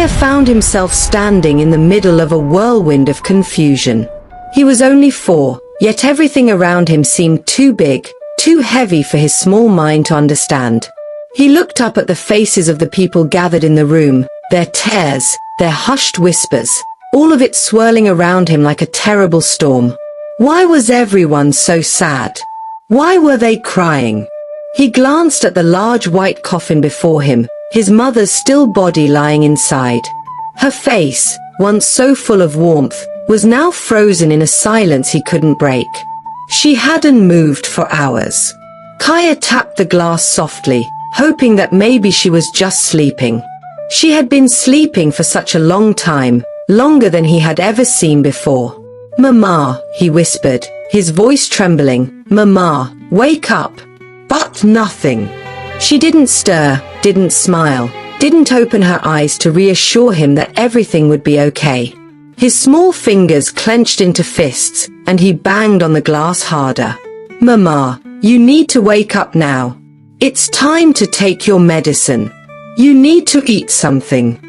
Kaya found himself standing in the middle of a whirlwind of confusion. He was only 4, yet everything around him seemed too big, too heavy for his small mind to understand. He looked up at the faces of the people gathered in the room, their tears, their hushed whispers, all of it swirling around him like a terrible storm. Why was everyone so sad? Why were they crying? He glanced at the large white coffin before him, his mother's still body lying inside. Her face, once so full of warmth, was now frozen in a silence he couldn't break. She hadn't moved for hours. Kaya tapped the glass softly, hoping that maybe she was just sleeping. She had been sleeping for such a long time, longer than he had ever seen before. "Mama," he whispered, his voice trembling, "Mama, wake up." But nothing. She didn't stir, didn't smile, didn't open her eyes to reassure him that everything would be okay. His small fingers clenched into fists, and he banged on the glass harder. "Mama, you need to wake up now. It's time to take your medicine. You need to eat something."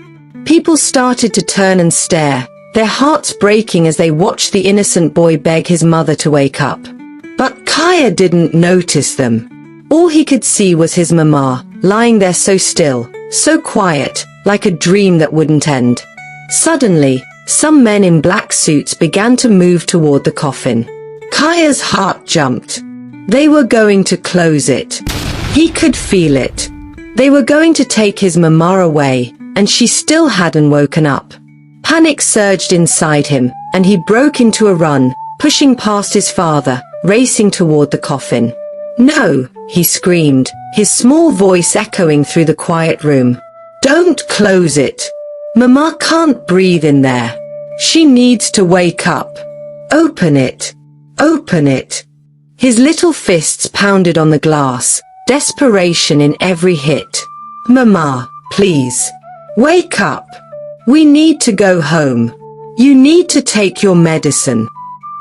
People started to turn and stare, their hearts breaking as they watched the innocent boy beg his mother to wake up. But Kaya didn't notice them. All he could see was his mama, lying there so still, so quiet, like a dream that wouldn't end. Suddenly, some men in black suits began to move toward the coffin. Kaya's heart jumped. They were going to close it. He could feel it. They were going to take his mama away, and she still hadn't woken up. Panic surged inside him, and he broke into a run, pushing past his father, racing toward the coffin. "No!" he screamed, his small voice echoing through the quiet room. "Don't close it! Mama can't breathe in there. She needs to wake up. Open it! Open it!" His little fists pounded on the glass, desperation in every hit. "Mama, please! Wake up! We need to go home. You need to take your medicine."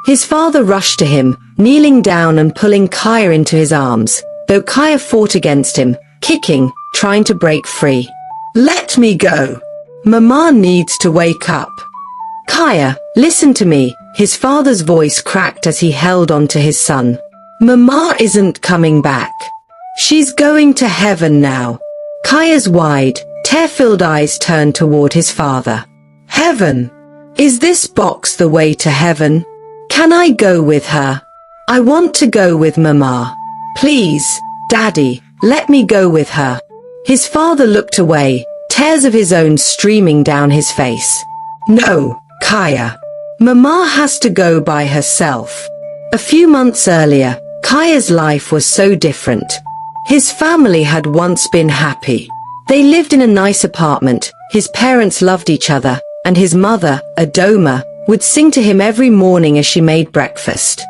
His father rushed to him, kneeling down and pulling Kaya into his arms, though Kaya fought against him, kicking, trying to break free. "Let me go! Mama needs to wake up." "Kaya, listen to me," his father's voice cracked as he held on to his son. "Mama isn't coming back. She's going to heaven now." Kaya's wide, tear-filled eyes turned toward his father. "Heaven? Is this box the way to heaven? Can I go with her? I want to go with Mama. Please, Daddy, let me go with her." His father looked away, tears of his own streaming down his face. "No, Kaya. Mama has to go by herself." A few months earlier, Kaya's life was so different. His family had once been happy. They lived in a nice apartment, his parents loved each other, and his mother, Adoma, would sing to him every morning as she made breakfast.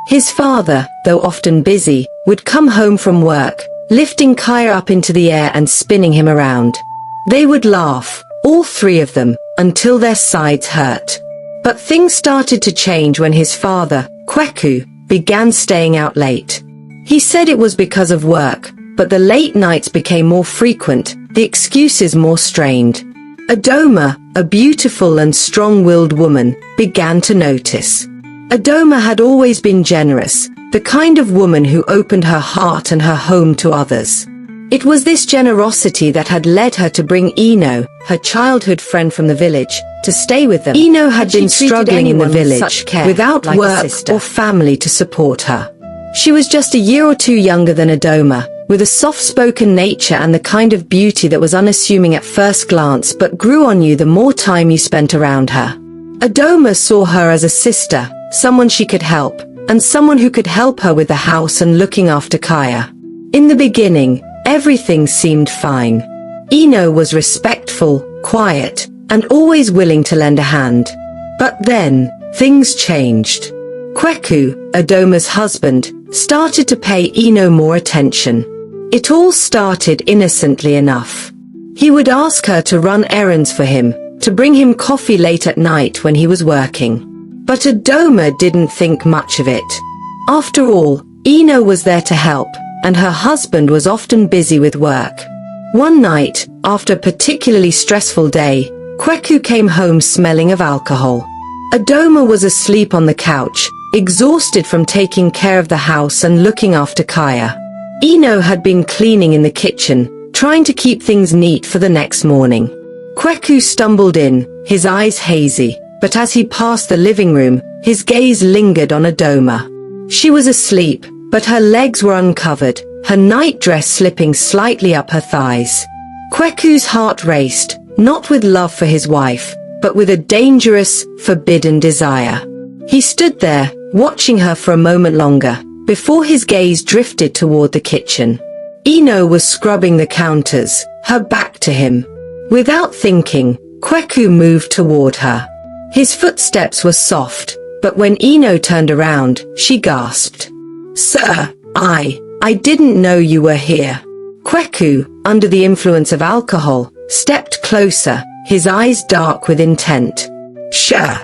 His father, though often busy, would come home from work, lifting Kaya up into the air and spinning him around. They would laugh, all 3 of them, until their sides hurt. But things started to change when his father, Kweku, began staying out late. He said it was because of work, but the late nights became more frequent, the excuses more strained. Adoma, a beautiful and strong-willed woman, began to notice. Adoma had always been generous, the kind of woman who opened her heart and her home to others. It was this generosity that had led her to bring Ino, her childhood friend from the village, to stay with them. Ino had been struggling in the village, without work or family to support her. She was just a year or 2 younger than Adoma, with a soft-spoken nature and the kind of beauty that was unassuming at first glance but grew on you the more time you spent around her. Adoma saw her as a sister, someone she could help, and someone who could help her with the house and looking after Kaya. In the beginning, everything seemed fine. Ino was respectful, quiet, and always willing to lend a hand. But then, things changed. Kweku, Adoma's husband, started to pay Ino more attention. It all started innocently enough. He would ask her to run errands for him, to bring him coffee late at night when he was working. But Adoma didn't think much of it. After all, Ino was there to help, and her husband was often busy with work. One night, after a particularly stressful day, Kweku came home smelling of alcohol. Adoma was asleep on the couch, exhausted from taking care of the house and looking after Kaya. Eno had been cleaning in the kitchen, trying to keep things neat for the next morning. Kweku stumbled in, his eyes hazy, but as he passed the living room, his gaze lingered on Adoma. She was asleep, but her legs were uncovered, her nightdress slipping slightly up her thighs. Kweku's heart raced, not with love for his wife, but with a dangerous, forbidden desire. He stood there, watching her for a moment longer, before his gaze drifted toward the kitchen. Eno was scrubbing the counters, her back to him. Without thinking, Kweku moved toward her. His footsteps were soft, but when Eno turned around, she gasped. "Sir, I didn't know you were here." Kweku, under the influence of alcohol, stepped closer, his eyes dark with intent. "Sure.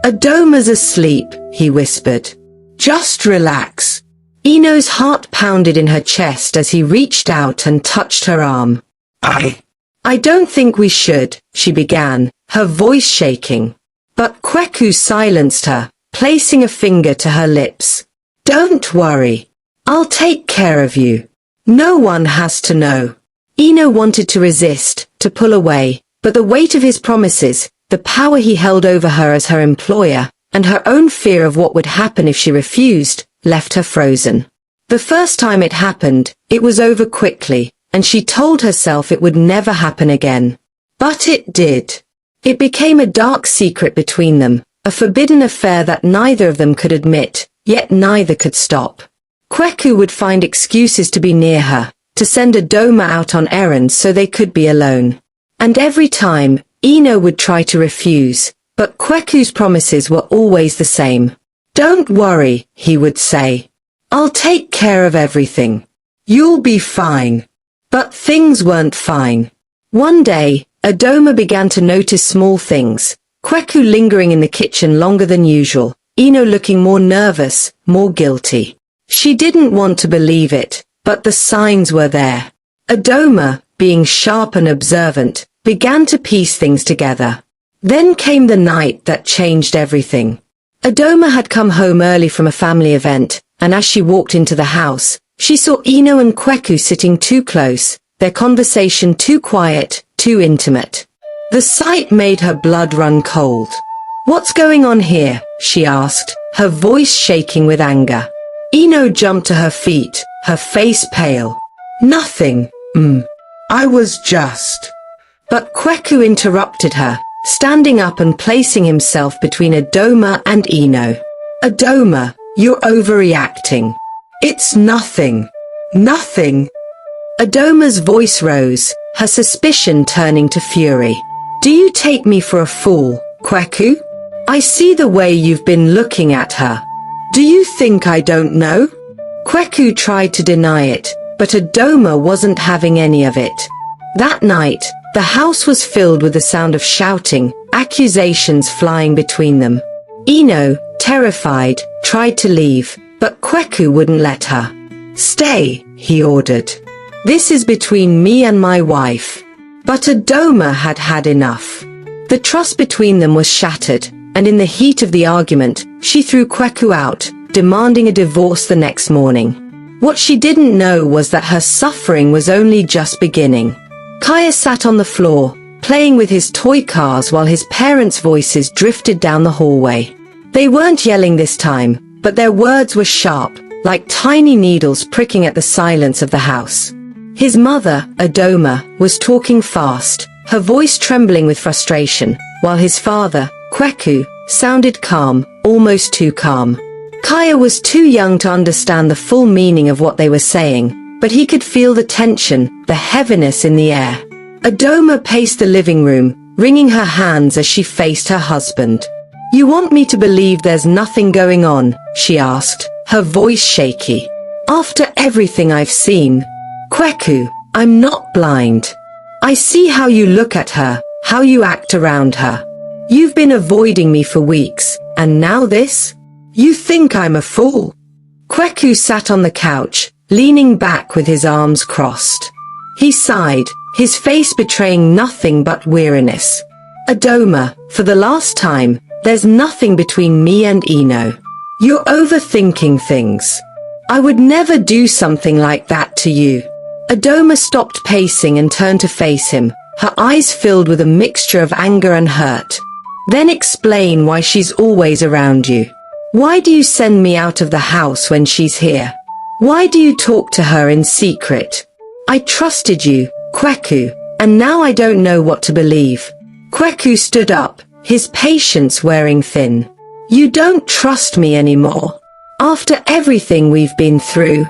Adoma's asleep," he whispered. "Just relax." Eno's heart pounded in her chest as he reached out and touched her arm. I don't think we should," she began, her voice shaking. But Kweku silenced her, placing a finger to her lips. "Don't worry. I'll take care of you. No one has to know." Eno wanted to resist, to pull away, but the weight of his promises, the power he held over her as her employer, and her own fear of what would happen if she refused, left her frozen. The first time it happened, it was over quickly, and she told herself it would never happen again. But it did. It became a dark secret between them, a forbidden affair that neither of them could admit, yet neither could stop. Kweku would find excuses to be near her, to send Adoma out on errands so they could be alone. And every time, Eno would try to refuse, but Kweku's promises were always the same. "Don't worry," he would say. "I'll take care of everything. You'll be fine." But things weren't fine. One day, Adoma began to notice small things. Kweku lingering in the kitchen longer than usual, Eno looking more nervous, more guilty. She didn't want to believe it, but the signs were there. Adoma, being sharp and observant, began to piece things together. Then came the night that changed everything. Adoma had come home early from a family event, and as she walked into the house, she saw Eno and Kweku sitting too close, their conversation too quiet, too intimate. The sight made her blood run cold. "What's going on here?" she asked, her voice shaking with anger. Eno jumped to her feet, her face pale. "Nothing. I was just..." But Kweku interrupted her, standing up and placing himself between Adoma and Eno. "Adoma, you're overreacting. It's nothing. Nothing." Adoma's voice rose, her suspicion turning to fury. "Do you take me for a fool, Kweku? I see the way you've been looking at her. Do you think I don't know?" Kweku tried to deny it, but Adoma wasn't having any of it. That night, the house was filled with the sound of shouting, accusations flying between them. Eno, terrified, tried to leave, but Kweku wouldn't let her. "Stay," he ordered. "This is between me and my wife." But Adoma had had enough. The trust between them was shattered, and in the heat of the argument, she threw Kweku out, demanding a divorce the next morning. What she didn't know was that her suffering was only just beginning. Kaya sat on the floor, playing with his toy cars while his parents' voices drifted down the hallway. They weren't yelling this time, but their words were sharp, like tiny needles pricking at the silence of the house. His mother, Adoma, was talking fast, her voice trembling with frustration, while his father, Kweku, sounded calm, almost too calm. Kaya was too young to understand the full meaning of what they were saying, but he could feel the tension, the heaviness in the air. Adoma paced the living room, wringing her hands as she faced her husband. "You want me to believe there's nothing going on?" she asked, her voice shaky. "After everything I've seen? Kweku, I'm not blind. I see how you look at her, how you act around her. You've been avoiding me for weeks, and now this? You think I'm a fool?" Kweku sat on the couch, leaning back with his arms crossed. He sighed, his face betraying nothing but weariness. Adoma, for the last time, there's nothing between me and Eno. You're overthinking things. I would never do something like that to you. Adoma stopped pacing and turned to face him, her eyes filled with a mixture of anger and hurt. Then explain why she's always around you. Why do you send me out of the house when she's here? Why do you talk to her in secret? I trusted you, Kweku, and now I don't know what to believe. Kweku stood up, his patience wearing thin. You don't trust me anymore. After everything we've been through,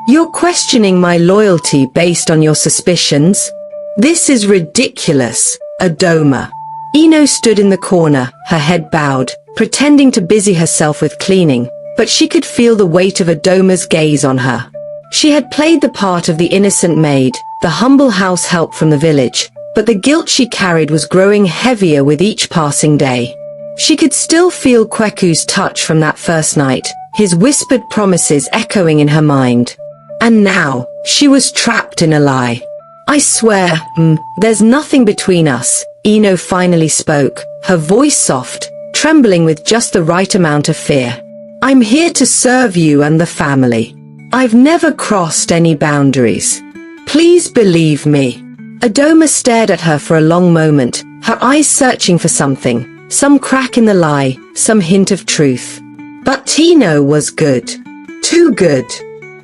you're questioning my loyalty based on your suspicions? This is ridiculous, Adoma. Eno stood in the corner, her head bowed, pretending to busy herself with cleaning, but she could feel the weight of Adoma's gaze on her. She had played the part of the innocent maid, the humble house help from the village, but the guilt she carried was growing heavier with each passing day. She could still feel Kweku's touch from that first night, his whispered promises echoing in her mind. And now, she was trapped in a lie. I swear, there's nothing between us, Eno finally spoke, her voice soft, trembling with just the right amount of fear. I'm here to serve you and the family. I've never crossed any boundaries. Please believe me. Adoma stared at her for a long moment, her eyes searching for something, some crack in the lie, some hint of truth. But Tino was good. Too good.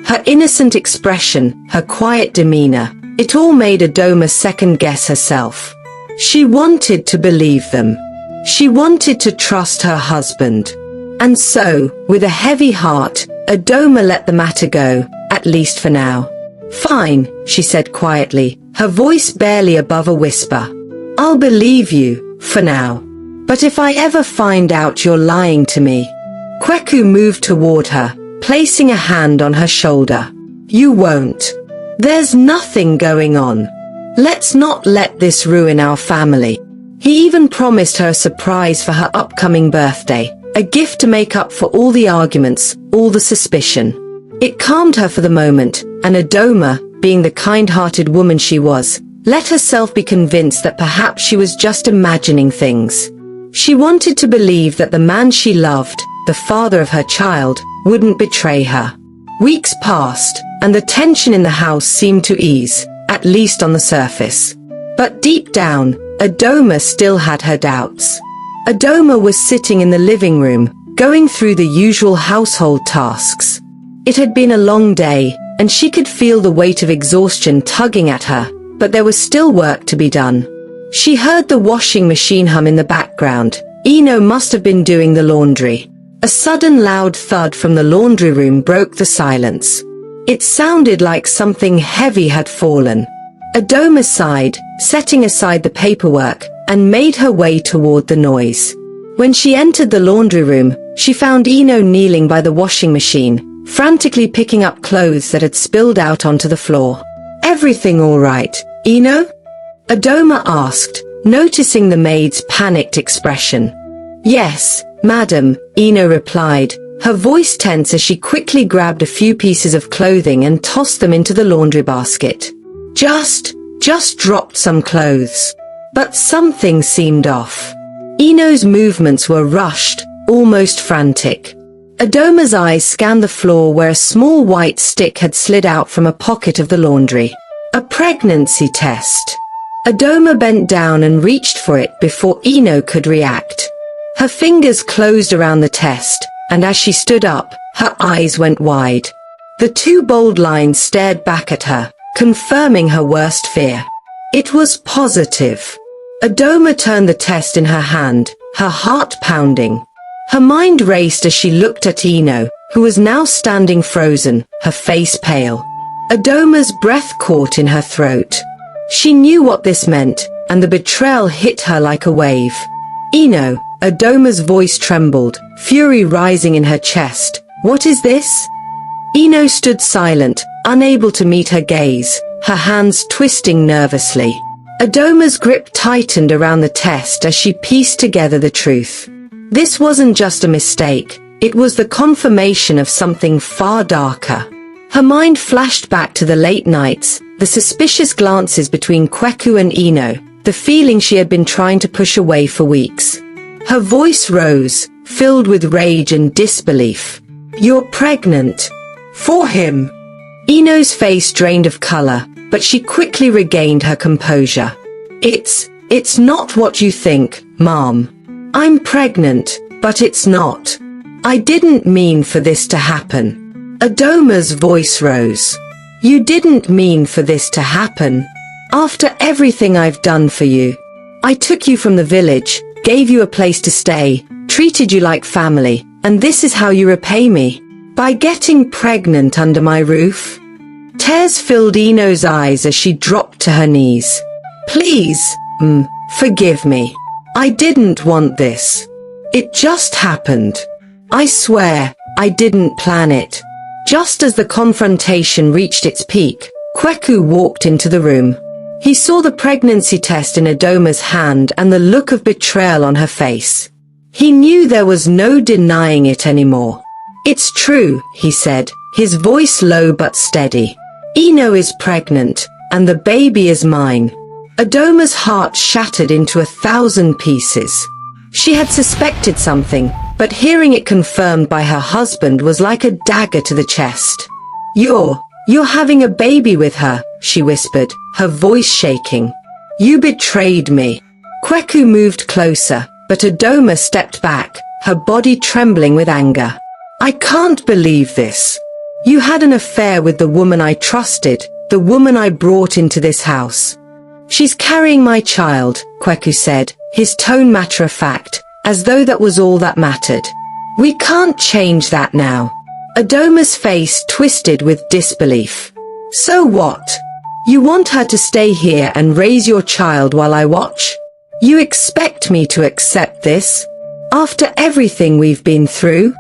Her innocent expression, her quiet demeanor, it all made Adoma second-guess herself. She wanted to believe them. She wanted to trust her husband. And so, with a heavy heart, Adoma let the matter go, at least for now. Fine, she said quietly, her voice barely above a whisper. I'll believe you, for now. But if I ever find out you're lying to me... Kweku moved toward her, placing a hand on her shoulder. You won't. There's nothing going on. Let's not let this ruin our family. He even promised her a surprise for her upcoming birthday, a gift to make up for all the arguments, all the suspicion. It calmed her for the moment, and Adoma, being the kind-hearted woman she was, let herself be convinced that perhaps she was just imagining things. She wanted to believe that the man she loved, the father of her child, wouldn't betray her. Weeks passed, and the tension in the house seemed to ease, at least on the surface. But deep down, Adoma still had her doubts. Adoma was sitting in the living room, going through the usual household tasks. It had been a long day, and she could feel the weight of exhaustion tugging at her, but there was still work to be done. She heard the washing machine hum in the background. Eno must have been doing the laundry. A sudden loud thud from the laundry room broke the silence. It sounded like something heavy had fallen. Adoma sighed, setting aside the paperwork, and made her way toward the noise. When she entered the laundry room, she found Eno kneeling by the washing machine, frantically picking up clothes that had spilled out onto the floor. Everything all right, Eno? Adoma asked, noticing the maid's panicked expression. Yes, madam, Eno replied, her voice tense as she quickly grabbed a few pieces of clothing and tossed them into the laundry basket. Just dropped some clothes. But something seemed off. Eno's movements were rushed, almost frantic. Adoma's eyes scanned the floor where a small white stick had slid out from a pocket of the laundry. A pregnancy test. Adoma bent down and reached for it before Eno could react. Her fingers closed around the test, and as she stood up, her eyes went wide. The two bold lines stared back at her, confirming her worst fear. It was positive. Adoma turned the test in her hand, her heart pounding. Her mind raced as she looked at Eno, who was now standing frozen, her face pale. Adoma's breath caught in her throat. She knew what this meant, and the betrayal hit her like a wave. Eno, Adoma's voice trembled, fury rising in her chest. What is this? Eno stood silent, unable to meet her gaze, her hands twisting nervously. Adoma's grip tightened around the test as she pieced together the truth. This wasn't just a mistake, it was the confirmation of something far darker. Her mind flashed back to the late nights, the suspicious glances between Kweku and Eno, the feeling she had been trying to push away for weeks. Her voice rose, filled with rage and disbelief. "You're pregnant." "For him." Ino's face drained of color, but she quickly regained her composure. It's not what you think, Mom. I'm pregnant, but it's not. I didn't mean for this to happen." Adoma's voice rose. "You didn't mean for this to happen. After everything I've done for you. I took you from the village, gave you a place to stay, treated you like family, and this is how you repay me? By getting pregnant under my roof?" Tears filled Ino's eyes as she dropped to her knees. "Please, forgive me. I didn't want this. It just happened. I swear, I didn't plan it." Just as the confrontation reached its peak, Kweku walked into the room. He saw the pregnancy test in Adoma's hand and the look of betrayal on her face. He knew there was no denying it anymore. "It's true," he said, his voice low but steady. "Ino is pregnant, and the baby is mine." Adoma's heart shattered into 1,000 pieces. She had suspected something, but hearing it confirmed by her husband was like a dagger to the chest. You're having a baby with her," she whispered, her voice shaking. "You betrayed me." Kweku moved closer, but Adoma stepped back, her body trembling with anger. "I can't believe this. You had an affair with the woman I trusted, the woman I brought into this house." "She's carrying my child," Kweku said, his tone matter-of-fact, as though that was all that mattered. "We can't change that now." Adoma's face twisted with disbelief. "So what? You want her to stay here and raise your child while I watch? You expect me to accept this? After everything we've been through?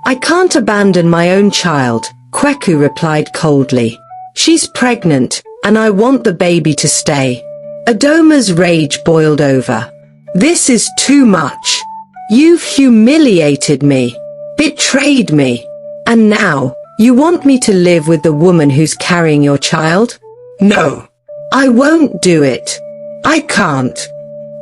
I can't abandon my own child," Kweku replied coldly. "She's pregnant, and I want the baby to stay." Adoma's rage boiled over. "This is too much. You've humiliated me, betrayed me, and now, you want me to live with the woman who's carrying your child? No, I won't do it. I can't."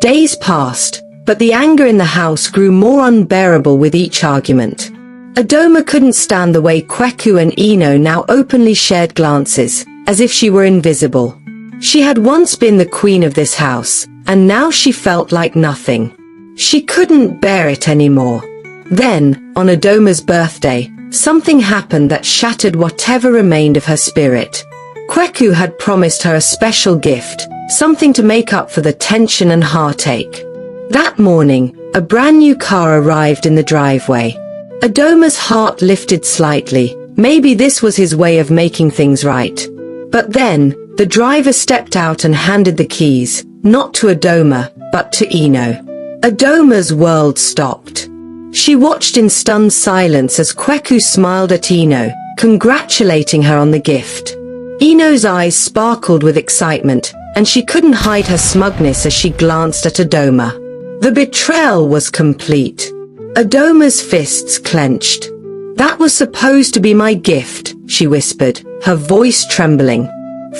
Days passed, but the anger in the house grew more unbearable with each argument. Adoma couldn't stand the way Kweku and Ino now openly shared glances, as if she were invisible. She had once been the queen of this house, and now she felt like nothing. She couldn't bear it anymore. Then, on Adoma's birthday, something happened that shattered whatever remained of her spirit. Kweku had promised her a special gift, something to make up for the tension and heartache. That morning, a brand new car arrived in the driveway. Adoma's heart lifted slightly. Maybe this was his way of making things right. But then, the driver stepped out and handed the keys, not to Adoma, but to Ino. Adoma's world stopped. She watched in stunned silence as Kweku smiled at Ino, congratulating her on the gift. Ino's eyes sparkled with excitement, and she couldn't hide her smugness as she glanced at Adoma. The betrayal was complete. Adoma's fists clenched. "That was supposed to be my gift," she whispered, her voice trembling.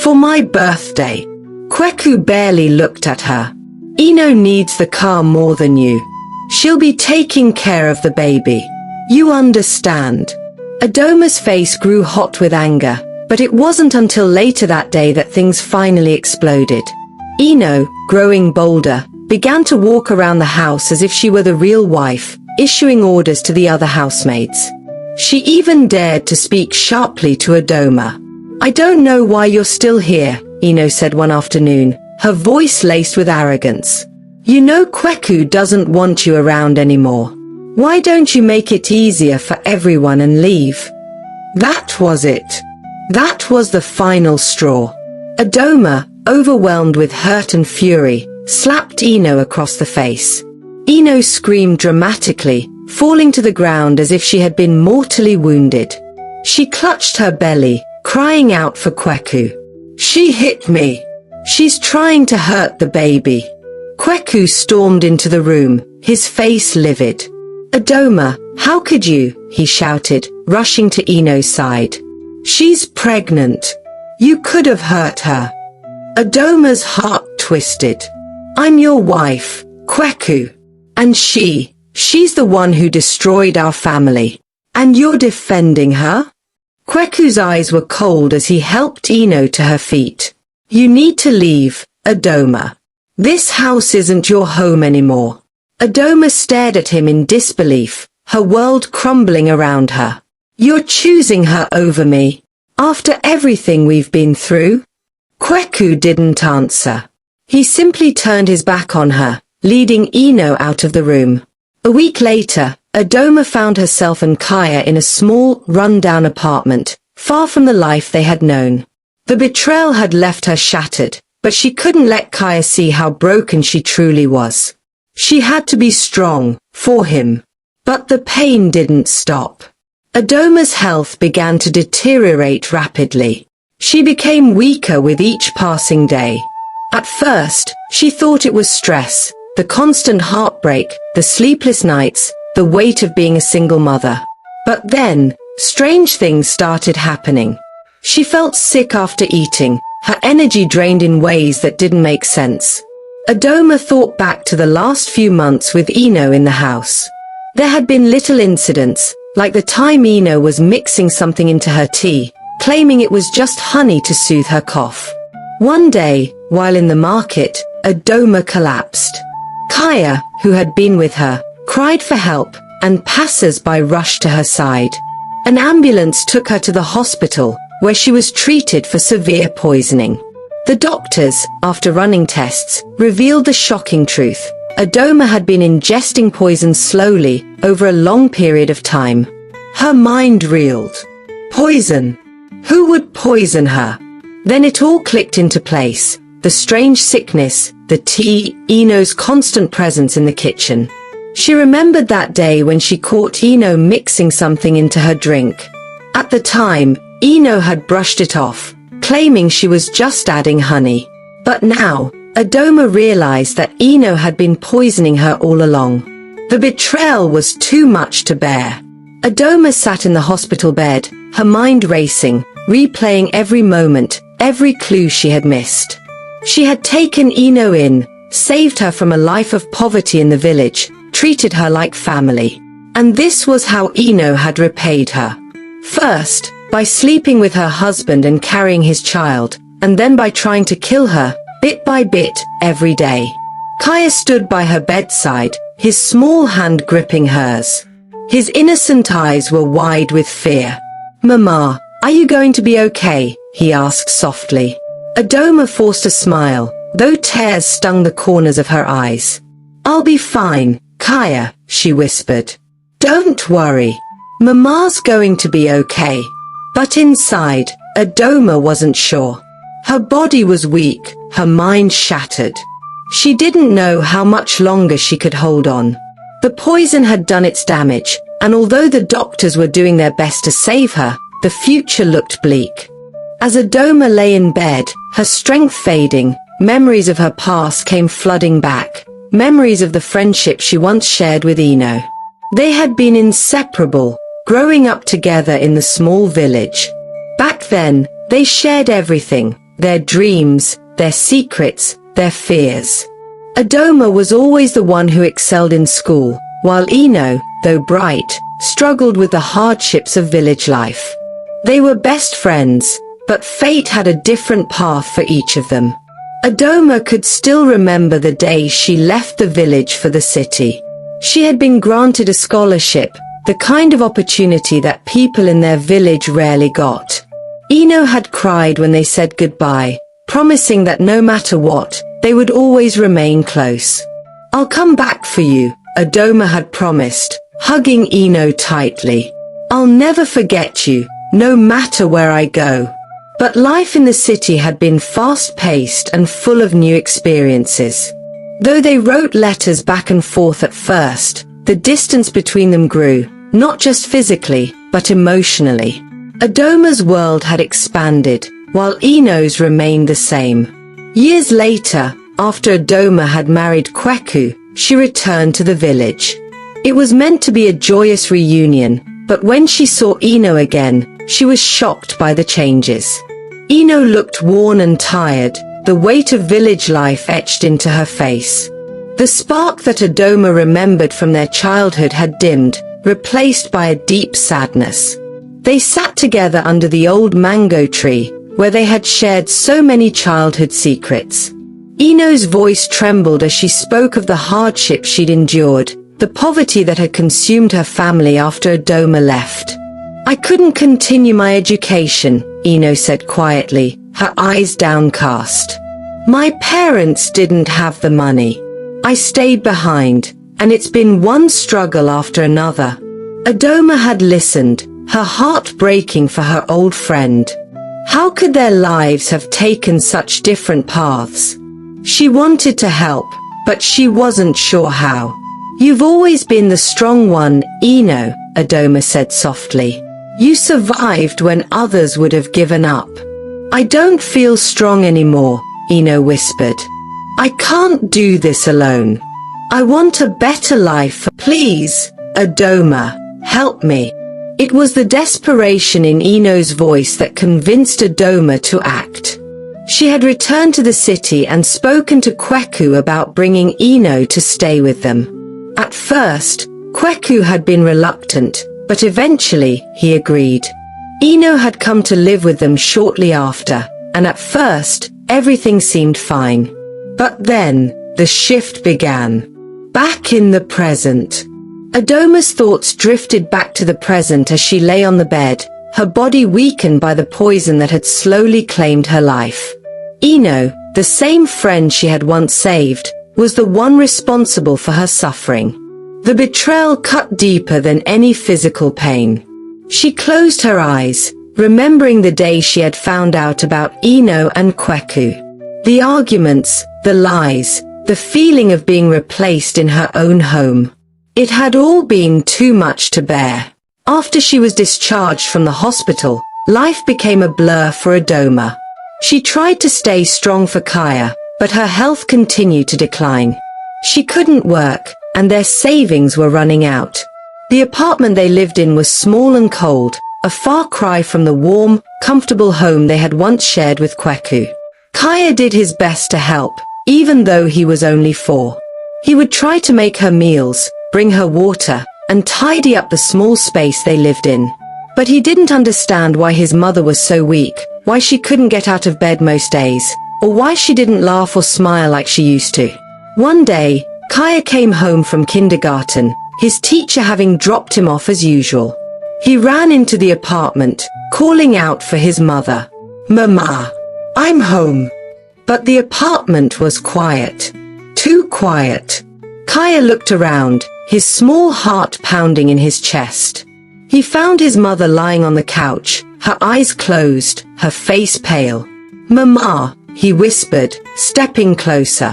"For my birthday." Kweku barely looked at her. "Ino needs the car more than you. She'll be taking care of the baby. You understand." Adoma's face grew hot with anger, but it wasn't until later that day that things finally exploded. Ino, growing bolder, began to walk around the house as if she were the real wife, issuing orders to the other housemaids. She even dared to speak sharply to Adoma. "I don't know why you're still here," Ino said one afternoon, her voice laced with arrogance. "You know Kweku doesn't want you around anymore. Why don't you make it easier for everyone and leave?" That was it. That was the final straw. Adoma, overwhelmed with hurt and fury, slapped Ino across the face. Ino screamed dramatically, falling to the ground as if she had been mortally wounded. She clutched her belly, crying out for Kweku. "She hit me. She's trying to hurt the baby." Kweku stormed into the room, his face livid. "Adoma, how could you?" he shouted, rushing to Ino's side. "She's pregnant. You could have hurt her." Adoma's heart twisted. I'm your wife, Kweku. And she's the one who destroyed our family. And you're defending her? Kweku's eyes were cold as he helped Ino to her feet. You need to leave, Adoma. This house isn't your home anymore. Adoma stared at him in disbelief, her world crumbling around her. You're choosing her over me. After everything we've been through? Kweku didn't answer. He simply turned his back on her, leading Ino out of the room. A week later, Adoma found herself and Kaya in a small, run-down apartment, far from the life they had known. The betrayal had left her shattered, but she couldn't let Kaya see how broken she truly was. She had to be strong, for him. But the pain didn't stop. Adoma's health began to deteriorate rapidly. She became weaker with each passing day. At first, she thought it was stress, the constant heartbreak, the sleepless nights, the weight of being a single mother. But then, strange things started happening. She felt sick after eating, her energy drained in ways that didn't make sense. Adoma thought back to the last few months with Ino in the house. There had been little incidents, like the time Ino was mixing something into her tea, claiming it was just honey to soothe her cough. One day, while in the market, Adoma collapsed. Kaya, who had been with her, cried for help, and passers-by rushed to her side. An ambulance took her to the hospital, where she was treated for severe poisoning. The doctors, after running tests, revealed the shocking truth. Adoma had been ingesting poison slowly, over a long period of time. Her mind reeled. Poison? Who would poison her? Then it all clicked into place. The strange sickness, the tea, Ino's constant presence in the kitchen. She remembered that day when she caught Ino mixing something into her drink. At the time, Ino had brushed it off, claiming she was just adding honey. But now, Adoma realized that Ino had been poisoning her all along. The betrayal was too much to bear. Adoma sat in the hospital bed, her mind racing, replaying every moment, every clue she had missed. She had taken Ino in, saved her from a life of poverty in the village, treated her like family. And this was how Ino had repaid her. First, by sleeping with her husband and carrying his child, and then by trying to kill her, bit by bit, every day. Kaya stood by her bedside, his small hand gripping hers. His innocent eyes were wide with fear. "Mama, are you going to be okay?" he asked softly. Adoma forced a smile, though tears stung the corners of her eyes. "I'll be fine, Kaya," she whispered. "Don't worry. Mama's going to be okay." But inside, Adoma wasn't sure. Her body was weak, her mind shattered. She didn't know how much longer she could hold on. The poison had done its damage, and although the doctors were doing their best to save her, the future looked bleak. As Adoma lay in bed, her strength fading, memories of her past came flooding back, memories of the friendship she once shared with Ino. They had been inseparable, growing up together in the small village. Back then, they shared everything, their dreams, their secrets, their fears. Adoma was always the one who excelled in school, while Ino, though bright, struggled with the hardships of village life. They were best friends, but fate had a different path for each of them. Adoma could still remember the day she left the village for the city. She had been granted a scholarship, the kind of opportunity that people in their village rarely got. Ino had cried when they said goodbye, promising that no matter what, they would always remain close. "I'll come back for you," Adoma had promised, hugging Ino tightly. "I'll never forget you, no matter where I go." But life in the city had been fast-paced and full of new experiences. Though they wrote letters back and forth at first, the distance between them grew, not just physically, but emotionally. Adoma's world had expanded, while Ino's remained the same. Years later, after Adoma had married Kweku, she returned to the village. It was meant to be a joyous reunion, but when she saw Ino again, she was shocked by the changes. Ino looked worn and tired, the weight of village life etched into her face. The spark that Adoma remembered from their childhood had dimmed, replaced by a deep sadness. They sat together under the old mango tree, where they had shared so many childhood secrets. Ino's voice trembled as she spoke of the hardship she'd endured, the poverty that had consumed her family after Adoma left. "I couldn't continue my education," Ino said quietly, her eyes downcast. "My parents didn't have the money. I stayed behind, and it's been one struggle after another." Adoma had listened, her heart breaking for her old friend. How could their lives have taken such different paths? She wanted to help, but she wasn't sure how. "You've always been the strong one, Ino," Adoma said softly. "You survived when others would have given up." "I don't feel strong anymore," Ino whispered. "I can't do this alone. I want a better life. Please, Adoma, help me." It was the desperation in Ino's voice that convinced Adoma to act. She had returned to the city and spoken to Kweku about bringing Ino to stay with them. At first, Kweku had been reluctant, but eventually, he agreed. Ino had come to live with them shortly after, and at first, everything seemed fine. But then, the shift began. Back in the present. Adoma's thoughts drifted back to the present as she lay on the bed, her body weakened by the poison that had slowly claimed her life. Ino, the same friend she had once saved, was the one responsible for her suffering. The betrayal cut deeper than any physical pain. She closed her eyes, remembering the day she had found out about Ino and Kweku. The arguments, the lies, the feeling of being replaced in her own home. It had all been too much to bear. After she was discharged from the hospital, life became a blur for Adoma. She tried to stay strong for Kaya, but her health continued to decline. She couldn't work, and their savings were running out. The apartment they lived in was small and cold, a far cry from the warm, comfortable home they had once shared with Kweku. Kaya did his best to help, even though he was only 4. He would try to make her meals, bring her water, and tidy up the small space they lived in. But he didn't understand why his mother was so weak, why she couldn't get out of bed most days, or why she didn't laugh or smile like she used to. One day, Kaya came home from kindergarten, his teacher having dropped him off as usual. He ran into the apartment, calling out for his mother. "Mama, I'm home." But the apartment was quiet. Too quiet. Kaya looked around, his small heart pounding in his chest. He found his mother lying on the couch, her eyes closed, her face pale. "Mama," he whispered, stepping closer.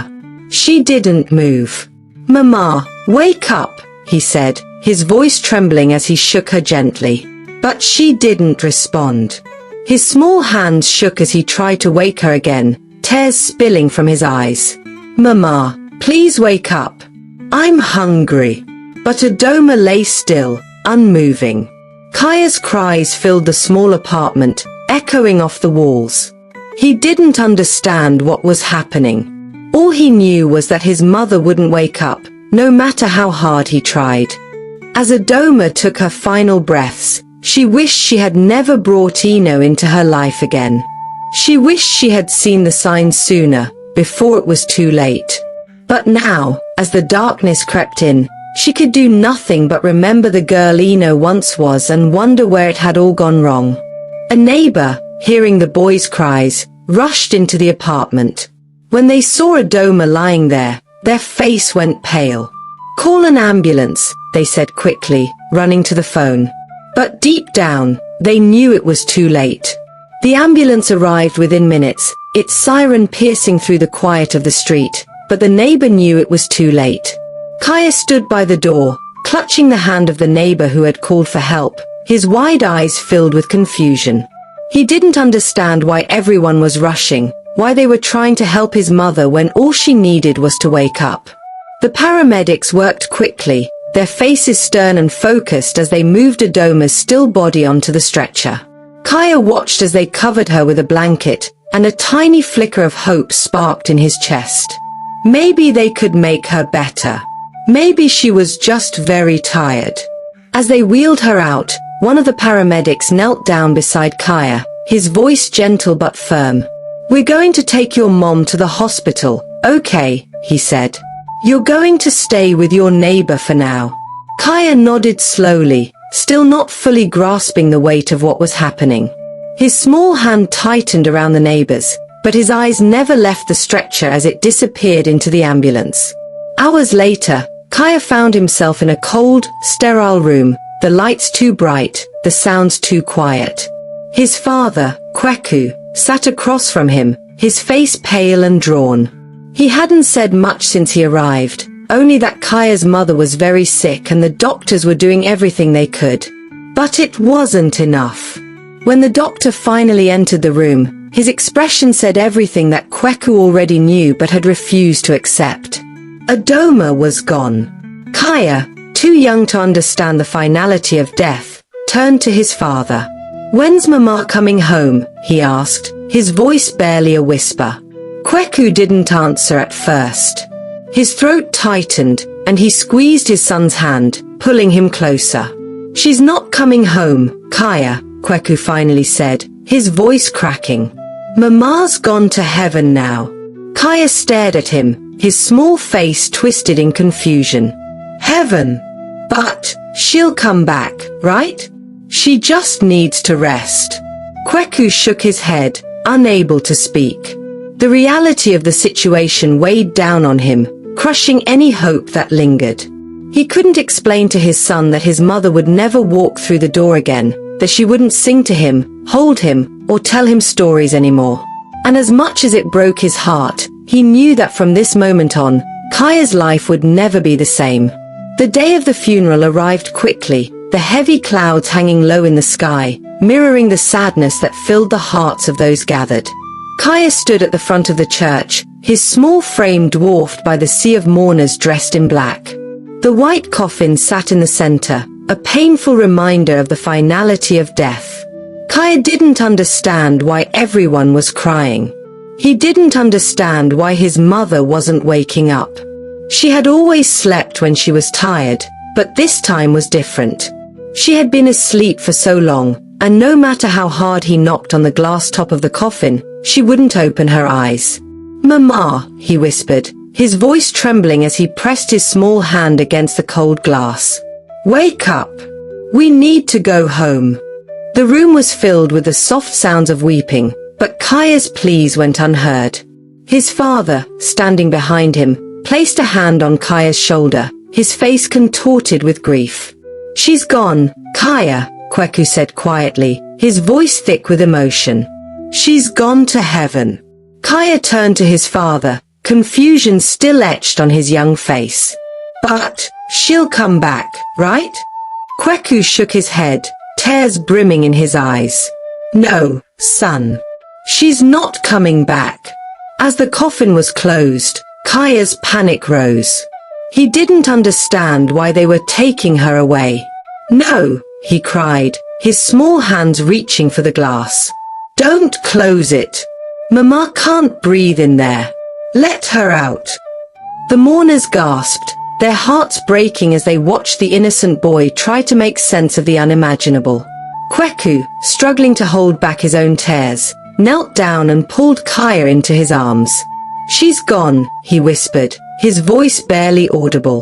She didn't move. "Mama, wake up," he said, his voice trembling as he shook her gently. But she didn't respond. His small hands shook as he tried to wake her again, tears spilling from his eyes. "Mama, please wake up. I'm hungry." But Adoma lay still, unmoving. Kaya's cries filled the small apartment, echoing off the walls. He didn't understand what was happening. All he knew was that his mother wouldn't wake up, no matter how hard he tried. As Adoma took her final breaths, she wished she had never brought Ino into her life again. She wished she had seen the signs sooner, before it was too late. But now, as the darkness crept in, she could do nothing but remember the girl Ino once was and wonder where it had all gone wrong. A neighbor, hearing the boys' cries, rushed into the apartment. When they saw Adoma lying there, their face went pale. "Call an ambulance," they said quickly, running to the phone. But deep down, they knew it was too late. The ambulance arrived within minutes, its siren piercing through the quiet of the street, but the neighbor knew it was too late. Kaya stood by the door, clutching the hand of the neighbor who had called for help, his wide eyes filled with confusion. He didn't understand why everyone was rushing, why they were trying to help his mother when all she needed was to wake up. The paramedics worked quickly, their faces stern and focused as they moved Adoma's still body onto the stretcher. Kaya watched as they covered her with a blanket, and a tiny flicker of hope sparked in his chest. Maybe they could make her better. Maybe she was just very tired. As they wheeled her out, one of the paramedics knelt down beside Kaya, his voice gentle but firm. "We're going to take your mom to the hospital, okay?" he said. "You're going to stay with your neighbor for now." Kaya nodded slowly, still not fully grasping the weight of what was happening. His small hand tightened around the neighbor's, but his eyes never left the stretcher as it disappeared into the ambulance. Hours later, Kaya found himself in a cold, sterile room, the lights too bright, the sounds too quiet. His father, Kweku, sat across from him, his face pale and drawn. He hadn't said much since he arrived, only that Kaya's mother was very sick and the doctors were doing everything they could. But it wasn't enough. When the doctor finally entered the room, his expression said everything that Kweku already knew but had refused to accept. Adoma was gone. Kaya, too young to understand the finality of death, turned to his father. "When's Mama coming home?" he asked, his voice barely a whisper. Kweku didn't answer at first. His throat tightened, and he squeezed his son's hand, pulling him closer. "She's not coming home, Kaya," Kweku finally said, his voice cracking. "Mama's gone to heaven now." Kaya stared at him, his small face twisted in confusion. "Heaven? But she'll come back, right? She just needs to rest." Kweku shook his head, unable to speak. The reality of the situation weighed down on him, crushing any hope that lingered. He couldn't explain to his son that his mother would never walk through the door again, that she wouldn't sing to him, hold him, or tell him stories anymore. And as much as it broke his heart, he knew that from this moment on, Kaya's life would never be the same. The day of the funeral arrived quickly, the heavy clouds hanging low in the sky, mirroring the sadness that filled the hearts of those gathered. Kaya stood at the front of the church, his small frame dwarfed by the sea of mourners dressed in black. The white coffin sat in the center, a painful reminder of the finality of death. Kaya didn't understand why everyone was crying. He didn't understand why his mother wasn't waking up. She had always slept when she was tired, but this time was different. She had been asleep for so long, and no matter how hard he knocked on the glass top of the coffin, she wouldn't open her eyes. "Mama," he whispered, his voice trembling as he pressed his small hand against the cold glass. "Wake up. We need to go home." The room was filled with the soft sounds of weeping, but Kaya's pleas went unheard. His father, standing behind him, placed a hand on Kaya's shoulder, his face contorted with grief. "She's gone, Kaya," Kweku said quietly, his voice thick with emotion. "She's gone to heaven." Kaya turned to his father, confusion still etched on his young face. "But she'll come back, right?" Kweku shook his head, tears brimming in his eyes. "No, son. She's not coming back." As the coffin was closed, Kaya's panic rose. He didn't understand why they were taking her away. "No," he cried, his small hands reaching for the glass. "Don't close it. Mama can't breathe in there. Let her out." The mourners gasped, their hearts breaking as they watched the innocent boy try to make sense of the unimaginable. Kweku, struggling to hold back his own tears, knelt down and pulled Kaya into his arms. "She's gone," he whispered, his voice barely audible.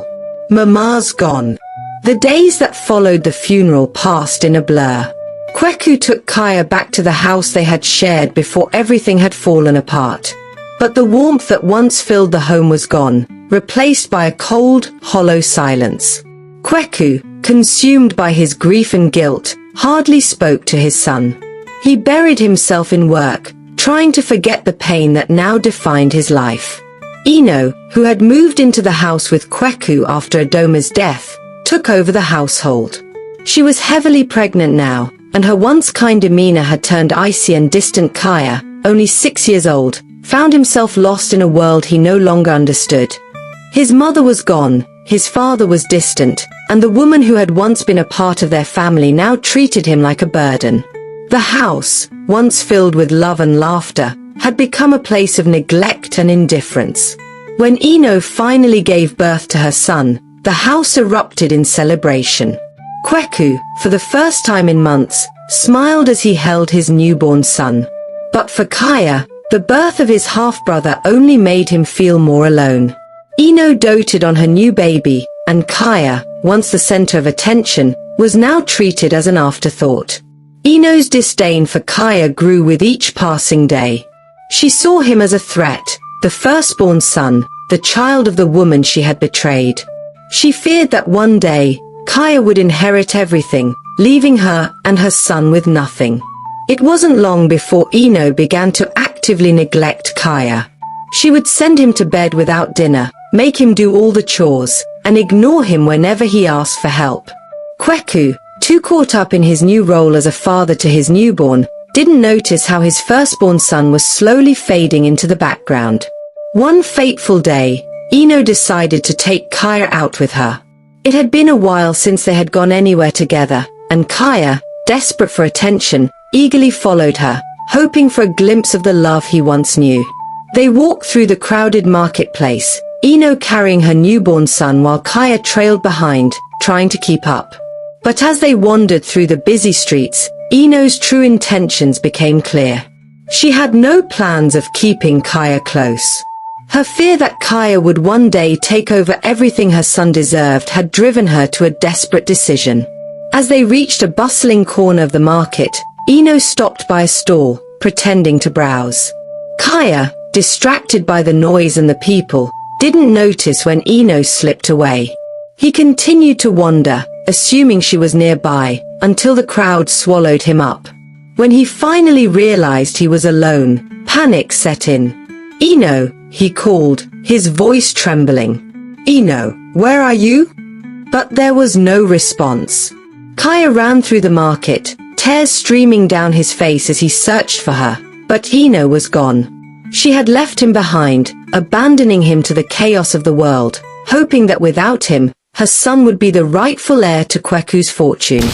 "Mama's gone." The days that followed the funeral passed in a blur. Kweku took Kaya back to the house they had shared before everything had fallen apart. But the warmth that once filled the home was gone, replaced by a cold, hollow silence. Kweku, consumed by his grief and guilt, hardly spoke to his son. He buried himself in work, trying to forget the pain that now defined his life. Ino, who had moved into the house with Kweku after Adoma's death, took over the household. She was heavily pregnant now, and her once kind demeanor had turned icy, and distant Kaya, only 6 years old, found himself lost in a world he no longer understood. His mother was gone, his father was distant, and the woman who had once been a part of their family now treated him like a burden. The house, once filled with love and laughter, had become a place of neglect and indifference. When Ino finally gave birth to her son, the house erupted in celebration. Kweku, for the first time in months, smiled as he held his newborn son. But for Kaya, the birth of his half-brother only made him feel more alone. Ino doted on her new baby, and Kaya, once the center of attention, was now treated as an afterthought. Ino's disdain for Kaya grew with each passing day. She saw him as a threat, the firstborn son, the child of the woman she had betrayed. She feared that one day, Kaya would inherit everything, leaving her and her son with nothing. It wasn't long before Ino began to actively neglect Kaya. She would send him to bed without dinner, make him do all the chores, and ignore him whenever he asked for help. Kweku, too caught up in his new role as a father to his newborn, didn't notice how his firstborn son was slowly fading into the background. One fateful day, Ino decided to take Kaya out with her. It had been a while since they had gone anywhere together, and Kaya, desperate for attention, eagerly followed her, hoping for a glimpse of the love he once knew. They walked through the crowded marketplace, Ino carrying her newborn son while Kaya trailed behind, trying to keep up. But as they wandered through the busy streets, Ino's true intentions became clear. She had no plans of keeping Kaya close. Her fear that Kaya would one day take over everything her son deserved had driven her to a desperate decision. As they reached a bustling corner of the market, Ino stopped by a stall, pretending to browse. Kaya, distracted by the noise and the people, didn't notice when Ino slipped away. He continued to wander, assuming she was nearby, until the crowd swallowed him up. When he finally realized he was alone, panic set in. "Ino," he called, his voice trembling. "Ino, where are you?" But there was no response. Kaya ran through the market, tears streaming down his face as he searched for her, but Ino was gone. She had left him behind, abandoning him to the chaos of the world, hoping that without him, her son would be the rightful heir to Kweku's fortune.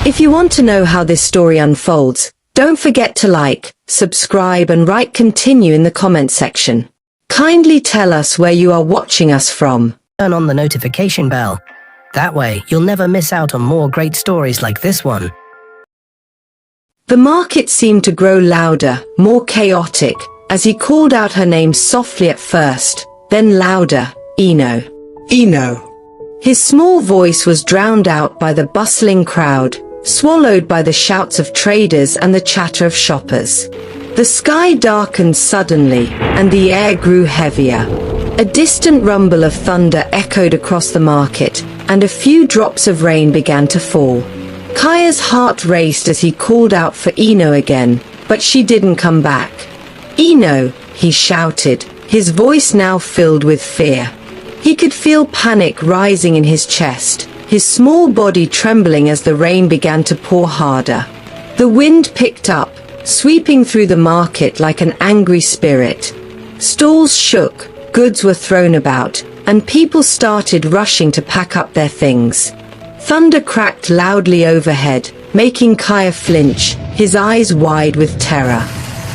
If you want to know how this story unfolds, don't forget to like, subscribe and write continue in the comment section. Kindly tell us where you are watching us from. Turn on the notification bell. That way, you'll never miss out on more great stories like this one. The market seemed to grow louder, more chaotic, as he called out her name softly at first, then louder, "Ino. Ino." His small voice was drowned out by the bustling crowd, swallowed by the shouts of traders and the chatter of shoppers. The sky darkened suddenly, and the air grew heavier. A distant rumble of thunder echoed across the market, and a few drops of rain began to fall. Kaya's heart raced as he called out for Ino again, but she didn't come back. "Ino," he shouted, his voice now filled with fear. He could feel panic rising in his chest, his small body trembling as the rain began to pour harder. The wind picked up, sweeping through the market like an angry spirit. Stalls shook, goods were thrown about, and people started rushing to pack up their things. Thunder cracked loudly overhead, making Kaya flinch, his eyes wide with terror.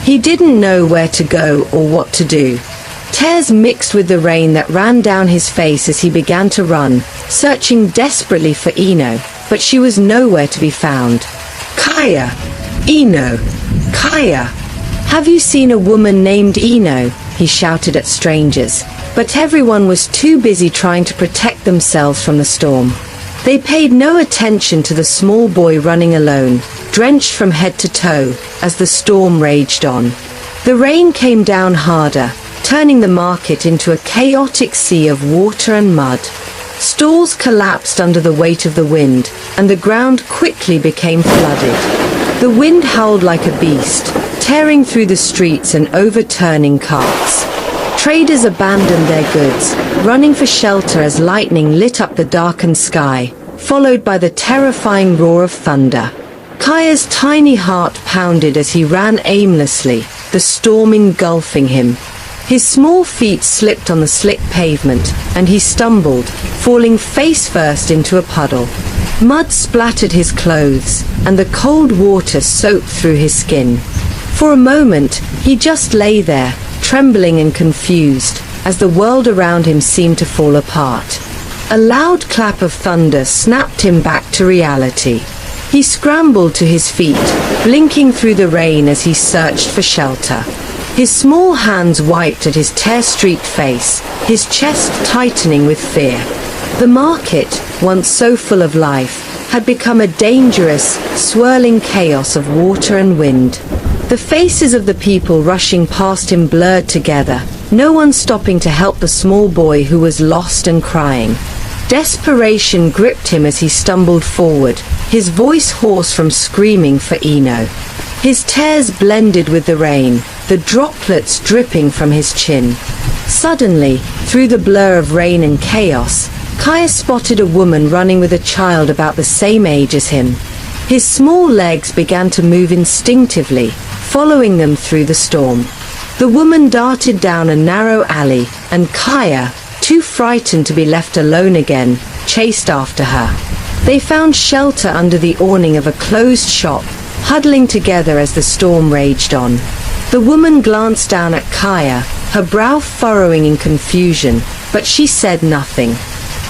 He didn't know where to go or what to do. Tears mixed with the rain that ran down his face as he began to run, searching desperately for Ino, but she was nowhere to be found. "Kaya! Ino! Kaya! Have you seen a woman named Ino?" he shouted at strangers, but everyone was too busy trying to protect themselves from the storm. They paid no attention to the small boy running alone, drenched from head to toe, as the storm raged on. The rain came down harder, turning the market into a chaotic sea of water and mud. Stalls collapsed under the weight of the wind, and the ground quickly became flooded. The wind howled like a beast, tearing through the streets and overturning carts. Traders abandoned their goods, running for shelter as lightning lit up the darkened sky, followed by the terrifying roar of thunder. Kaya's tiny heart pounded as he ran aimlessly, the storm engulfing him. His small feet slipped on the slick pavement, and he stumbled, falling face first into a puddle. Mud splattered his clothes, and the cold water soaked through his skin. For a moment, he just lay there, trembling and confused, as the world around him seemed to fall apart. A loud clap of thunder snapped him back to reality. He scrambled to his feet, blinking through the rain as he searched for shelter. His small hands wiped at his tear-streaked face, his chest tightening with fear. The market, once so full of life, had become a dangerous, swirling chaos of water and wind. The faces of the people rushing past him blurred together, no one stopping to help the small boy who was lost and crying. Desperation gripped him as he stumbled forward, his voice hoarse from screaming for Eno. His tears blended with the rain, the droplets dripping from his chin. Suddenly, through the blur of rain and chaos, Kaya spotted a woman running with a child about the same age as him. His small legs began to move instinctively, following them through the storm. The woman darted down a narrow alley, and Kaya, too frightened to be left alone again, chased after her. They found shelter under the awning of a closed shop, huddling together as the storm raged on. The woman glanced down at Kaya, her brow furrowing in confusion, but she said nothing.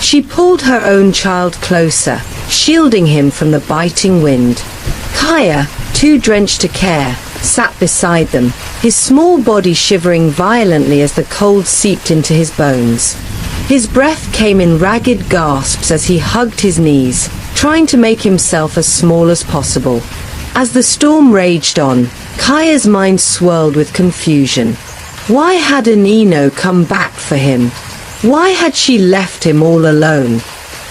She pulled her own child closer, shielding him from the biting wind. Kaya, too drenched to care, sat beside them, his small body shivering violently as the cold seeped into his bones. His breath came in ragged gasps as he hugged his knees, trying to make himself as small as possible. As the storm raged on, Kaya's mind swirled with confusion. Why hadn't Eno come back for him? Why had she left him all alone?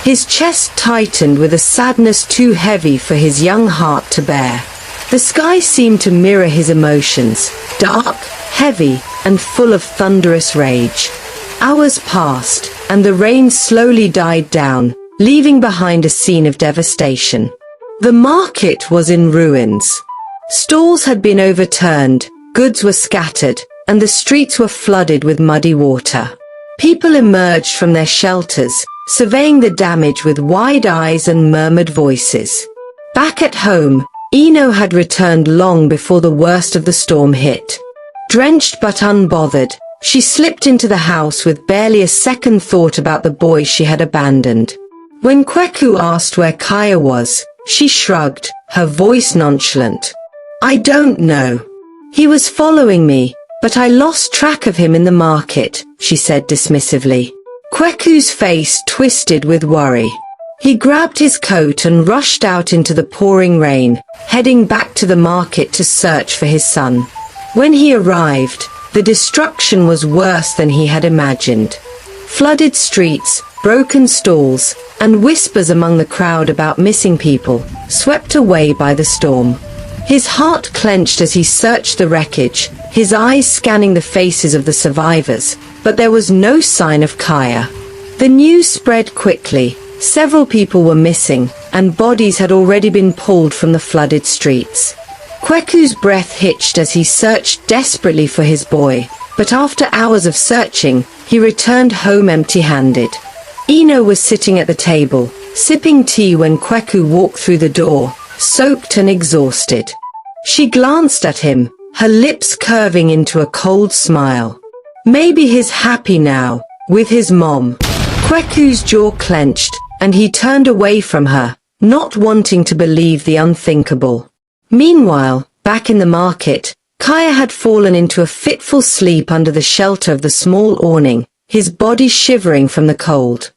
His chest tightened with a sadness too heavy for his young heart to bear. The sky seemed to mirror his emotions, dark, heavy, and full of thunderous rage. Hours passed, and the rain slowly died down, leaving behind a scene of devastation. The market was in ruins. Stalls had been overturned, goods were scattered, and the streets were flooded with muddy water. People emerged from their shelters, surveying the damage with wide eyes and murmured voices. Back at home, Eno had returned long before the worst of the storm hit. Drenched but unbothered, she slipped into the house with barely a second thought about the boy she had abandoned. When Kweku asked where Kaya was, she shrugged, her voice nonchalant. "I don't know. He was following me, but I lost track of him in the market," she said dismissively. Kweku's face twisted with worry. He grabbed his coat and rushed out into the pouring rain, heading back to the market to search for his son. When he arrived, the destruction was worse than he had imagined. Flooded streets, broken stalls, and whispers among the crowd about missing people, swept away by the storm. His heart clenched as he searched the wreckage, his eyes scanning the faces of the survivors, but there was no sign of Kaya. The news spread quickly. Several people were missing, and bodies had already been pulled from the flooded streets. Kweku's breath hitched as he searched desperately for his boy, but after hours of searching, he returned home empty-handed. Eno was sitting at the table, sipping tea when Kweku walked through the door, soaked and exhausted. She glanced at him, her lips curving into a cold smile. Maybe he's happy now, with his mom. Kweku's jaw clenched, and he turned away from her, not wanting to believe the unthinkable. Meanwhile, back in the market, Kaya had fallen into a fitful sleep under the shelter of the small awning, his body shivering from the cold.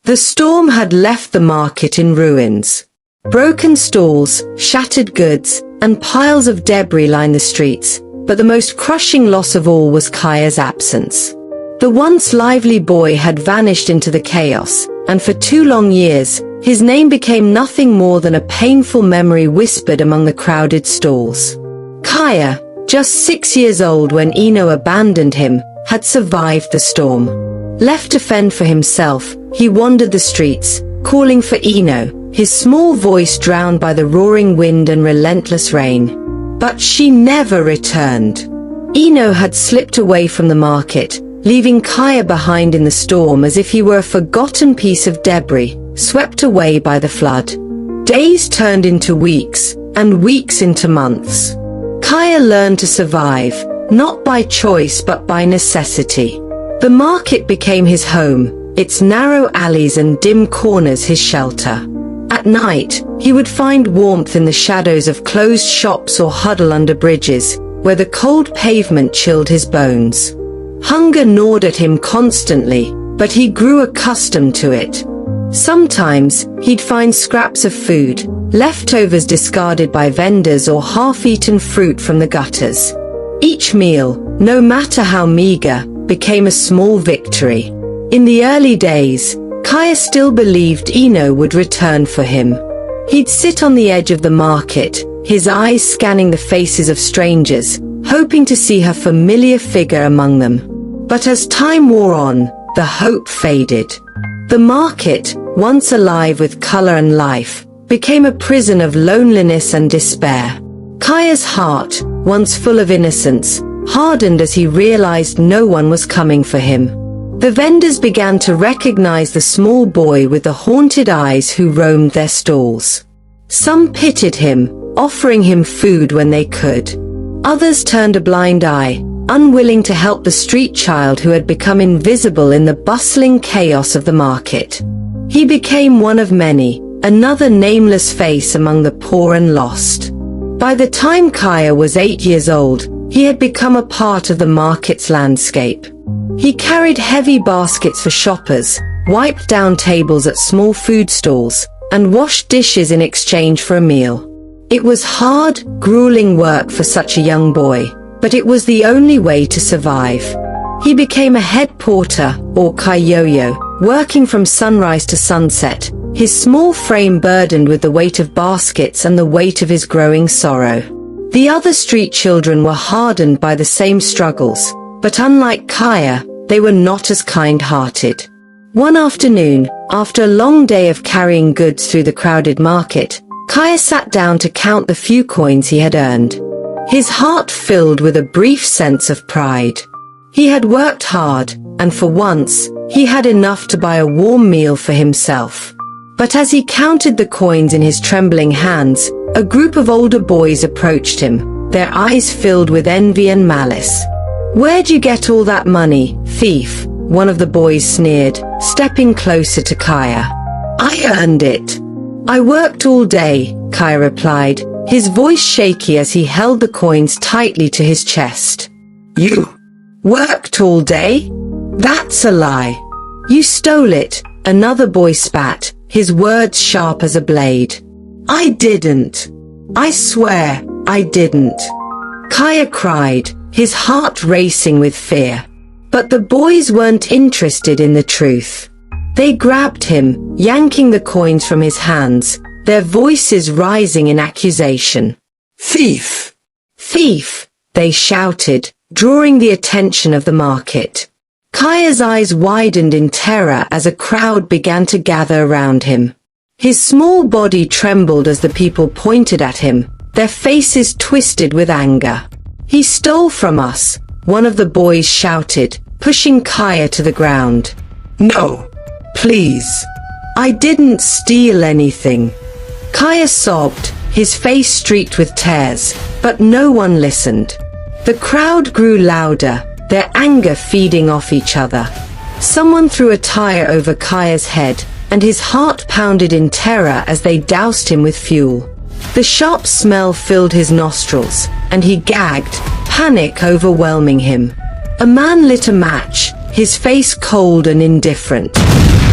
The storm had left the market in ruins. Broken stalls, shattered goods, and piles of debris lined the streets, but the most crushing loss of all was Kaya's absence. The once lively boy had vanished into the chaos, and for 2 long years, his name became nothing more than a painful memory whispered among the crowded stalls. Kaya, just 6 years old when Eno abandoned him, had survived the storm. Left to fend for himself, he wandered the streets, calling for Eno, his small voice drowned by the roaring wind and relentless rain. But she never returned. Eno had slipped away from the market, leaving Kaya behind in the storm as if he were a forgotten piece of debris, swept away by the flood. Days turned into weeks, and weeks into months. Kaya learned to survive, not by choice but by necessity. The market became his home, its narrow alleys and dim corners his shelter. At night, he would find warmth in the shadows of closed shops or huddle under bridges, where the cold pavement chilled his bones. Hunger gnawed at him constantly, but he grew accustomed to it. Sometimes, he'd find scraps of food, leftovers discarded by vendors or half-eaten fruit from the gutters. Each meal, no matter how meager, became a small victory. In the early days, Kaya still believed Ino would return for him. He'd sit on the edge of the market, his eyes scanning the faces of strangers, hoping to see her familiar figure among them. But as time wore on, the hope faded. The market, once alive with color and life, became a prison of loneliness and despair. Kaya's heart, once full of innocence, hardened as he realized no one was coming for him. The vendors began to recognize the small boy with the haunted eyes who roamed their stalls. Some pitied him, offering him food when they could. Others turned a blind eye, unwilling to help the street child who had become invisible in the bustling chaos of the market. He became one of many, another nameless face among the poor and lost. By the time Kaya was 8 years old, he had become a part of the market's landscape. He carried heavy baskets for shoppers, wiped down tables at small food stalls, and washed dishes in exchange for a meal. It was hard, grueling work for such a young boy, but it was the only way to survive. He became a head porter, or kayoyo, working from sunrise to sunset, his small frame burdened with the weight of baskets and the weight of his growing sorrow. The other street children were hardened by the same struggles, but unlike Kaya, they were not as kind-hearted. One afternoon, after a long day of carrying goods through the crowded market, Kaya sat down to count the few coins he had earned. His heart filled with a brief sense of pride. He had worked hard, and for once, he had enough to buy a warm meal for himself. But as he counted the coins in his trembling hands, a group of older boys approached him, their eyes filled with envy and malice. "Where'd you get all that money, thief?" one of the boys sneered, stepping closer to Kaya. "I earned it. I worked all day," Kaya replied, his voice shaky as he held the coins tightly to his chest. "You worked all day? That's a lie. You stole it," another boy spat, his words sharp as a blade. "I didn't. I swear, I didn't," Kaya cried, his heart racing with fear. But the boys weren't interested in the truth. They grabbed him, yanking the coins from his hands, their voices rising in accusation. "Thief! Thief!" they shouted, drawing the attention of the market. Kaya's eyes widened in terror as a crowd began to gather around him. His small body trembled as the people pointed at him, their faces twisted with anger. "He stole from us," one of the boys shouted, pushing Kaya to the ground. "No, please. I didn't steal anything." Kaya sobbed, his face streaked with tears, but no one listened. The crowd grew louder, their anger feeding off each other. Someone threw a tire over Kaya's head, and his heart pounded in terror as they doused him with fuel. The sharp smell filled his nostrils, and he gagged, panic overwhelming him. A man lit a match, his face cold and indifferent.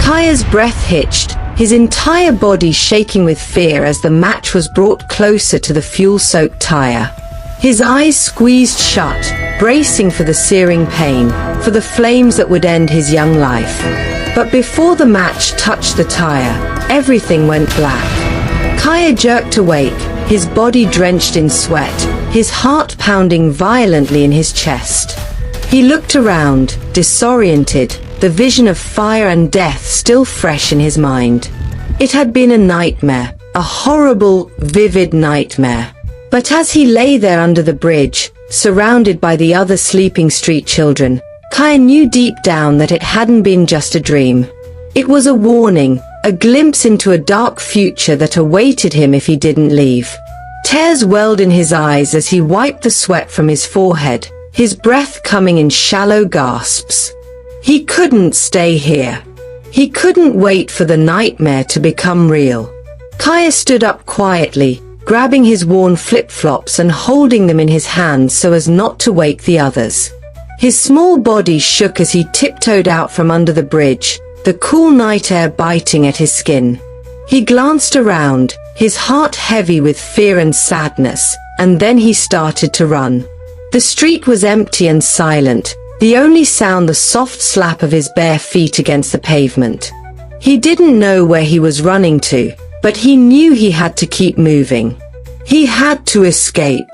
Kaya's breath hitched, his entire body shaking with fear as the match was brought closer to the fuel-soaked tire. His eyes squeezed shut, bracing for the searing pain, for the flames that would end his young life. But before the match touched the tire, everything went black. Kaya jerked awake, his body drenched in sweat, his heart pounding violently in his chest. He looked around, disoriented, the vision of fire and death still fresh in his mind. It had been a nightmare, a horrible, vivid nightmare. But as he lay there under the bridge, surrounded by the other sleeping street children, Kaya knew deep down that it hadn't been just a dream. It was a warning, a glimpse into a dark future that awaited him if he didn't leave. Tears welled in his eyes as he wiped the sweat from his forehead, his breath coming in shallow gasps. He couldn't stay here. He couldn't wait for the nightmare to become real. Kaya stood up quietly, grabbing his worn flip-flops and holding them in his hands so as not to wake the others. His small body shook as he tiptoed out from under the bridge, the cool night air biting at his skin. He glanced around, his heart heavy with fear and sadness, and then he started to run. The street was empty and silent, the only sound the soft slap of his bare feet against the pavement. He didn't know where he was running to, but he knew he had to keep moving. He had to escape.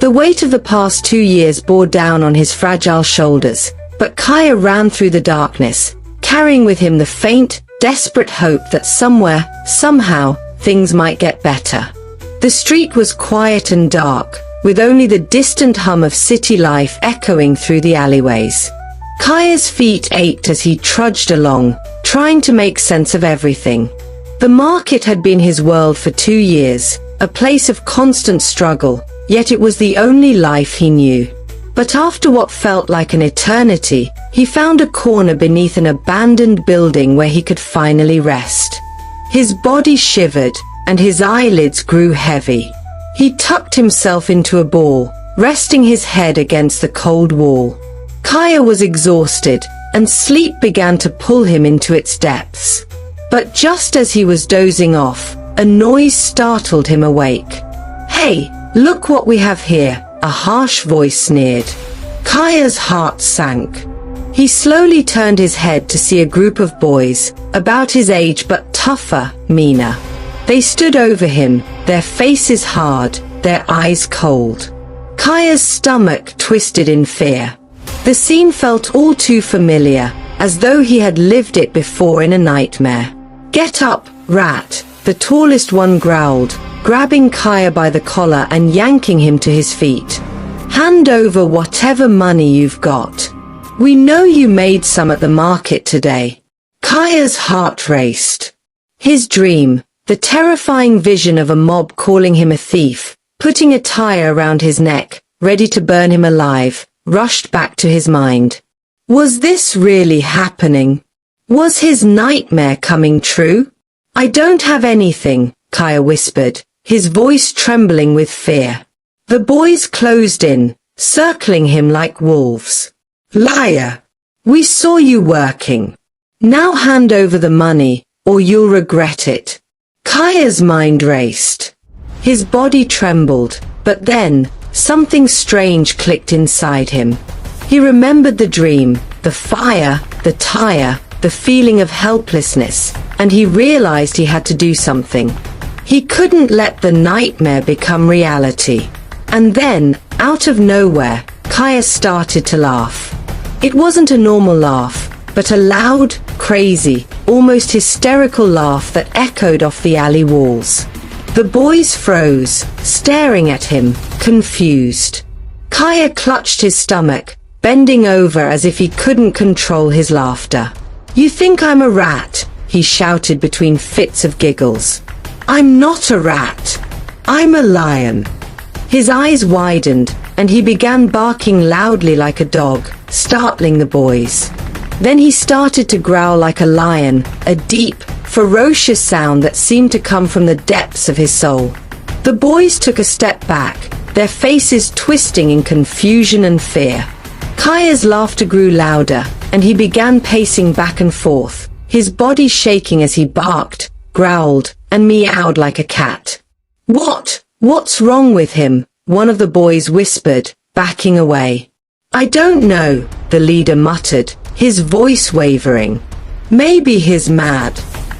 The weight of the past 2 years bore down on his fragile shoulders, but Kaya ran through the darkness, carrying with him the faint, desperate hope that somewhere, somehow, things might get better. The street was quiet and dark, with only the distant hum of city life echoing through the alleyways. Kaya's feet ached as he trudged along, trying to make sense of everything. The market had been his world for 2 years, a place of constant struggle, yet it was the only life he knew. But after what felt like an eternity, he found a corner beneath an abandoned building where he could finally rest. His body shivered, and his eyelids grew heavy. He tucked himself into a ball, resting his head against the cold wall. Kaya was exhausted, and sleep began to pull him into its depths. But just as he was dozing off, a noise startled him awake. "Hey, look what we have here," a harsh voice sneered. Kaya's heart sank. He slowly turned his head to see a group of boys, about his age but tougher, meaner. They stood over him, their faces hard, their eyes cold. Kaya's stomach twisted in fear. The scene felt all too familiar, as though he had lived it before in a nightmare. "Get up, rat," the tallest one growled, grabbing Kaya by the collar and yanking him to his feet. "Hand over whatever money you've got. We know you made some at the market today." Kaya's heart raced. His dream, the terrifying vision of a mob calling him a thief, putting a tie around his neck, ready to burn him alive, rushed back to his mind. Was this really happening? Was his nightmare coming true? "I don't have anything," Kaya whispered, his voice trembling with fear. The boys closed in, circling him like wolves. "Liar! We saw you working. Now hand over the money, or you'll regret it." Kaya's mind raced. His body trembled, but then, something strange clicked inside him. He remembered the dream, the fire, the tire, the feeling of helplessness, and he realized he had to do something. He couldn't let the nightmare become reality. And then, out of nowhere, Kaya started to laugh. It wasn't a normal laugh, but a loud, crazy, almost hysterical laugh that echoed off the alley walls. The boys froze, staring at him, confused. Kaya clutched his stomach, bending over as if he couldn't control his laughter. "You think I'm a rat?" he shouted between fits of giggles. "I'm not a rat. I'm a lion." His eyes widened, and he began barking loudly like a dog, startling the boys. Then he started to growl like a lion, a deep, ferocious sound that seemed to come from the depths of his soul. The boys took a step back, their faces twisting in confusion and fear. Kaya's laughter grew louder, and he began pacing back and forth, his body shaking as he barked, growled, and meowed like a cat. What's wrong with him?" one of the boys whispered, backing away. "I don't know," the leader muttered, his voice wavering. "Maybe he's mad."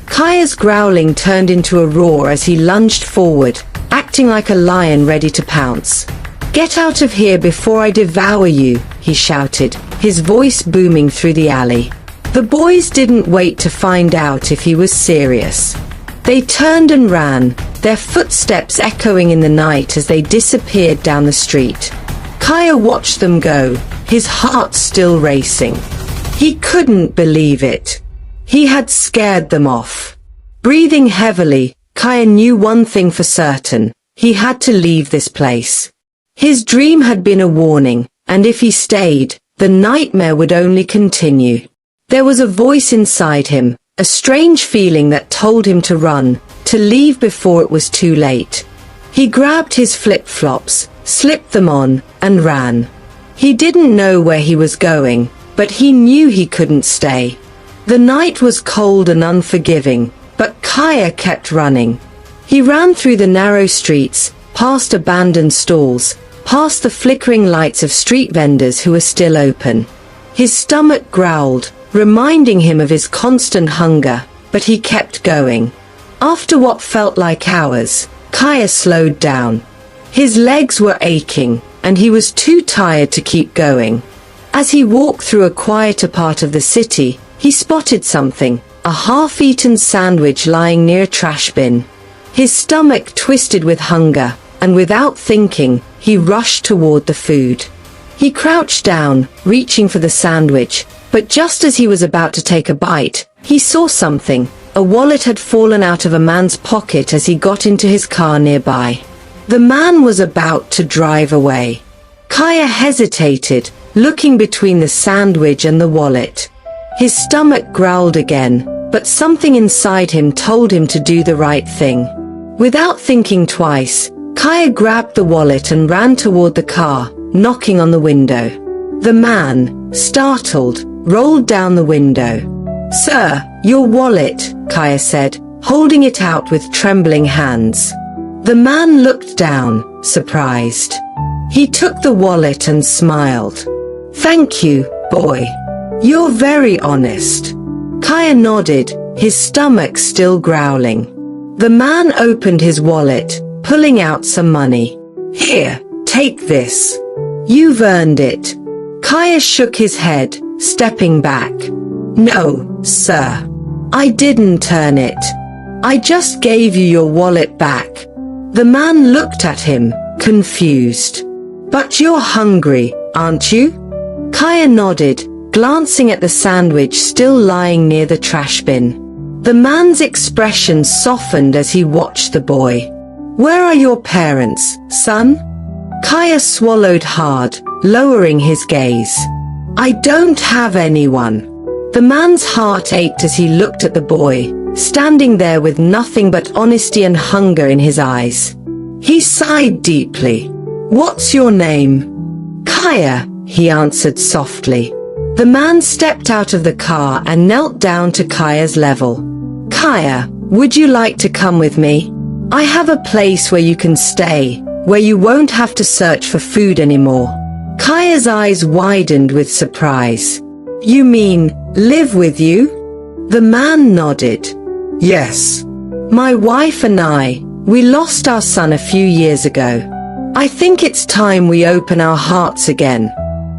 Kaya's growling turned into a roar as he lunged forward, acting like a lion ready to pounce. "Get out of here before I devour you," he shouted, his voice booming through the alley. The boys didn't wait to find out if he was serious. They turned and ran, their footsteps echoing in the night as they disappeared down the street. Kaya watched them go, his heart still racing. He couldn't believe it. He had scared them off. Breathing heavily, Kaya knew one thing for certain. He had to leave this place. His dream had been a warning, and if he stayed, the nightmare would only continue. There was a voice inside him, a strange feeling that told him to run, to leave before it was too late. He grabbed his flip-flops, slipped them on, and ran. He didn't know where he was going, but he knew he couldn't stay. The night was cold and unforgiving, but Kaya kept running. He ran through the narrow streets, past abandoned stalls, past the flickering lights of street vendors who were still open. His stomach growled, reminding him of his constant hunger, but he kept going. After what felt like hours, Kaya slowed down. His legs were aching, and he was too tired to keep going. As he walked through a quieter part of the city, he spotted something, a half-eaten sandwich lying near a trash bin. His stomach twisted with hunger, and without thinking, he rushed toward the food. He crouched down, reaching for the sandwich, but just as he was about to take a bite, he saw something. A wallet had fallen out of a man's pocket as he got into his car nearby. The man was about to drive away. Kaya hesitated, looking between the sandwich and the wallet. His stomach growled again, but something inside him told him to do the right thing. Without thinking twice, Kaya grabbed the wallet and ran toward the car, knocking on the window. The man, startled, rolled down the window. "Sir, your wallet," Kaya said, holding it out with trembling hands. The man looked down, surprised. He took the wallet and smiled. "Thank you, boy. You're very honest." Kaya nodded, his stomach still growling. The man opened his wallet, pulling out some money. "Here, take this. You've earned it." Kaya shook his head, stepping back. "No, sir. I didn't earn it. I just gave you your wallet back." The man looked at him, confused. "But you're hungry, aren't you?" Kaya nodded, glancing at the sandwich still lying near the trash bin. The man's expression softened as he watched the boy. "Where are your parents, son?" Kaya swallowed hard, lowering his gaze. "I don't have anyone." The man's heart ached as he looked at the boy, standing there with nothing but honesty and hunger in his eyes. He sighed deeply. "What's your name?" "Kaya," he answered softly. The man stepped out of the car and knelt down to Kaya's level. "Kaya, would you like to come with me? I have a place where you can stay, where you won't have to search for food anymore." Kaya's eyes widened with surprise. "You mean, live with you?" The man nodded. "Yes. My wife and we lost our son a few years ago. I think it's time we open our hearts again."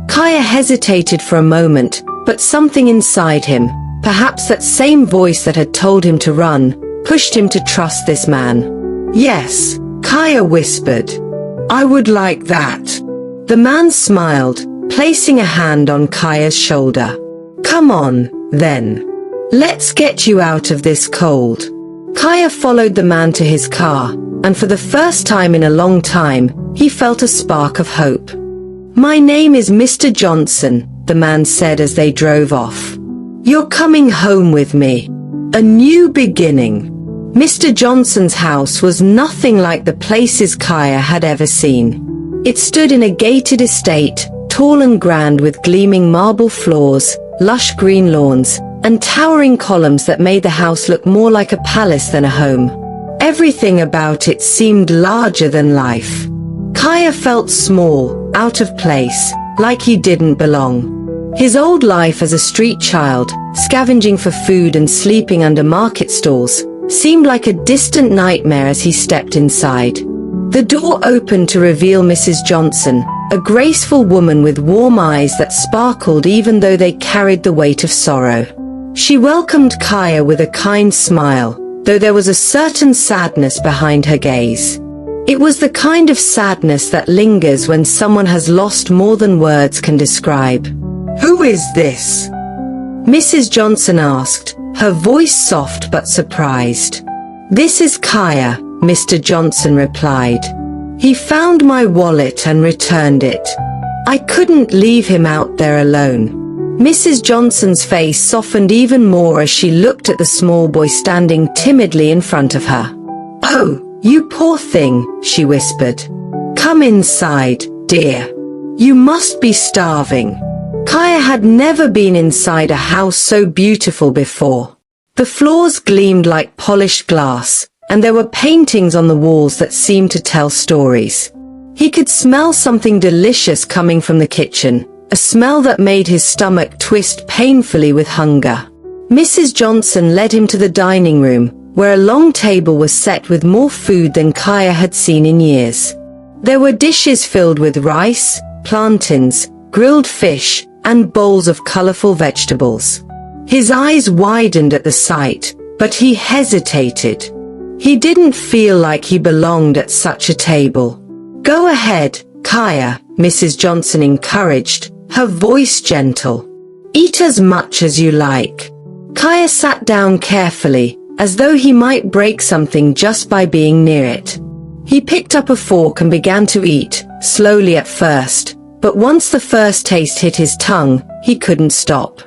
Kaya hesitated for a moment, but something inside him, perhaps that same voice that had told him to run, pushed him to trust this man. "Yes," Kaya whispered. "I would like that." The man smiled, placing a hand on Kaya's shoulder. "Come on, then. Let's get you out of this cold." Kaya followed the man to his car, and for the first time in a long time, he felt a spark of hope. "My name is Mr. Johnson," the man said as they drove off. "You're coming home with me. A new beginning." Mr. Johnson's house was nothing like the places Kaya had ever seen. It stood in a gated estate, tall and grand with gleaming marble floors, lush green lawns, and towering columns that made the house look more like a palace than a home. Everything about it seemed larger than life. Kaya felt small, out of place, like he didn't belong. His old life as a street child, scavenging for food and sleeping under market stalls, seemed like a distant nightmare as he stepped inside. The door opened to reveal Mrs. Johnson, a graceful woman with warm eyes that sparkled even though they carried the weight of sorrow. She welcomed Kaya with a kind smile, though there was a certain sadness behind her gaze. It was the kind of sadness that lingers when someone has lost more than words can describe. "Who is this?" Mrs. Johnson asked, her voice soft but surprised. "This is Kaya, Mr. Johnson replied. He found my wallet and returned it. I couldn't leave him out there alone. Mrs. Johnson's face softened even more as she looked at the small boy standing timidly in front of her. Oh, you poor thing, she whispered. Come inside, dear. You must be starving. Kaya had never been inside a house so beautiful before. The floors gleamed like polished glass, and there were paintings on the walls that seemed to tell stories. He could smell something delicious coming from the kitchen, a smell that made his stomach twist painfully with hunger. Mrs. Johnson led him to the dining room, where a long table was set with more food than Kaya had seen in years. There were dishes filled with rice, plantains, grilled fish, and bowls of colorful vegetables. His eyes widened at the sight, but he hesitated. He didn't feel like he belonged at such a table. Go ahead, Kaya, Mrs. Johnson encouraged, her voice gentle. Eat as much as you like. Kaya sat down carefully, as though he might break something just by being near it. He picked up a fork and began to eat, slowly at first, but once the first taste hit his tongue, he couldn't stop.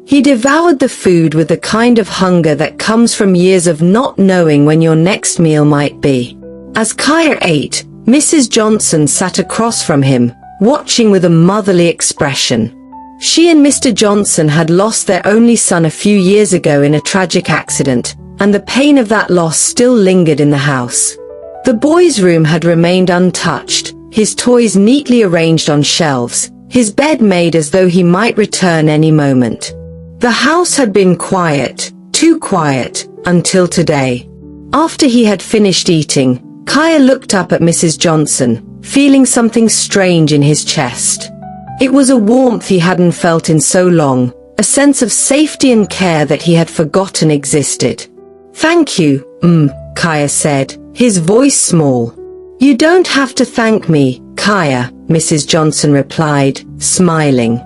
He devoured the food with the kind of hunger that comes from years of not knowing when your next meal might be. As Kaya ate, Mrs. Johnson sat across from him, watching with a motherly expression. She and Mr. Johnson had lost their only son a few years ago in a tragic accident, and the pain of that loss still lingered in the house. The boy's room had remained untouched, his toys neatly arranged on shelves, his bed made as though he might return any moment. The house had been quiet, too quiet, until today. After he had finished eating, Kaya looked up at Mrs. Johnson, feeling something strange in his chest. It was a warmth he hadn't felt in so long, a sense of safety and care that he had forgotten existed. Thank you, Kaya said, his voice small. You don't have to thank me, Kaya, Mrs. Johnson replied, smiling.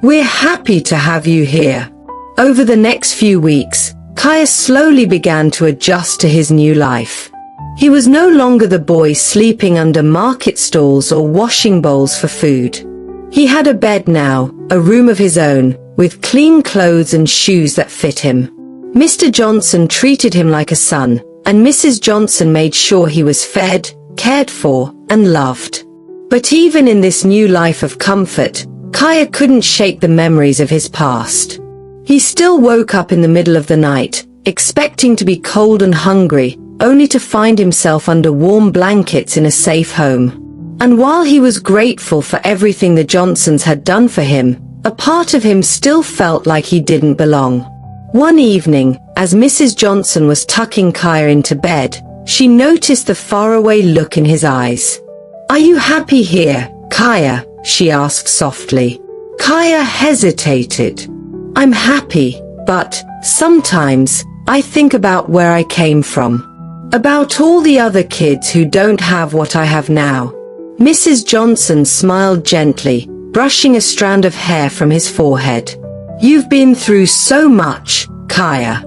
We're happy to have you here. Over the next few weeks, Kaya slowly began to adjust to his new life. He was no longer the boy sleeping under market stalls or washing bowls for food. He had a bed now, a room of his own, with clean clothes and shoes that fit him. Mr. Johnson treated him like a son, and Mrs. Johnson made sure he was fed, cared for, and loved. But even in this new life of comfort, Kaya couldn't shake the memories of his past. He still woke up in the middle of the night, expecting to be cold and hungry, only to find himself under warm blankets in a safe home. And while he was grateful for everything the Johnsons had done for him, a part of him still felt like he didn't belong. One evening, as Mrs. Johnson was tucking Kaya into bed, she noticed the faraway look in his eyes. Are you happy here, Kaya? She asked softly. Kaya hesitated. I'm happy, but sometimes I think about where I came from. About all the other kids who don't have what I have now. Mrs. Johnson smiled gently, brushing a strand of hair from his forehead. You've been through so much, Kaya.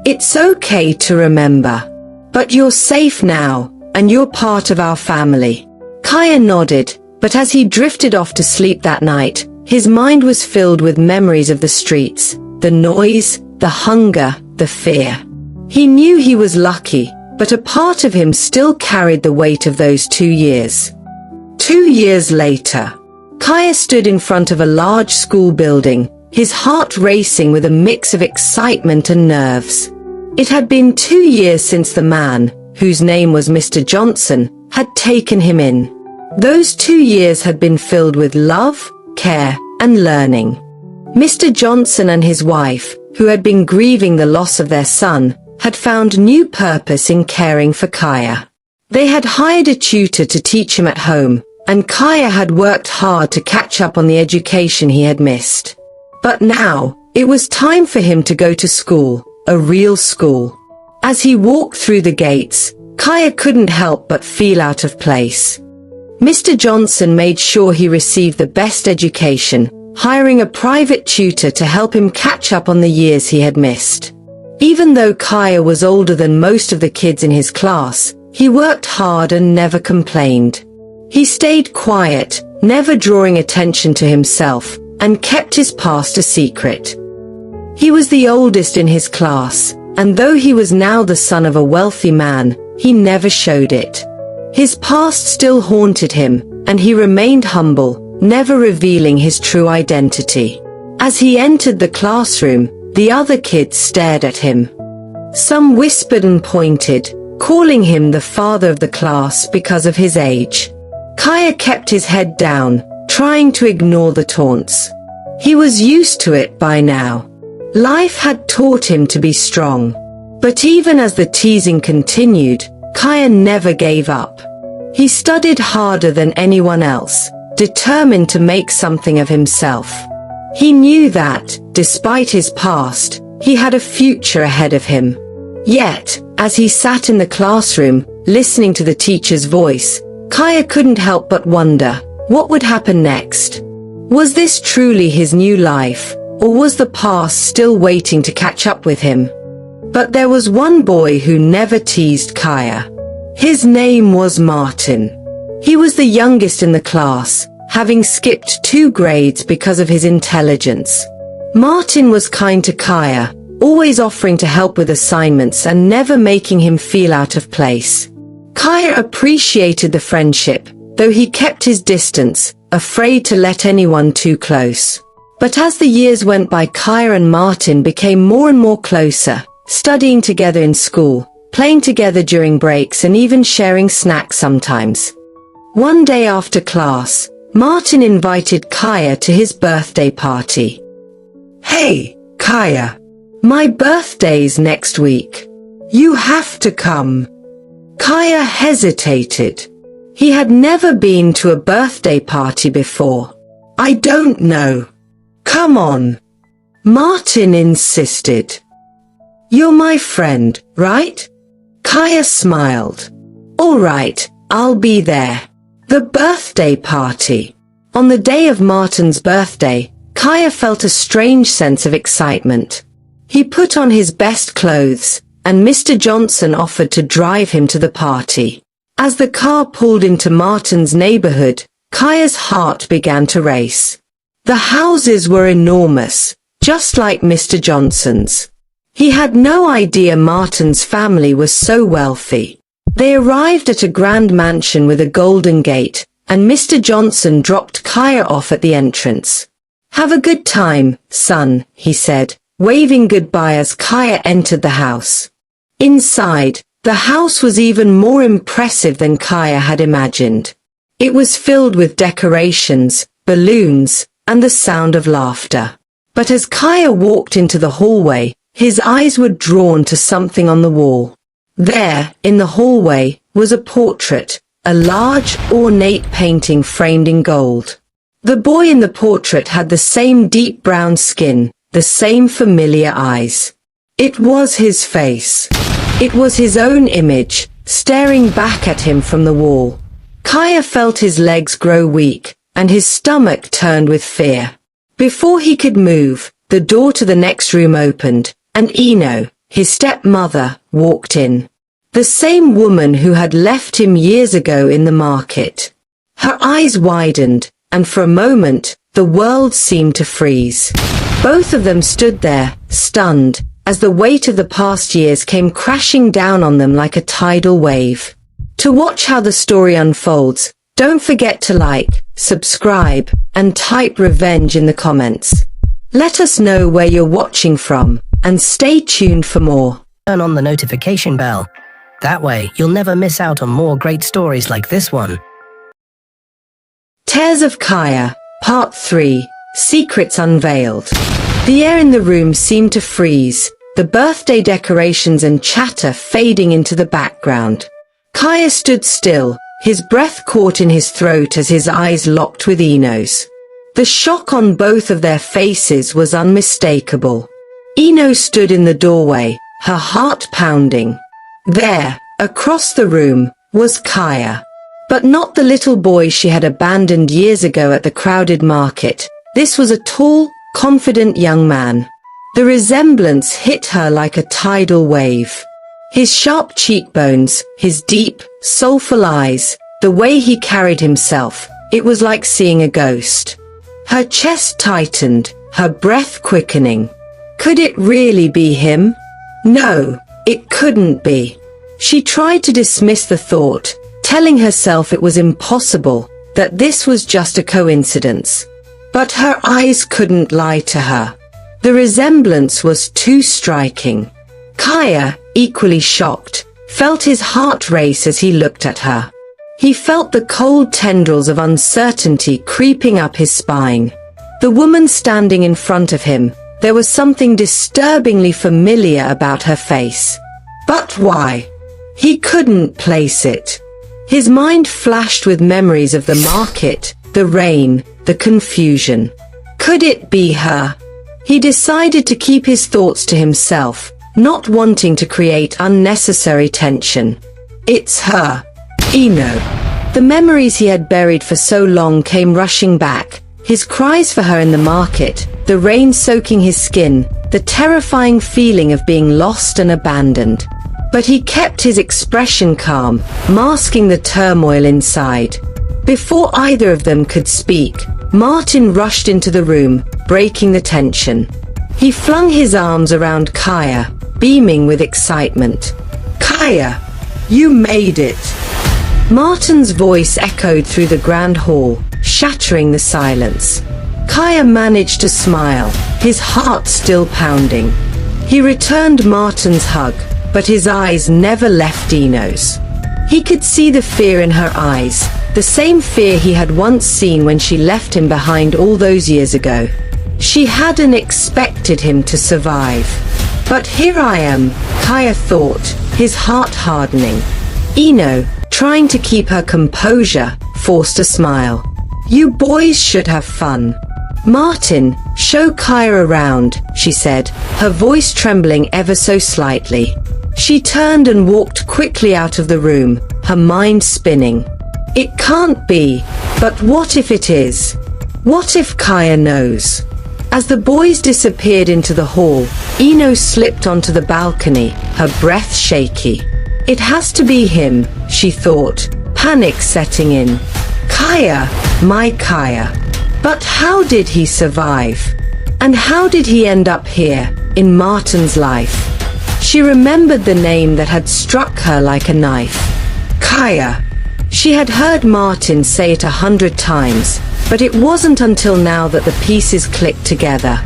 It's okay to remember. But you're safe now, and you're part of our family. Kaya nodded, but as he drifted off to sleep that night, his mind was filled with memories of the streets, the noise, the hunger, the fear. He knew he was lucky, but a part of him still carried the weight of those 2 years. 2 years later, Kaya stood in front of a large school building, his heart racing with a mix of excitement and nerves. It had been 2 years since the man, whose name was Mr. Johnson, had taken him in. Those 2 years had been filled with love, care, and learning. Mr. Johnson and his wife, who had been grieving the loss of their son, had found new purpose in caring for Kaya. They had hired a tutor to teach him at home, and Kaya had worked hard to catch up on the education he had missed. But now, it was time for him to go to school, a real school. As he walked through the gates, Kaya couldn't help but feel out of place. Mr. Johnson made sure he received the best education, hiring a private tutor to help him catch up on the years he had missed. Even though Kaya was older than most of the kids in his class, He worked hard and never complained. He stayed quiet, never drawing attention to himself, and kept his past a secret. He was the oldest in his class, and though he was now the son of a wealthy man, he never showed it. His past still haunted him, and he remained humble, never revealing his true identity. As he entered the classroom, the other kids stared at him. Some whispered and pointed, calling him the father of the class because of his age. Kaya kept his head down, trying to ignore the taunts. He was used to it by now. Life had taught him to be strong. But even as the teasing continued, Kaya never gave up. He studied harder than anyone else, determined to make something of himself. He knew that, despite his past, he had a future ahead of him. Yet, as he sat in the classroom, listening to the teacher's voice, Kaya couldn't help but wonder, what would happen next? Was this truly his new life, or was the past still waiting to catch up with him? But there was one boy who never teased Kaya. His name was Martin. He was the youngest in the class, having skipped 2 grades because of his intelligence. Martin was kind to Kaya, always offering to help with assignments and never making him feel out of place. Kaya appreciated the friendship, though he kept his distance, afraid to let anyone too close. But as the years went by, Kaya and Martin became more and more closer, studying together in school, playing together during breaks and even sharing snacks sometimes. One day after class, Martin invited Kaya to his birthday party. "Hey, Kaya, my birthday's next week. You have to come." Kaya hesitated. He had never been to a birthday party before. "I don't know. Come on," Martin insisted. "You're my friend, right?" Kaya smiled. "All right, I'll be there." The birthday party. On the day of Martin's birthday, Kaya felt a strange sense of excitement. He put on his best clothes, and Mr. Johnson offered to drive him to the party. As the car pulled into Martin's neighborhood, Kaya's heart began to race. The houses were enormous, just like Mr. Johnson's. He had no idea Martin's family was so wealthy. They arrived at a grand mansion with a golden gate, and Mr. Johnson dropped Kaya off at the entrance. "Have a good time, son," he said, waving goodbye as Kaya entered the house. Inside, the house was even more impressive than Kaya had imagined. It was filled with decorations, balloons, and the sound of laughter. But as Kaya walked into the hallway, his eyes were drawn to something on the wall. There, in the hallway, was a portrait, a large, ornate painting framed in gold. The boy in the portrait had the same deep brown skin, the same familiar eyes. It was his face. It was his own image, staring back at him from the wall. Kaya felt his legs grow weak, and his stomach turned with fear. Before he could move, the door to the next room opened, and Eno, his stepmother, walked in. The same woman who had left him years ago in the market. Her eyes widened, and for a moment, the world seemed to freeze. Both of them stood there, stunned, as the weight of the past years came crashing down on them like a tidal wave. To watch how the story unfolds, don't forget to like, subscribe, and type revenge in the comments. Let us know where you're watching from, and stay tuned for more. Turn on the notification bell. That way, you'll never miss out on more great stories like this one. Tears of Kaya, Part 3, Secrets Unveiled. The air in the room seemed to freeze, the birthday decorations and chatter fading into the background. Kaya stood still, his breath caught in his throat as his eyes locked with Eno's. The shock on both of their faces was unmistakable. Eno stood in the doorway, her heart pounding. There, across the room, was Kaya. But not the little boy she had abandoned years ago at the crowded market. This was a tall, confident young man. The resemblance hit her like a tidal wave. His sharp cheekbones, his deep, soulful eyes, the way he carried himself, it was like seeing a ghost. Her chest tightened, her breath quickening. Could it really be him? No, it couldn't be. She tried to dismiss the thought, telling herself it was impossible, that this was just a coincidence. But her eyes couldn't lie to her. The resemblance was too striking. Kaya, equally shocked, felt his heart race as he looked at her. He felt the cold tendrils of uncertainty creeping up his spine. The woman standing in front of him, there was something disturbingly familiar about her face. But why? He couldn't place it. His mind flashed with memories of the market, the rain, the confusion. Could it be her? He decided to keep his thoughts to himself, not wanting to create unnecessary tension. It's her. Ino. The memories he had buried for so long came rushing back. His cries for her in the market, the rain soaking his skin, the terrifying feeling of being lost and abandoned. But he kept his expression calm, masking the turmoil inside. Before either of them could speak, Martin rushed into the room, breaking the tension. He flung his arms around Kaya, beaming with excitement. Kaya, you made it! Martin's voice echoed through the grand hall, shattering the silence. Kaya managed to smile, his heart still pounding. He returned Martin's hug, but his eyes never left Ino's. He could see the fear in her eyes, the same fear he had once seen when she left him behind all those years ago. She hadn't expected him to survive. But here I am, Kaya thought, his heart hardening. Ino, trying to keep her composure, forced a smile. You boys should have fun. Martin, show Kaya around, she said, her voice trembling ever so slightly. She turned and walked quickly out of the room, her mind spinning. It can't be, but what if it is? What if Kaya knows? As the boys disappeared into the hall, Ino slipped onto the balcony, her breath shaky. It has to be him, she thought, panic setting in. Kaya, my Kaya. But how did he survive? And how did he end up here, in Martin's life? She remembered the name that had struck her like a knife. Kaya. She had heard Martin say it 100 times, but it wasn't until now that the pieces clicked together.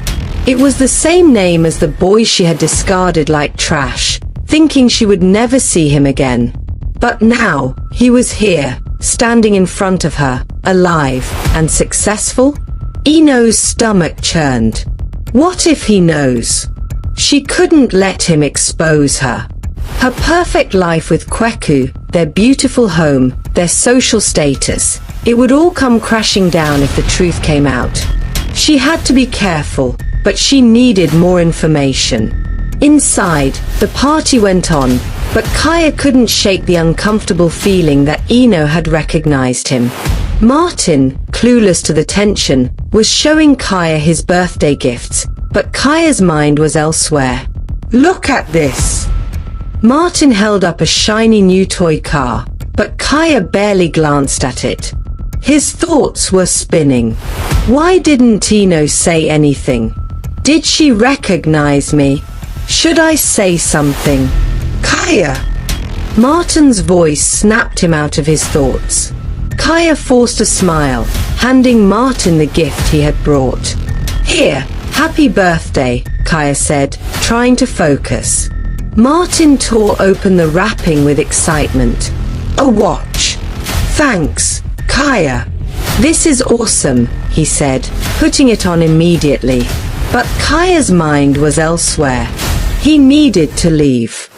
It was the same name as the boy she had discarded like trash, thinking she would never see him again. But now, he was here, standing in front of her, alive and successful. Ino's stomach churned. What if he knows? She couldn't let him expose her. Her perfect life with Kweku, their beautiful home, their social status, it would all come crashing down if the truth came out. She had to be careful, but she needed more information. Inside, the party went on, but Kaya couldn't shake the uncomfortable feeling that Ino had recognized him. Martin, clueless to the tension, was showing Kaya his birthday gifts, but Kaya's mind was elsewhere. Look at this! Martin held up a shiny new toy car, but Kaya barely glanced at it. His thoughts were spinning. Why didn't Ino say anything? Did she recognize me? Should I say something? Kaya! Martin's voice snapped him out of his thoughts. Kaya forced a smile, handing Martin the gift he had brought. Here, happy birthday, Kaya said, trying to focus. Martin tore open the wrapping with excitement. A watch. Thanks, Kaya. This is awesome, he said, putting it on immediately. But Kaya's mind was elsewhere. He needed to leave.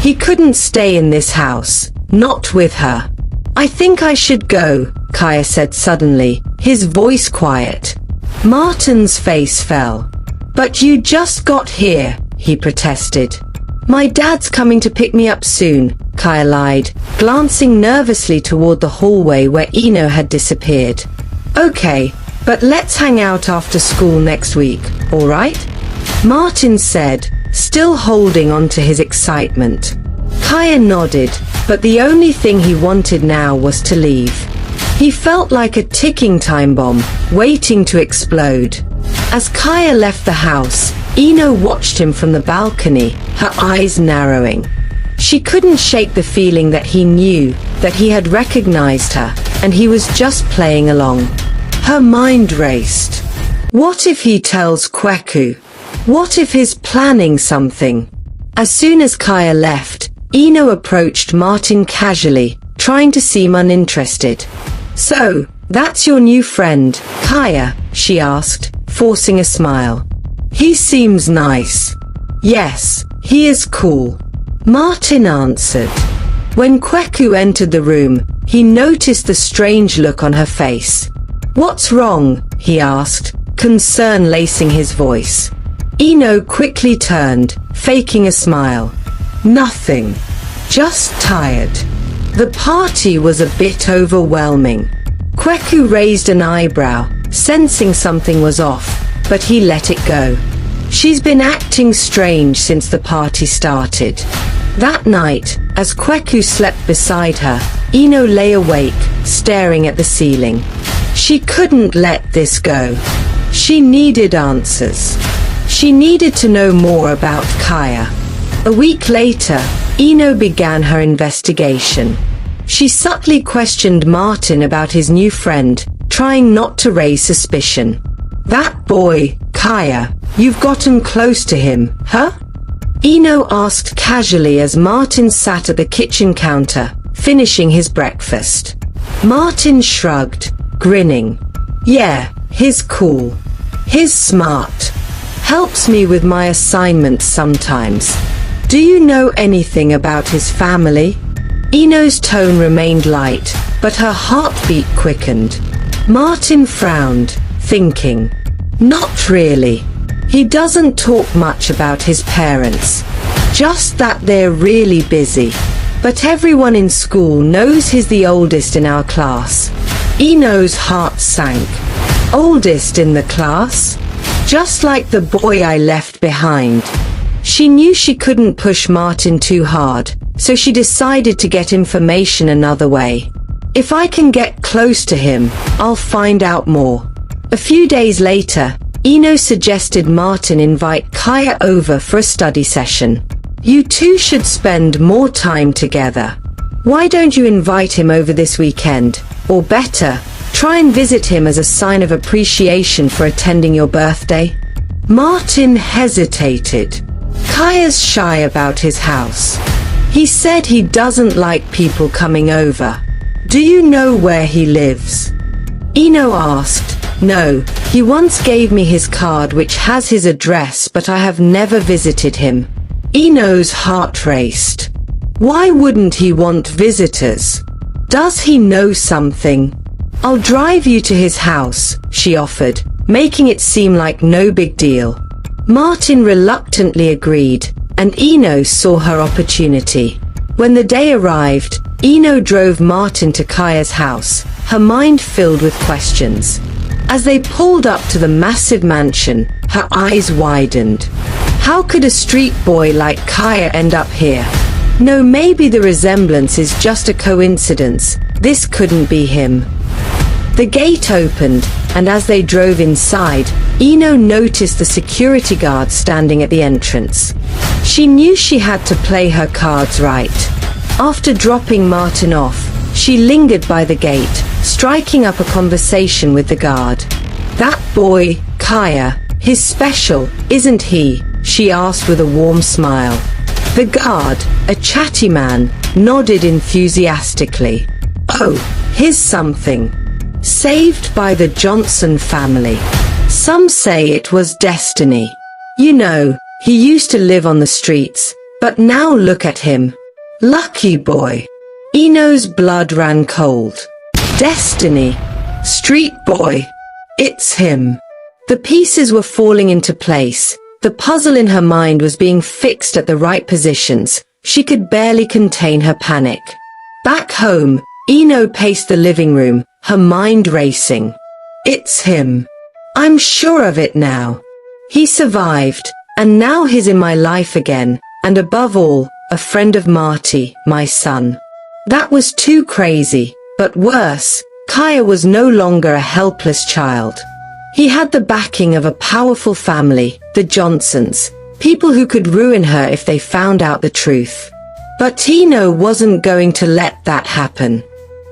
He couldn't stay in this house, not with her. I think I should go, Kaya said suddenly, his voice quiet. Martin's face fell. But you just got here, he protested. My dad's coming to pick me up soon, Kaya lied, glancing nervously toward the hallway where Ino had disappeared. Okay, but let's hang out after school next week, all right? Martin said, still holding on to his excitement. Kaya nodded, but the only thing he wanted now was to leave. He felt like a ticking time bomb, waiting to explode. As Kaya left the house, Ino watched him from the balcony, her eyes narrowing. She couldn't shake the feeling that he knew, that he had recognized her, and he was just playing along. Her mind raced. What if he tells Kweku? What if he's planning something? As soon as Kaya left, Ino approached Martin casually, trying to seem uninterested. "So, that's your new friend, Kaya?" she asked, forcing a smile. "He seems nice." "Yes, he is cool," Martin answered. When Kweku entered the room, he noticed the strange look on her face. "What's wrong?" he asked, concern lacing his voice. Ino quickly turned, faking a smile. "Nothing. Just tired." The party was a bit overwhelming. Kweku raised an eyebrow, sensing something was off, but he let it go. "She's been acting strange since the party started." That night, as Kweku slept beside her, Ino lay awake, staring at the ceiling. She couldn't let this go. She needed answers. She needed to know more about Kaya. A week later, Ino began her investigation. She subtly questioned Martin about his new friend, trying not to raise suspicion. "That boy, Kaya, you've gotten close to him, huh?" Ino asked casually as Martin sat at the kitchen counter, finishing his breakfast. Martin shrugged, grinning. "Yeah, he's cool. He's smart. Helps me with my assignments sometimes. Do you know anything about his family?" Ino's tone remained light, but her heartbeat quickened. Martin frowned, thinking, "Not really. He doesn't talk much about his parents. Just that they're really busy. But everyone in school knows he's the oldest in our class." Ino's heart sank. "Oldest in the class? Just like the boy I left behind." She knew she couldn't push Martin too hard, so she decided to get information another way. "If I can get close to him, I'll find out more." A few days later, Ino suggested Martin invite Kaya over for a study session. "You two should spend more time together. Why don't you invite him over this weekend? Or better, try and visit him as a sign of appreciation for attending your birthday?" Martin hesitated. Kaya's shy about his house. He said he doesn't like people coming over. "Do you know where he lives?" Ino asked. "No, he once gave me his card which has his address, but I have never visited him." Ino's heart raced. Why wouldn't he want visitors? Does he know something? "I'll drive you to his house," she offered, making it seem like no big deal. Martin reluctantly agreed, and Ino saw her opportunity. When the day arrived, Ino drove Martin to Kaya's house, her mind filled with questions. As they pulled up to the massive mansion, her eyes widened. How could a street boy like Kaya end up here? No, maybe the resemblance is just a coincidence. This couldn't be him. The gate opened, and as they drove inside, Ino noticed the security guard standing at the entrance. She knew she had to play her cards right. After dropping Martin off, she lingered by the gate, striking up a conversation with the guard. "That boy, Kaya, he's special, isn't he?" she asked with a warm smile. The guard, a chatty man, nodded enthusiastically. "Oh, here's something. Saved by the Johnson family. Some say it was destiny. You know, he used to live on the streets, but now look at him. Lucky boy." Ino's blood ran cold. Destiny. Street boy. It's him. The pieces were falling into place. The puzzle in her mind was being fixed at the right positions. She could barely contain her panic. Back home, Ino paced the living room, her mind racing. It's him. I'm sure of it now. He survived, and now he's in my life again, and above all, a friend of Marty, my son. That was too crazy, but worse, Kaya was no longer a helpless child. He had the backing of a powerful family, the Johnsons, people who could ruin her if they found out the truth. But Eno wasn't going to let that happen.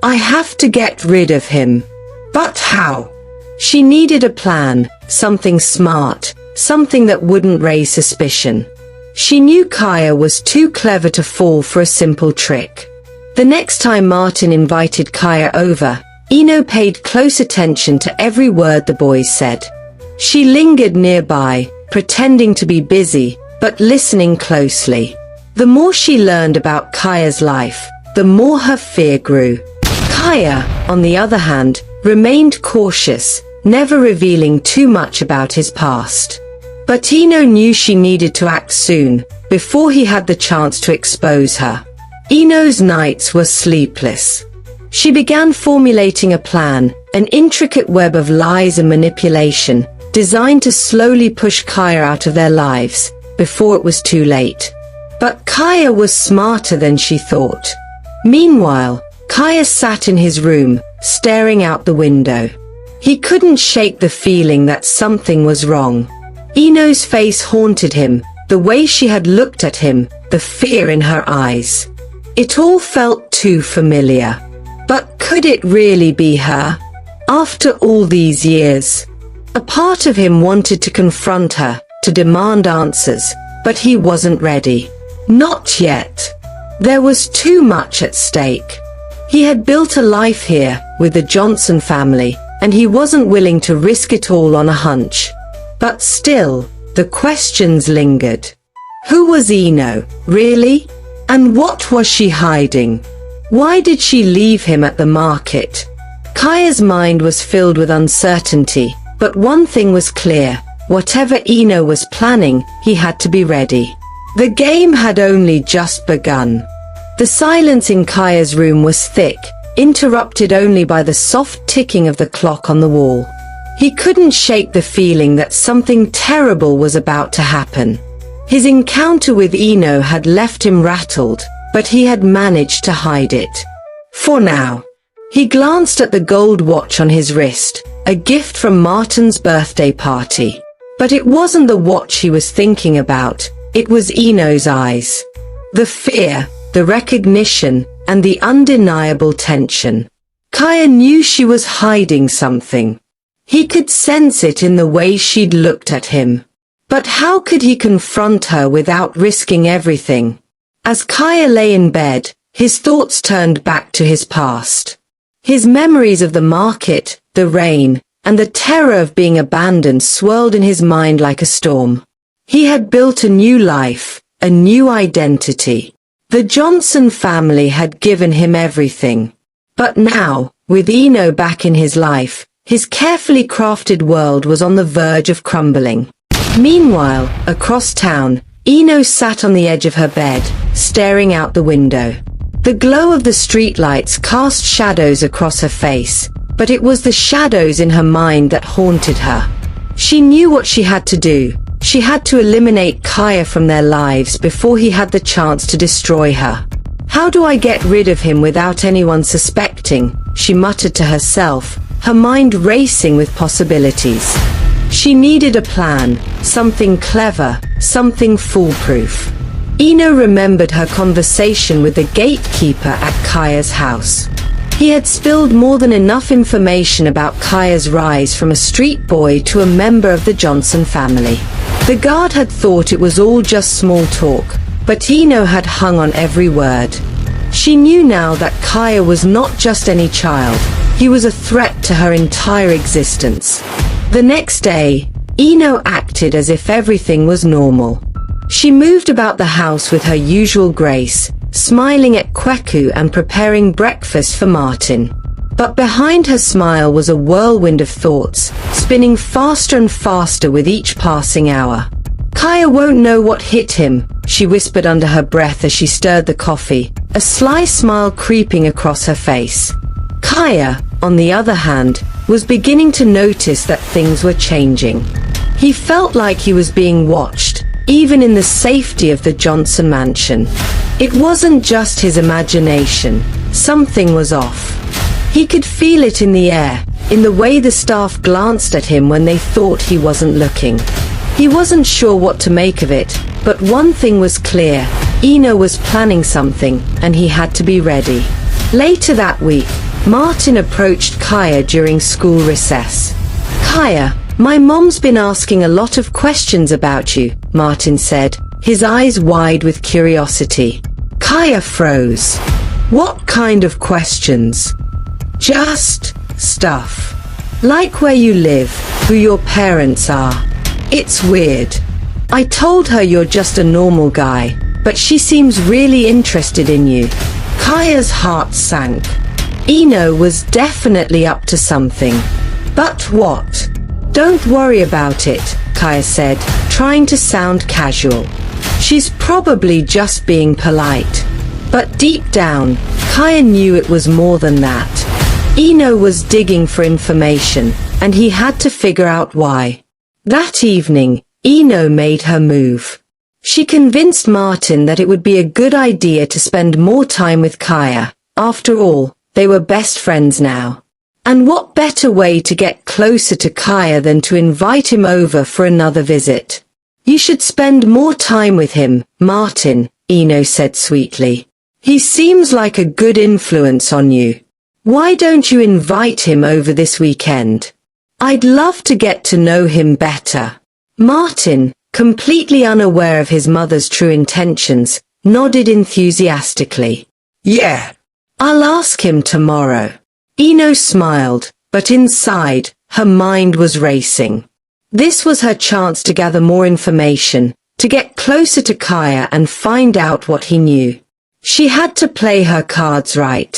I have to get rid of him. But how? She needed a plan, something smart, something that wouldn't raise suspicion. She knew Kaya was too clever to fall for a simple trick. The next time Martin invited Kaya over, Eno paid close attention to every word the boys said. She lingered nearby, pretending to be busy, but listening closely. The more she learned about Kaya's life, the more her fear grew. Kaya, on the other hand, remained cautious, never revealing too much about his past. But Eno knew she needed to act soon, before he had the chance to expose her. Eno's nights were sleepless. She began formulating a plan, an intricate web of lies and manipulation, designed to slowly push Kaya out of their lives, before it was too late. But Kaya was smarter than she thought. Meanwhile, Kaya sat in his room, staring out the window. He couldn't shake the feeling that something was wrong. Eno's face haunted him, the way she had looked at him, the fear in her eyes. It all felt too familiar. But could it really be her? After all these years? A part of him wanted to confront her, to demand answers, but he wasn't ready. Not yet. There was too much at stake. He had built a life here, with the Johnson family, and he wasn't willing to risk it all on a hunch. But still, the questions lingered. Who was Eno, really? And what was she hiding? Why did she leave him at the market? Kaya's mind was filled with uncertainty, but one thing was clear. Whatever Eno was planning, he had to be ready. The game had only just begun. The silence in Kaya's room was thick, interrupted only by the soft ticking of the clock on the wall. He couldn't shake the feeling that something terrible was about to happen. His encounter with Eno had left him rattled, but he had managed to hide it. For now. He glanced at the gold watch on his wrist, a gift from Martin's birthday party. But it wasn't the watch he was thinking about, it was Eno's eyes. The fear, the recognition, and the undeniable tension. Kaya knew she was hiding something. He could sense it in the way she'd looked at him. But how could he confront her without risking everything? As Kaya lay in bed, his thoughts turned back to his past. His memories of the market, the rain, and the terror of being abandoned swirled in his mind like a storm. He had built a new life, a new identity. The Johnson family had given him everything. But now, with Eno back in his life, his carefully crafted world was on the verge of crumbling. Meanwhile, across town, Eno sat on the edge of her bed, staring out the window. The glow of the streetlights cast shadows across her face, but it was the shadows in her mind that haunted her. She knew what she had to do. She had to eliminate Kaya from their lives before he had the chance to destroy her. How do I get rid of him without anyone suspecting? She muttered to herself, her mind racing with possibilities. She needed a plan, something clever, something foolproof. Eno remembered her conversation with the gatekeeper at Kaya's house. He had spilled more than enough information about Kaya's rise from a street boy to a member of the Johnson family. The guard had thought it was all just small talk, but Eno had hung on every word. She knew now that Kaya was not just any child, he was a threat to her entire existence. The next day, Eno acted as if everything was normal. She moved about the house with her usual grace, smiling at Kweku and preparing breakfast for Martin. But behind her smile was a whirlwind of thoughts, spinning faster and faster with each passing hour. Kaya won't know what hit him, she whispered under her breath as she stirred the coffee, a sly smile creeping across her face. Kaya, on the other hand, was beginning to notice that things were changing. He felt like he was being watched, even in the safety of the Johnson mansion. It wasn't just his imagination. Something was off. He could feel it in the air, in the way the staff glanced at him when they thought he wasn't looking. He wasn't sure what to make of it, but one thing was clear: Eno was planning something, and he had to be ready. Later that week, Martin approached Kaya during school recess. "Kaya, my mom's been asking a lot of questions about you," Martin said, his eyes wide with curiosity. Kaya froze. "What kind of questions?" "Just stuff. Like where you live, who your parents are. It's weird. I told her you're just a normal guy, but she seems really interested in you." Kaya's heart sank. Eno was definitely up to something. "But what?" "Don't worry about it," Kaya said, trying to sound casual. "She's probably just being polite." But deep down, Kaya knew it was more than that. Eno was digging for information, and he had to figure out why. That evening, Eno made her move. She convinced Martin that it would be a good idea to spend more time with Kaya. After all, they were best friends now. And what better way to get closer to Kaya than to invite him over for another visit? "You should spend more time with him, Martin," Eno said sweetly. "He seems like a good influence on you. Why don't you invite him over this weekend? I'd love to get to know him better." Martin, completely unaware of his mother's true intentions, nodded enthusiastically. "Yeah, I'll ask him tomorrow." Eno smiled, but inside, her mind was racing. This was her chance to gather more information, to get closer to Kaya and find out what he knew. She had to play her cards right.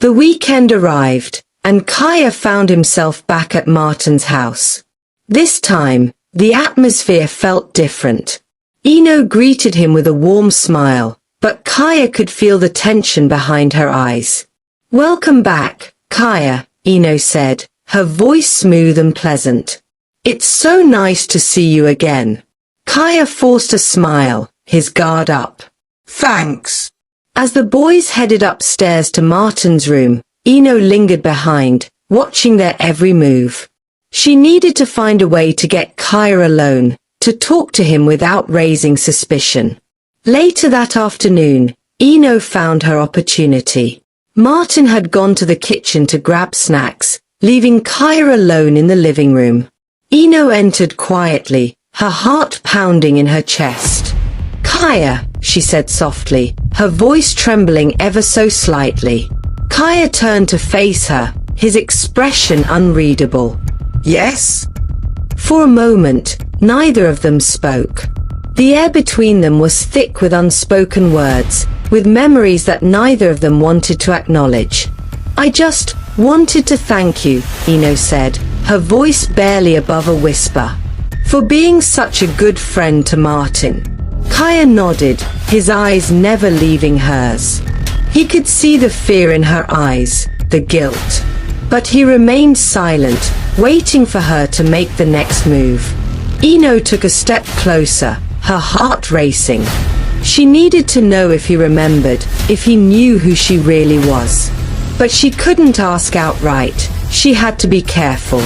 The weekend arrived, and Kaya found himself back at Martin's house. This time, the atmosphere felt different. Eno greeted him with a warm smile, but Kaya could feel the tension behind her eyes. "Welcome back, Kaya," Eno said, her voice smooth and pleasant. "It's so nice to see you again." Kaya forced a smile, his guard up. "Thanks." As the boys headed upstairs to Martin's room, Eno lingered behind, watching their every move. She needed to find a way to get Kaya alone, to talk to him without raising suspicion. Later that afternoon, Eno found her opportunity. Martin had gone to the kitchen to grab snacks, leaving Kaya alone in the living room. Eno entered quietly, her heart pounding in her chest. "Kaya," she said softly, her voice trembling ever so slightly. Kaya turned to face her, his expression unreadable. "Yes?" For a moment, neither of them spoke. The air between them was thick with unspoken words, with memories that neither of them wanted to acknowledge. "I just wanted to thank you," Eno said, her voice barely above a whisper, "for being such a good friend to Martin." Kaya nodded, his eyes never leaving hers. He could see the fear in her eyes, the guilt. But he remained silent, waiting for her to make the next move. Eno took a step closer, her heart racing. She needed to know if he remembered, if he knew who she really was. But she couldn't ask outright, she had to be careful.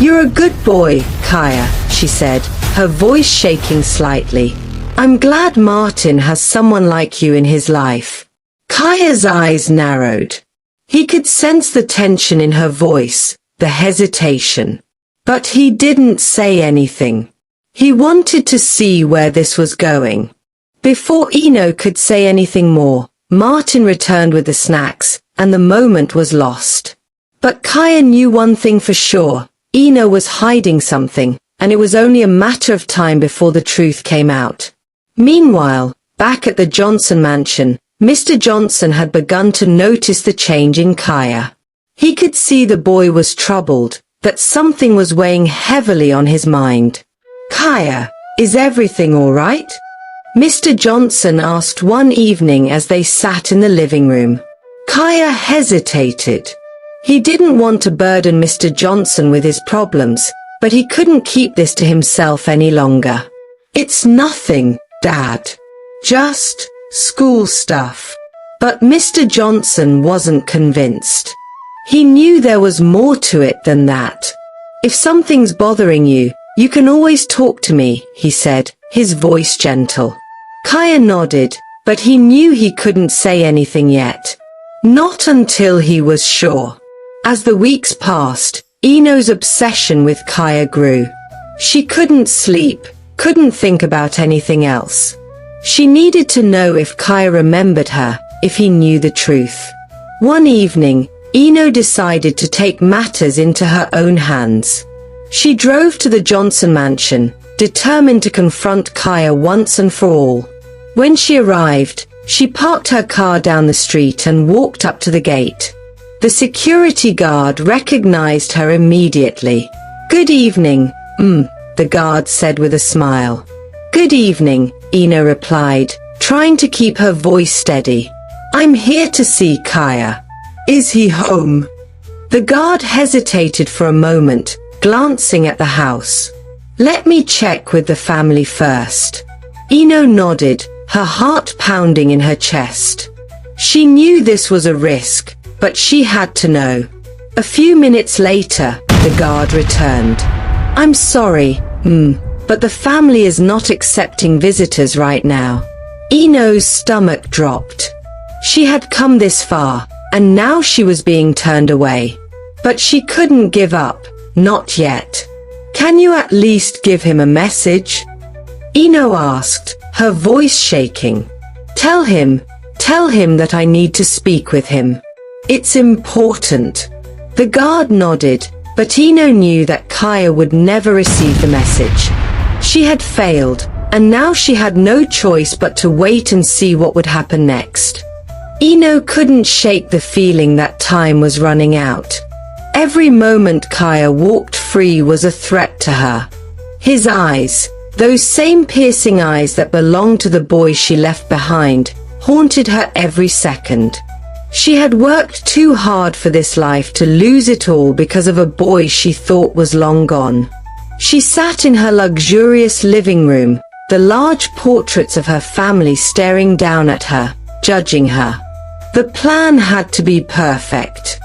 "You're a good boy, Kaya," she said, her voice shaking slightly. "I'm glad Martin has someone like you in his life." Kaya's eyes narrowed. He could sense the tension in her voice, the hesitation. But he didn't say anything. He wanted to see where this was going. Before Eno could say anything more, Martin returned with the snacks, and the moment was lost. But Kaya knew one thing for sure: Eno was hiding something, and it was only a matter of time before the truth came out. Meanwhile, back at the Johnson mansion, Mr. Johnson had begun to notice the change in Kaya. He could see the boy was troubled, that something was weighing heavily on his mind. "Kaya, is everything all right?" Mr. Johnson asked one evening as they sat in the living room. Kaya hesitated. He didn't want to burden Mr. Johnson with his problems, but he couldn't keep this to himself any longer. "It's nothing, Dad. Just school stuff." But Mr. Johnson wasn't convinced. He knew there was more to it than that. "If something's bothering you, you can always talk to me," he said, his voice gentle. Kaya nodded, but he knew he couldn't say anything yet. Not until he was sure. As the weeks passed, Ino's obsession with Kaya grew. She couldn't sleep, couldn't think about anything else. She needed to know if Kaya remembered her, if he knew the truth. One evening, Ino decided to take matters into her own hands. She drove to the Johnson mansion, determined to confront Kaya once and for all. When she arrived, she parked her car down the street and walked up to the gate. The security guard recognized her immediately. "Good evening, the guard said with a smile. "Good evening," Ino replied, trying to keep her voice steady. "I'm here to see Kaya. Is he home?" The guard hesitated for a moment, glancing at the house. "Let me check with the family first." Ino nodded, her heart pounding in her chest. She knew this was a risk, but she had to know. A few minutes later, the guard returned. "I'm sorry, but the family is not accepting visitors right now." Ino's stomach dropped. She had come this far, and now she was being turned away. But she couldn't give up, not yet. "Can you at least give him a message?" Ino asked, her voice shaking. Tell him that I need to speak with him. It's important." The guard nodded, but Ino knew that Kaya would never receive the message. She had failed, and now she had no choice but to wait and see what would happen next. Ino couldn't shake the feeling that time was running out. Every moment Kaya walked free was a threat to her. His eyes, those same piercing eyes that belonged to the boy she left behind, haunted her every second. She had worked too hard for this life to lose it all because of a boy she thought was long gone. She sat in her luxurious living room, the large portraits of her family staring down at her, judging her. The plan had to be perfect.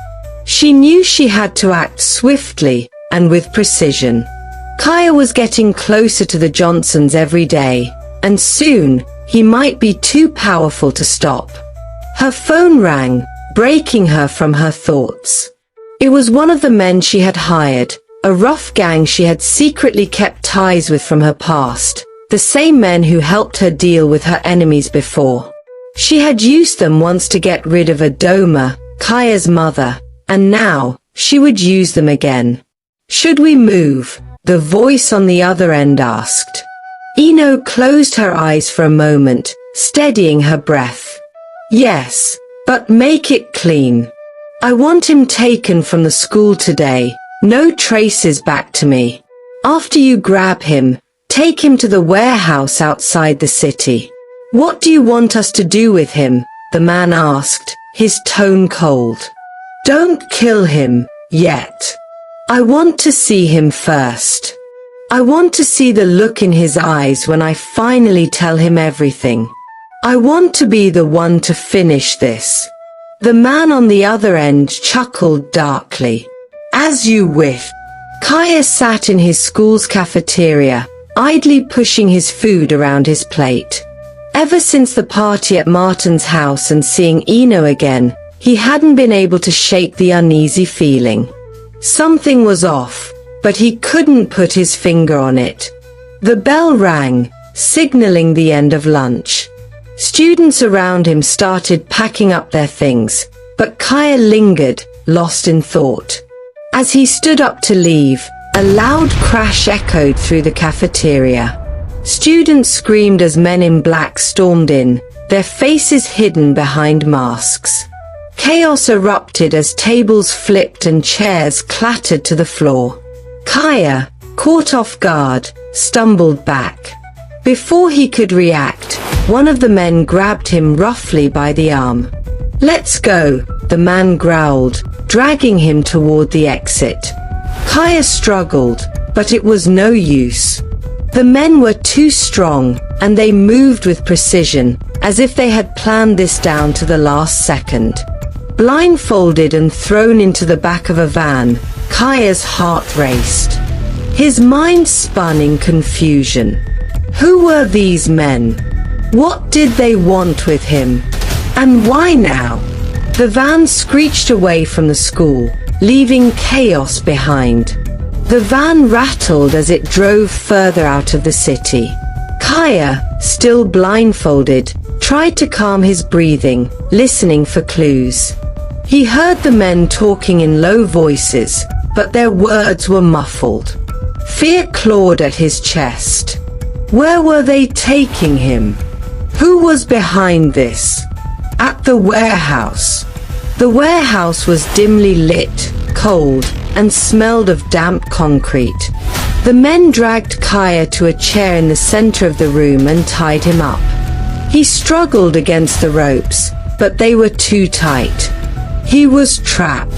She knew she had to act swiftly and with precision. Kaya was getting closer to the Johnsons every day, and soon, he might be too powerful to stop. Her phone rang, breaking her from her thoughts. It was one of the men she had hired, a rough gang she had secretly kept ties with from her past, the same men who helped her deal with her enemies before. She had used them once to get rid of Adoma, Kaya's mother, and now, she would use them again. "Should we move?" the voice on the other end asked. Ino closed her eyes for a moment, steadying her breath. "Yes, but make it clean. I want him taken from the school today, no traces back to me. After you grab him, take him to the warehouse outside the city." "What do you want us to do with him?" the man asked, his tone cold. "Don't kill him, yet. I want to see him first. I want to see the look in his eyes when I finally tell him everything. I want to be the one to finish this." The man on the other end chuckled darkly. "As you wish." Kaya sat in his school's cafeteria, idly pushing his food around his plate. Ever since the party at Martin's house and seeing Ino again, he hadn't been able to shake the uneasy feeling. Something was off, but he couldn't put his finger on it. The bell rang, signaling the end of lunch. Students around him started packing up their things, but Kaya lingered, lost in thought. As he stood up to leave, a loud crash echoed through the cafeteria. Students screamed as men in black stormed in, their faces hidden behind masks. Chaos erupted as tables flipped and chairs clattered to the floor. Kaya, caught off guard, stumbled back. Before he could react, one of the men grabbed him roughly by the arm. "Let's go," the man growled, dragging him toward the exit. Kaya struggled, but it was no use. The men were too strong, and they moved with precision, as if they had planned this down to the last second. Blindfolded and thrown into the back of a van, Kaya's heart raced. His mind spun in confusion. Who were these men? What did they want with him? And why now? The van screeched away from the school, leaving chaos behind. The van rattled as it drove further out of the city. Kaya, still blindfolded, tried to calm his breathing, listening for clues. He heard the men talking in low voices, but their words were muffled. Fear clawed at his chest. Where were they taking him? Who was behind this? At the warehouse. The warehouse was dimly lit, cold, and smelled of damp concrete. The men dragged Kaya to a chair in the center of the room and tied him up. He struggled against the ropes, but they were too tight. He was trapped.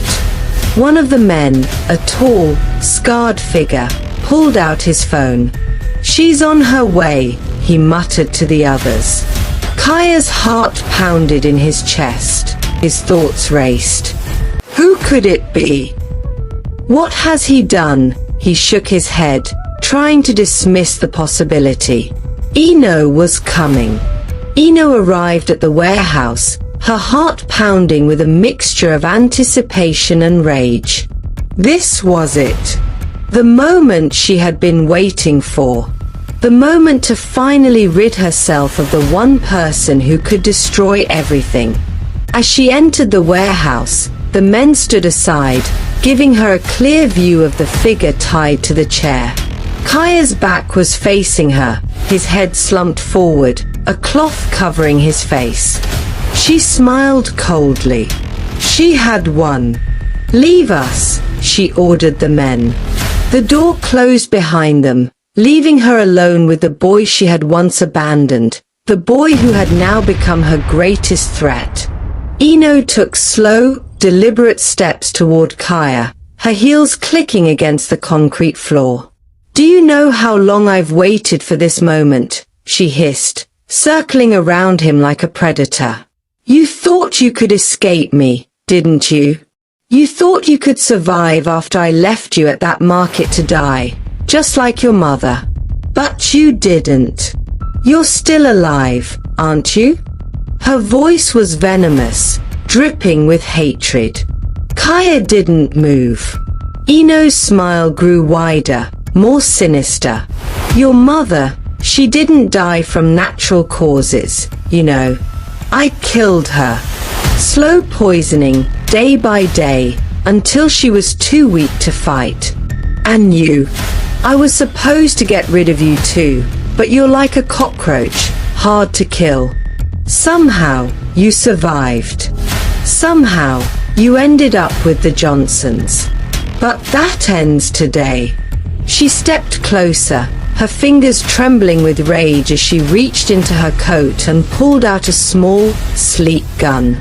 One of the men, a tall, scarred figure, pulled out his phone. "She's on her way," he muttered to the others. Kaya's heart pounded in his chest. His thoughts raced. Who could it be? What has he done? He shook his head, trying to dismiss the possibility. Ino was coming. Ino arrived at the warehouse, her heart pounding with a mixture of anticipation and rage. This was it. The moment she had been waiting for. The moment to finally rid herself of the one person who could destroy everything. As she entered the warehouse, the men stood aside, giving her a clear view of the figure tied to the chair. Kaya's back was facing her, his head slumped forward, a cloth covering his face. She smiled coldly. She had won. "Leave us," she ordered the men. The door closed behind them, leaving her alone with the boy she had once abandoned, the boy who had now become her greatest threat. Ino took slow, deliberate steps toward Kaya, her heels clicking against the concrete floor. "Do you know how long I've waited for this moment?" she hissed, circling around him like a predator. "You thought you could escape me, didn't you? You thought you could survive after I left you at that market to die, just like your mother. But you didn't. You're still alive, aren't you?" Her voice was venomous, dripping with hatred. Kaya didn't move. Ino's smile grew wider, more sinister. "Your mother, she didn't die from natural causes, you know. I killed her. Slow poisoning, day by day, until she was too weak to fight. And you. I was supposed to get rid of you too, but you're like a cockroach, hard to kill. Somehow, you survived. Somehow, you ended up with the Johnsons. But that ends today." She stepped closer, her fingers trembling with rage as she reached into her coat and pulled out a small, sleek gun.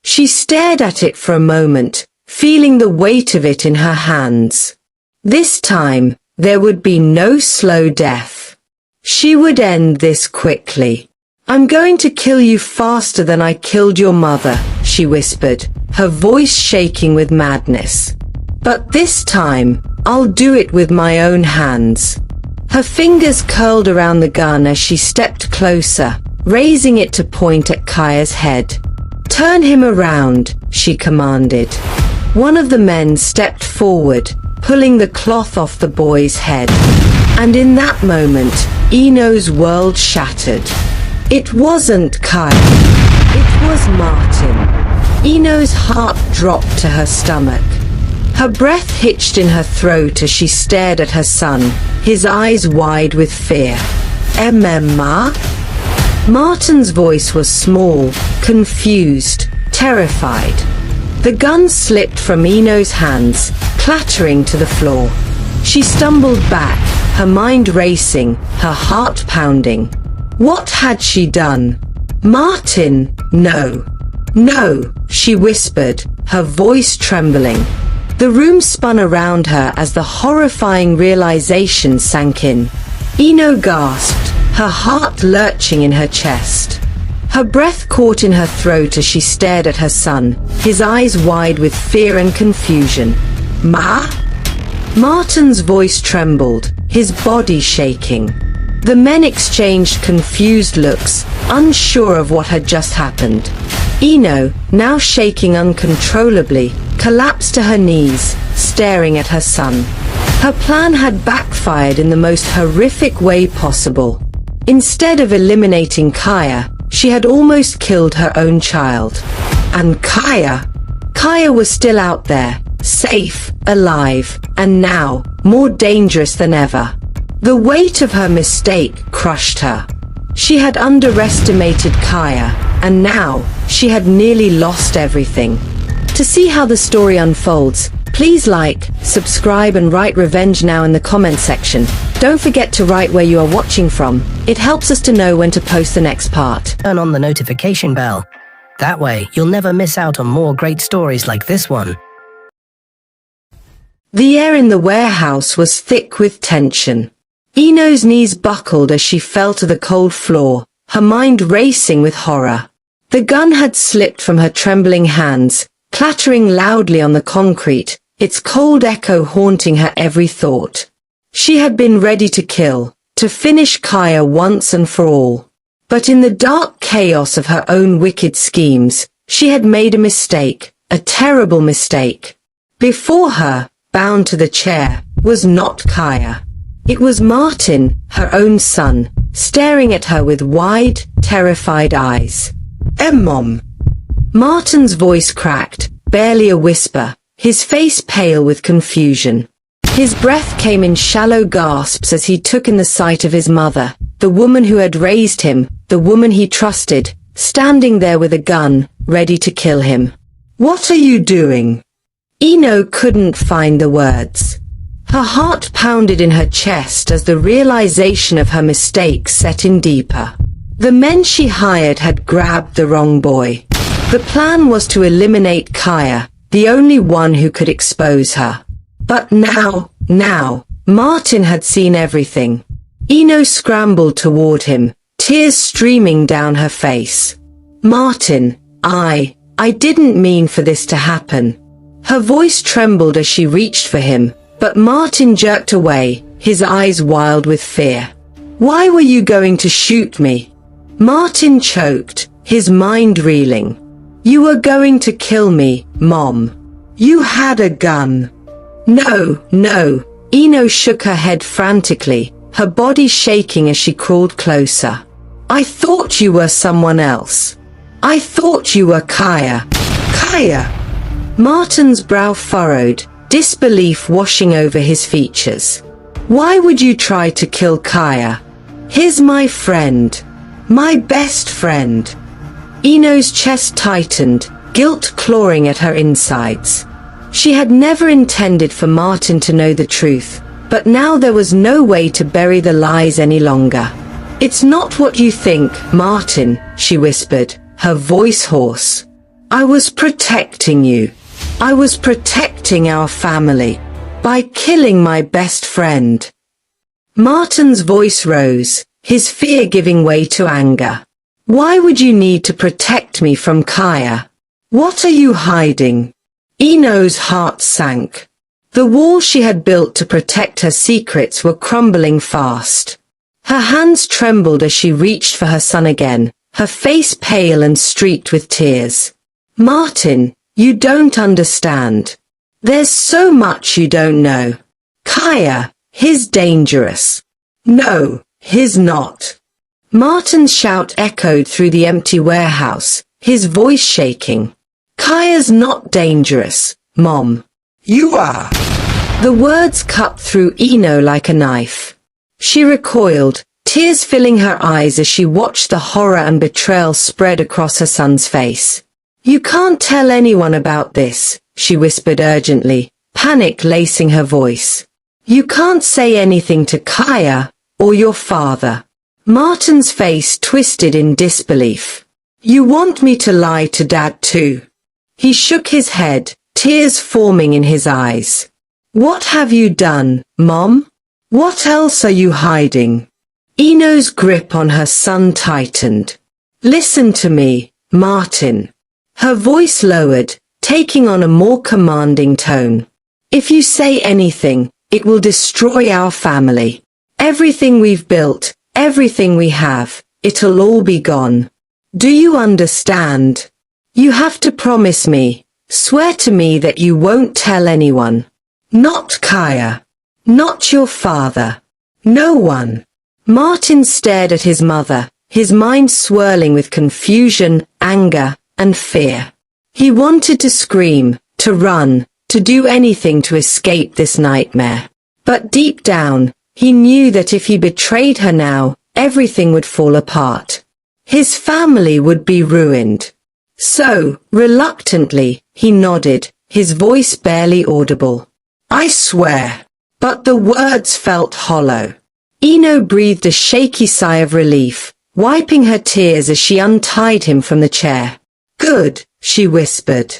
She stared at it for a moment, feeling the weight of it in her hands. This time, there would be no slow death. She would end this quickly. "I'm going to kill you faster than I killed your mother," she whispered, her voice shaking with madness. "But this time, I'll do it with my own hands." Her fingers curled around the gun as she stepped closer, raising it to point at Kaya's head. "Turn him around," she commanded. One of the men stepped forward, pulling the cloth off the boy's head. And in that moment, Ino's world shattered. It wasn't Kaya. It was Martin. Ino's heart dropped to her stomach. Her breath hitched in her throat as she stared at her son, his eyes wide with fear. "Emma?" Martin's voice was small, confused, terrified. The gun slipped from Ino's hands, clattering to the floor. She stumbled back, her mind racing, her heart pounding. What had she done? "Martin, no. No," she whispered, her voice trembling. The room spun around her as the horrifying realization sank in. Ino gasped, her heart lurching in her chest. Her breath caught in her throat as she stared at her son, his eyes wide with fear and confusion. "Ma?" Martin's voice trembled, his body shaking. The men exchanged confused looks, unsure of what had just happened. Eno, now shaking uncontrollably, collapsed to her knees, staring at her son. Her plan had backfired in the most horrific way possible. Instead of eliminating Kaya, she had almost killed her own child. And Kaya was still out there, safe, alive, and now, more dangerous than ever. The weight of her mistake crushed her. She had underestimated Kaya, and now, she had nearly lost everything. To see how the story unfolds, please like, subscribe and write revenge now in the comment section. Don't forget to write where you are watching from. It helps us to know when to post the next part. Turn on the notification bell. That way, you'll never miss out on more great stories like this one. The air in the warehouse was thick with tension. Eno's knees buckled as she fell to the cold floor, her mind racing with horror. The gun had slipped from her trembling hands, clattering loudly on the concrete, its cold echo haunting her every thought. She had been ready to kill, to finish Kaya once and for all. But in the dark chaos of her own wicked schemes, she had made a mistake, a terrible mistake. Before her, bound to the chair, was not Kaya. It was Martin, her own son, staring at her with wide, terrified eyes. Mom." Martin's voice cracked, barely a whisper, his face pale with confusion. His breath came in shallow gasps as he took in the sight of his mother, the woman who had raised him, the woman he trusted, standing there with a gun, ready to kill him. "What are you doing?" Eno couldn't find the words. Her heart pounded in her chest as the realization of her mistake set in deeper. The men she hired had grabbed the wrong boy. The plan was to eliminate Kaya, the only one who could expose her. But now, Martin had seen everything. Eno scrambled toward him, tears streaming down her face. "Martin, I didn't mean for this to happen." Her voice trembled as she reached for him, but Martin jerked away, his eyes wild with fear. "Why were you going to shoot me?" Martin choked, his mind reeling. "You were going to kill me, Mom. You had a gun." No. Eno shook her head frantically, her body shaking as she crawled closer. "I thought you were someone else. I thought you were Kaya." "Kaya?" Martin's brow furrowed, disbelief washing over his features. "Why would you try to kill Kaya? He's my friend. My best friend." Eno's chest tightened, guilt clawing at her insides. She had never intended for Martin to know the truth, but now there was no way to bury the lies any longer. "It's not what you think, Martin," she whispered, her voice hoarse. "I was protecting you. I was protecting our family. By killing my best friend." Martin's voice rose, his fear giving way to anger. "Why would you need to protect me from Kaya? What are you hiding?" Eno's heart sank. The walls she had built to protect her secrets were crumbling fast. Her hands trembled as she reached for her son again, her face pale and streaked with tears. "Martin, you don't understand. There's so much you don't know. Kaya, he's dangerous." "No, he's not." Martin's shout echoed through the empty warehouse, his voice shaking. "Kaya's not dangerous, Mom. You are." The words cut through Eno like a knife. She recoiled, tears filling her eyes as she watched the horror and betrayal spread across her son's face. "You can't tell anyone about this," she whispered urgently, panic lacing her voice. "You can't say anything to Kaya, or your father." Martin's face twisted in disbelief. "You want me to lie to Dad too?" He shook his head, tears forming in his eyes. "What have you done, Mom? What else are you hiding?" Eno's grip on her son tightened. Listen to me, Martin. Her voice lowered, taking on a more commanding tone. If you say anything, it will destroy our family. Everything we've built, everything we have, it'll all be gone. Do you understand? You have to promise me, swear to me that you won't tell anyone. Not Kaya. Not your father. No one. Martin stared at his mother, his mind swirling with confusion, anger, and fear. He wanted to scream, to run, to do anything to escape this nightmare. But deep down, he knew that if he betrayed her now, everything would fall apart. His family would be ruined. So, reluctantly, he nodded, his voice barely audible. I swear. But the words felt hollow. Ino breathed a shaky sigh of relief, wiping her tears as she untied him from the chair. Good, she whispered.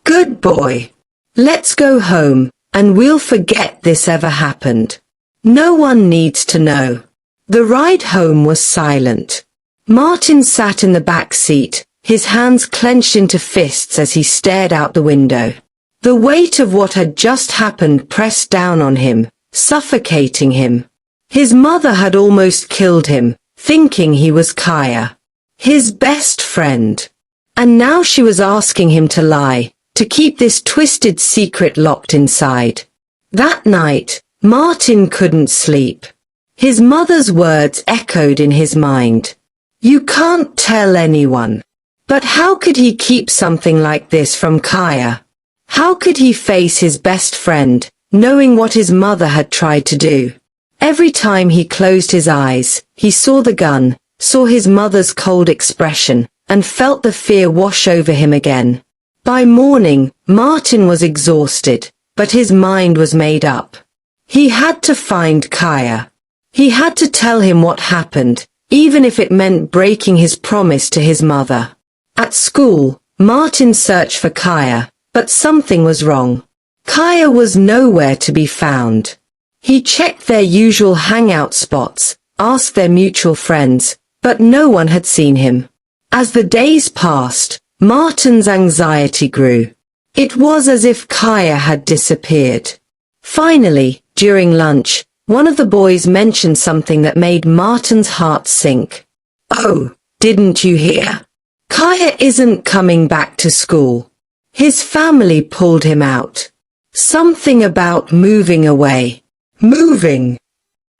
Good boy. Let's go home, and we'll forget this ever happened. No one needs to know. The ride home was silent. Martin sat in the back seat, his hands clenched into fists as he stared out the window. The weight of what had just happened pressed down on him, suffocating him. His mother had almost killed him, thinking he was Kaya, his best friend. And now she was asking him to lie, to keep this twisted secret locked inside. That night, Martin couldn't sleep. His mother's words echoed in his mind. You can't tell anyone. But how could he keep something like this from Kaya? How could he face his best friend, knowing what his mother had tried to do? Every time he closed his eyes, he saw the gun, saw his mother's cold expression, and felt the fear wash over him again. By morning, Martin was exhausted, but his mind was made up. He had to find Kaya. He had to tell him what happened, even if it meant breaking his promise to his mother. At school, Martin searched for Kaya, but something was wrong. Kaya was nowhere to be found. He checked their usual hangout spots, asked their mutual friends, but no one had seen him. As the days passed, Martin's anxiety grew. It was as if Kaya had disappeared. Finally, during lunch, one of the boys mentioned something that made Martin's heart sink. Oh, didn't you hear? Kaya isn't coming back to school. His family pulled him out. Something about moving away. Moving.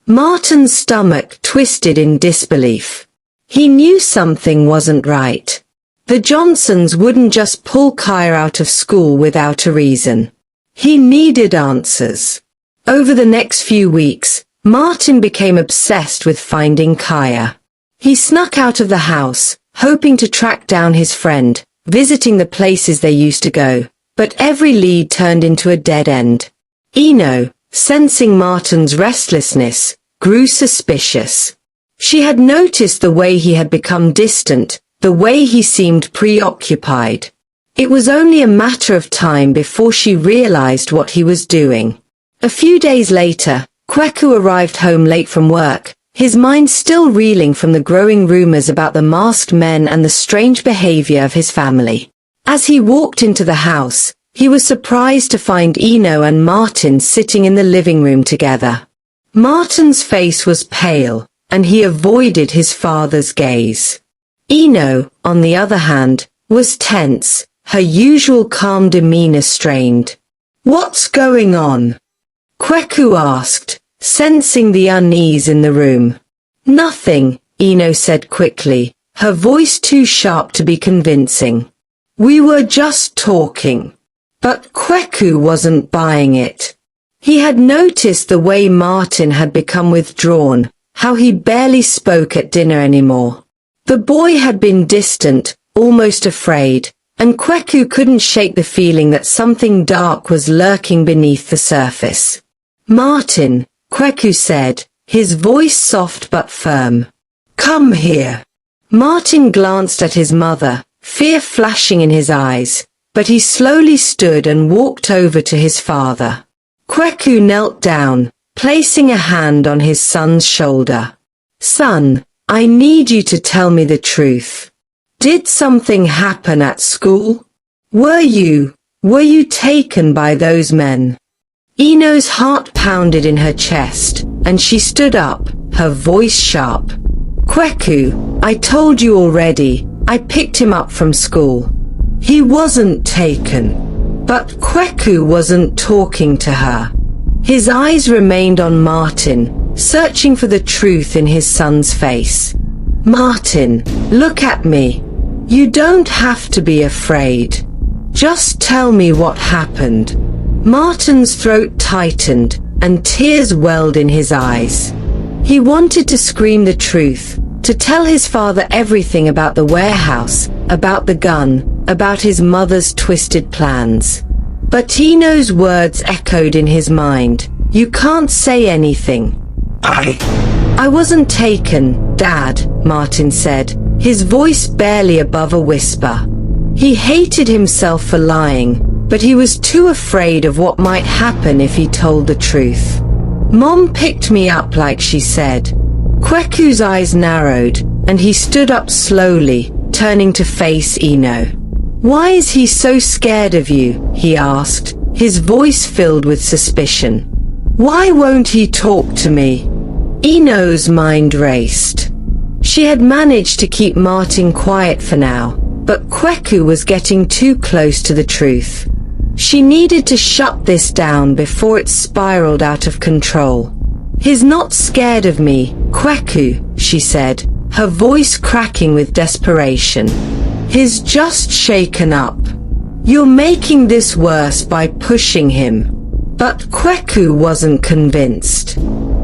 Martin's stomach twisted in disbelief. He knew something wasn't right. The Johnsons wouldn't just pull Kaya out of school without a reason. He needed answers. Over the next few weeks, Martin became obsessed with finding Kaya. He snuck out of the house, hoping to track down his friend, visiting the places they used to go, but every lead turned into a dead end. Ino, sensing Martin's restlessness, grew suspicious. She had noticed the way he had become distant, the way he seemed preoccupied. It was only a matter of time before she realized what he was doing. A few days later, Kweku arrived home late from work, his mind still reeling from the growing rumors about the masked men and the strange behavior of his family. As he walked into the house, he was surprised to find Ino and Martin sitting in the living room together. Martin's face was pale, and he avoided his father's gaze. Ino, on the other hand, was tense, her usual calm demeanor strained. What's going on? Kweku asked, sensing the unease in the room. Nothing, Ino said quickly, her voice too sharp to be convincing. We were just talking. But Kweku wasn't buying it. He had noticed the way Martin had become withdrawn, how he barely spoke at dinner anymore. The boy had been distant, almost afraid, and Kweku couldn't shake the feeling that something dark was lurking beneath the surface. Martin, Kweku said, his voice soft but firm. Come here. Martin glanced at his mother, fear flashing in his eyes, but he slowly stood and walked over to his father. Kweku knelt down, placing a hand on his son's shoulder. Son, I need you to tell me the truth. Did something happen at school? Were you taken by those men? Eno's heart pounded in her chest, and she stood up, her voice sharp. Kweku, I told you already, I picked him up from school. He wasn't taken. But Kweku wasn't talking to her. His eyes remained on Martin, searching for the truth in his son's face. Martin, look at me. You don't have to be afraid. Just tell me what happened. Martin's throat tightened, and tears welled in his eyes. He wanted to scream the truth, to tell his father everything about the warehouse, about the gun, about his mother's twisted plans. But Eno's words echoed in his mind. You can't say anything. I wasn't taken, Dad, Martin said, his voice barely above a whisper. He hated himself for lying, but he was too afraid of what might happen if he told the truth. Mom picked me up like she said. Kweku's eyes narrowed, and he stood up slowly, turning to face Eno. Why is he so scared of you? He asked, his voice filled with suspicion. Why won't he talk to me? Eno's mind raced. She had managed to keep Martin quiet for now, but Kweku was getting too close to the truth. She needed to shut this down before it spiraled out of control. He's not scared of me, Kweku, she said, her voice cracking with desperation. He's just shaken up. You're making this worse by pushing him. But Kweku wasn't convinced.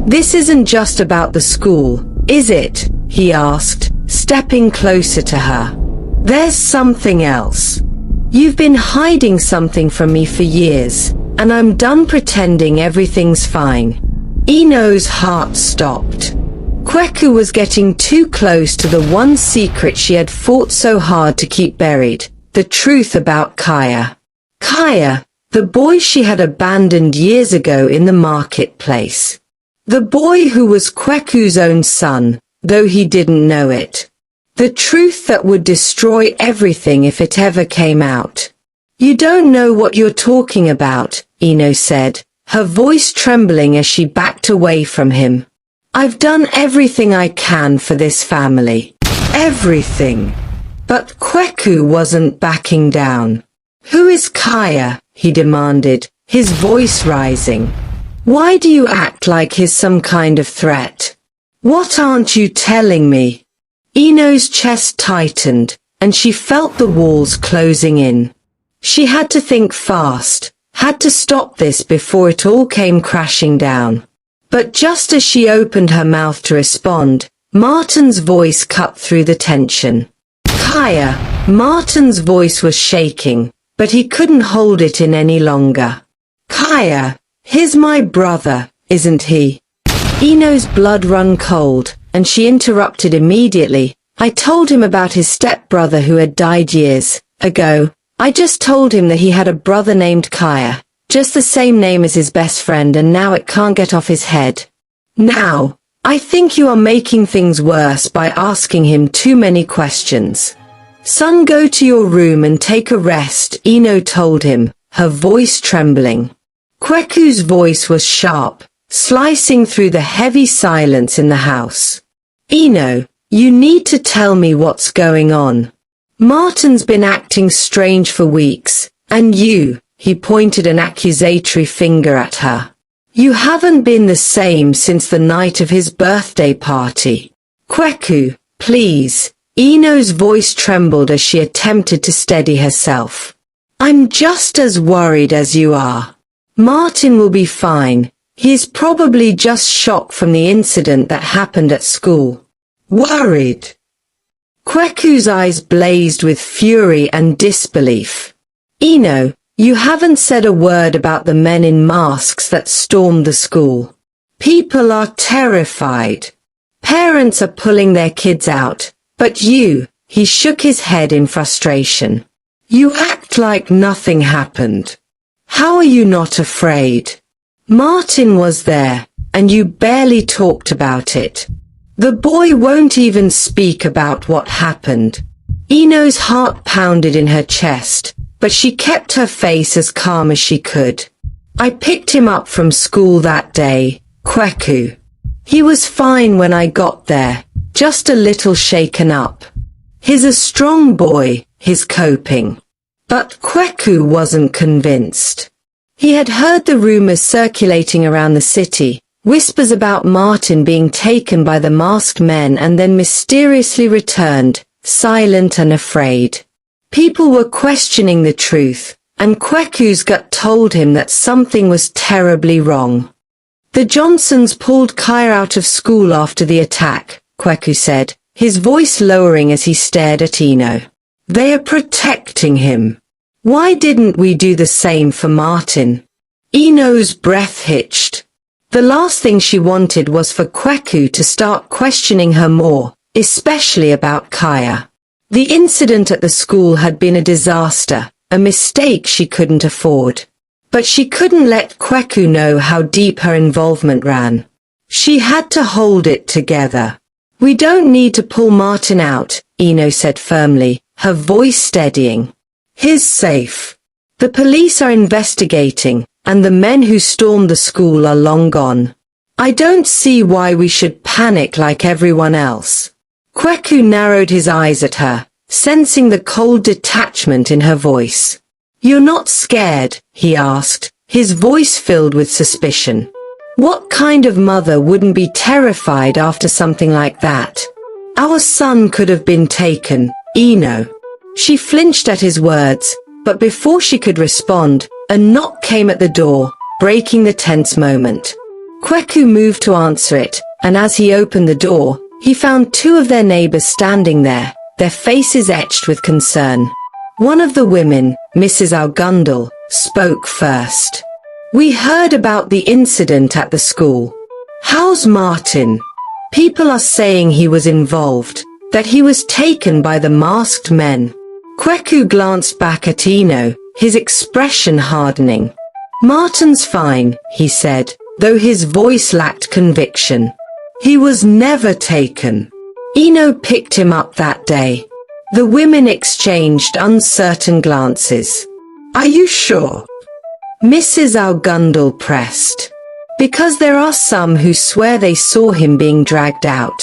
This isn't just about the school, is it? He asked, stepping closer to her. There's something else. You've been hiding something from me for years, and I'm done pretending everything's fine. Eno's heart stopped. Kweku was getting too close to the one secret she had fought so hard to keep buried, the truth about Kaya. Kaya, the boy she had abandoned years ago in the marketplace. The boy who was Kweku's own son, though he didn't know it. The truth that would destroy everything if it ever came out. You don't know what you're talking about, Eno said, her voice trembling as she backed away from him. I've done everything I can for this family. Everything. But Kweku wasn't backing down. Who is Kaya? He demanded, his voice rising. Why do you act like he's some kind of threat? What aren't you telling me? Eno's chest tightened, and she felt the walls closing in. She had to think fast, had to stop this before it all came crashing down. But just as she opened her mouth to respond, Martin's voice cut through the tension. Kaya, Martin's voice was shaking, but he couldn't hold it in any longer. Kaya, he's my brother, isn't he? Eno's blood ran cold, and she interrupted immediately. I told him about his stepbrother who had died years ago. I just told him that he had a brother named Kaya, just the same name as his best friend, and now it can't get off his head. Now, I think you are making things worse by asking him too many questions. Son, go to your room and take a rest, Eno told him, her voice trembling. Kweku's voice was sharp, slicing through the heavy silence in the house. Eno, you need to tell me what's going on. Martin's been acting strange for weeks, and you, he pointed an accusatory finger at her. You haven't been the same since the night of his birthday party. Kweku, please. Eno's voice trembled as she attempted to steady herself. I'm just as worried as you are. Martin will be fine. He is probably just shocked from the incident that happened at school. Worried? Kweku's eyes blazed with fury and disbelief. Eno, you haven't said a word about the men in masks that stormed the school. People are terrified. Parents are pulling their kids out, but you, he shook his head in frustration. You act like nothing happened. How are you not afraid? Martin was there, and you barely talked about it. The boy won't even speak about what happened. Eno's heart pounded in her chest, but she kept her face as calm as she could. I picked him up from school that day, Kweku. He was fine when I got there, just a little shaken up. He's a strong boy, he's coping. But Kweku wasn't convinced. He had heard the rumors circulating around the city, whispers about Martin being taken by the masked men and then mysteriously returned, silent and afraid. People were questioning the truth, and Kweku's gut told him that something was terribly wrong. The Johnsons pulled Kaya out of school after the attack, Kweku said, his voice lowering as he stared at Eno. They are protecting him. Why didn't we do the same for Martin? Eno's breath hitched. The last thing she wanted was for Kweku to start questioning her more, especially about Kaya. The incident at the school had been a disaster, a mistake she couldn't afford. But she couldn't let Kweku know how deep her involvement ran. She had to hold it together. We don't need to pull Martin out, Eno said firmly, her voice steadying. He's safe. The police are investigating, and the men who stormed the school are long gone. I don't see why we should panic like everyone else. Kweku narrowed his eyes at her, sensing the cold detachment in her voice. You're not scared, he asked, his voice filled with suspicion. What kind of mother wouldn't be terrified after something like that? Our son could have been taken, Eno. She flinched at his words, but before she could respond, a knock came at the door, breaking the tense moment. Kweku moved to answer it, and as he opened the door, he found two of their neighbors standing there, their faces etched with concern. One of the women, Mrs. Algundal, spoke first. We heard about the incident at the school. How's Martin? People are saying he was involved, that he was taken by the masked men. Kweku glanced back at Eno, his expression hardening. Martin's fine, he said, though his voice lacked conviction. He was never taken. Eno picked him up that day. The women exchanged uncertain glances. Are you sure? Mrs. Algundal pressed. Because there are some who swear they saw him being dragged out.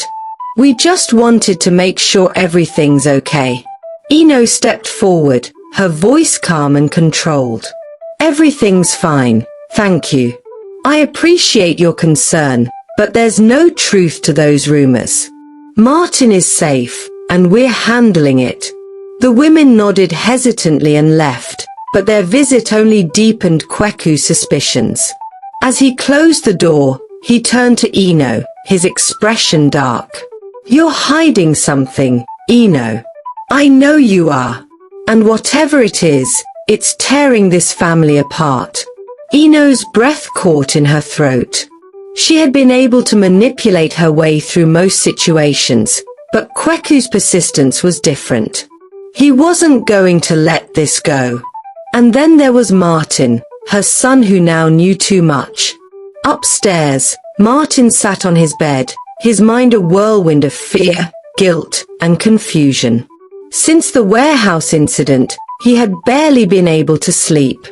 We just wanted to make sure everything's okay. Eno stepped forward, her voice calm and controlled. Everything's fine, thank you. I appreciate your concern, but there's no truth to those rumors. Martin is safe, and we're handling it. The women nodded hesitantly and left, but their visit only deepened Kweku's suspicions. As he closed the door, he turned to Eno, his expression dark. You're hiding something, Eno. I know you are. And whatever it is, it's tearing this family apart. Eno's breath caught in her throat. She had been able to manipulate her way through most situations, but Kweku's persistence was different. He wasn't going to let this go. And then there was Martin, her son who now knew too much. Upstairs, Martin sat on his bed, his mind a whirlwind of fear, guilt, and confusion. Since the warehouse incident, he had barely been able to sleep.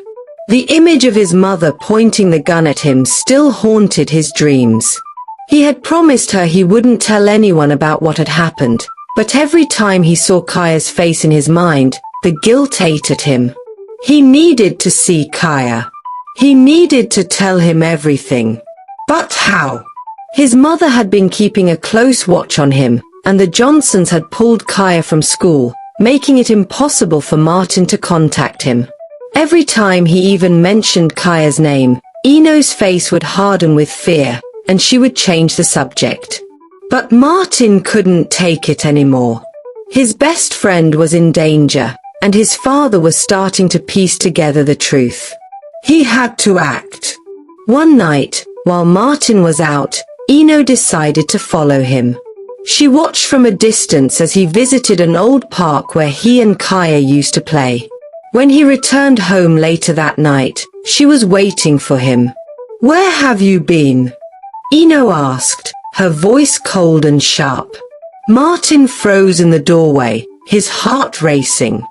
The image of his mother pointing the gun at him still haunted his dreams. He had promised her he wouldn't tell anyone about what had happened, but every time he saw Kaya's face in his mind, the guilt ate at him. He needed to see Kaya. He needed to tell him everything. But how? His mother had been keeping a close watch on him, and the Johnsons had pulled Kaya from school, making it impossible for Martin to contact him. Every time he even mentioned Kaya's name, Eno's face would harden with fear, and she would change the subject. But Martin couldn't take it anymore. His best friend was in danger, and his father was starting to piece together the truth. He had to act. One night, while Martin was out, Eno decided to follow him. She watched from a distance as he visited an old park where he and Kaya used to play. When he returned home later that night, she was waiting for him. Where have you been? Eno asked, her voice cold and sharp. Martin froze in the doorway, his heart racing.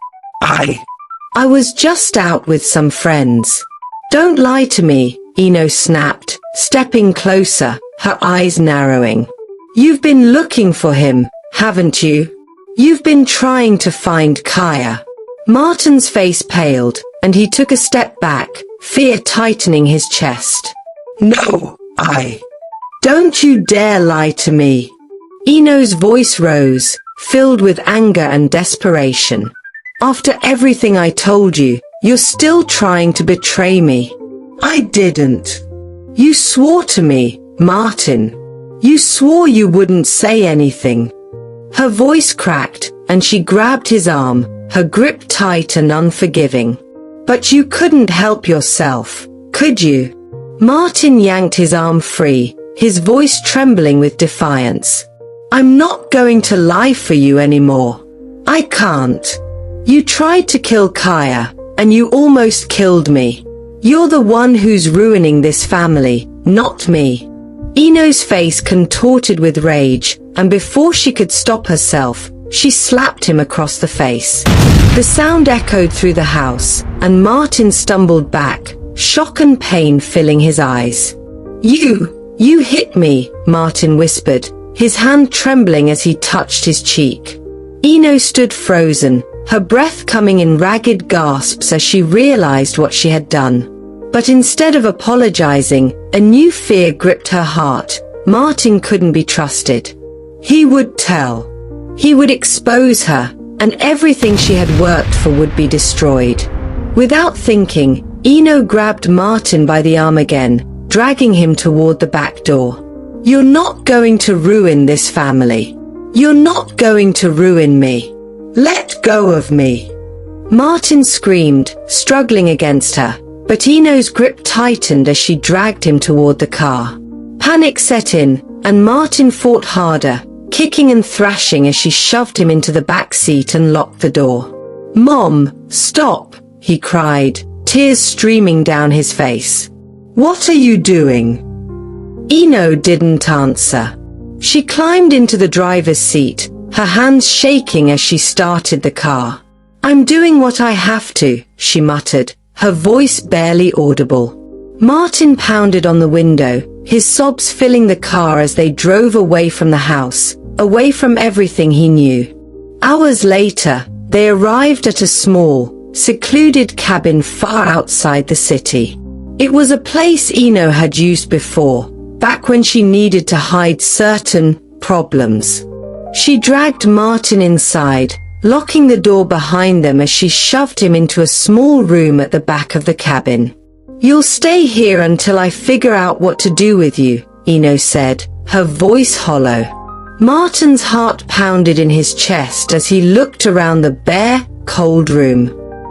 I was just out with some friends. Don't lie to me, Eno snapped, stepping closer, her eyes narrowing. You've been looking for him, haven't you? You've been trying to find Kaya. Martin's face paled, and he took a step back, fear tightening his chest. No, Don't you dare lie to me. Eno's voice rose, filled with anger and desperation. After everything I told you, you're still trying to betray me. I didn't. You swore to me, Martin. You swore you wouldn't say anything. Her voice cracked, and she grabbed his arm, her grip tight and unforgiving. But you couldn't help yourself, could you? Martin yanked his arm free, his voice trembling with defiance. I'm not going to lie for you anymore. I can't. You tried to kill Kaya, and you almost killed me. You're the one who's ruining this family, not me. Eno's face contorted with rage, and before she could stop herself, she slapped him across the face. The sound echoed through the house, and Martin stumbled back, shock and pain filling his eyes. You hit me, Martin whispered, his hand trembling as he touched his cheek. Eno stood frozen, her breath coming in ragged gasps as she realized what she had done. But instead of apologizing, a new fear gripped her heart. Martin couldn't be trusted. He would tell. He would expose her, and everything she had worked for would be destroyed. Without thinking, Eno grabbed Martin by the arm again, dragging him toward the back door. You're not going to ruin this family. You're not going to ruin me. Let go of me. Martin screamed, struggling against her, but Eno's grip tightened as she dragged him toward the car. Panic set in, and Martin fought harder, kicking and thrashing as she shoved him into the back seat and locked the door. Mom, stop, he cried, tears streaming down his face. What are you doing? Eno didn't answer. She climbed into the driver's seat, her hands shaking as she started the car. I'm doing what I have to, she muttered, her voice barely audible. Martin pounded on the window, his sobs filling the car as they drove away from the house, away from everything he knew. Hours later, they arrived at a small, secluded cabin far outside the city. It was a place Eno had used before, back when she needed to hide certain problems. She dragged Martin inside, locking the door behind them as she shoved him into a small room at the back of the cabin. You'll stay here until I figure out what to do with you, Eno said, her voice hollow. Martin's heart pounded in his chest as he looked around the bare, cold room.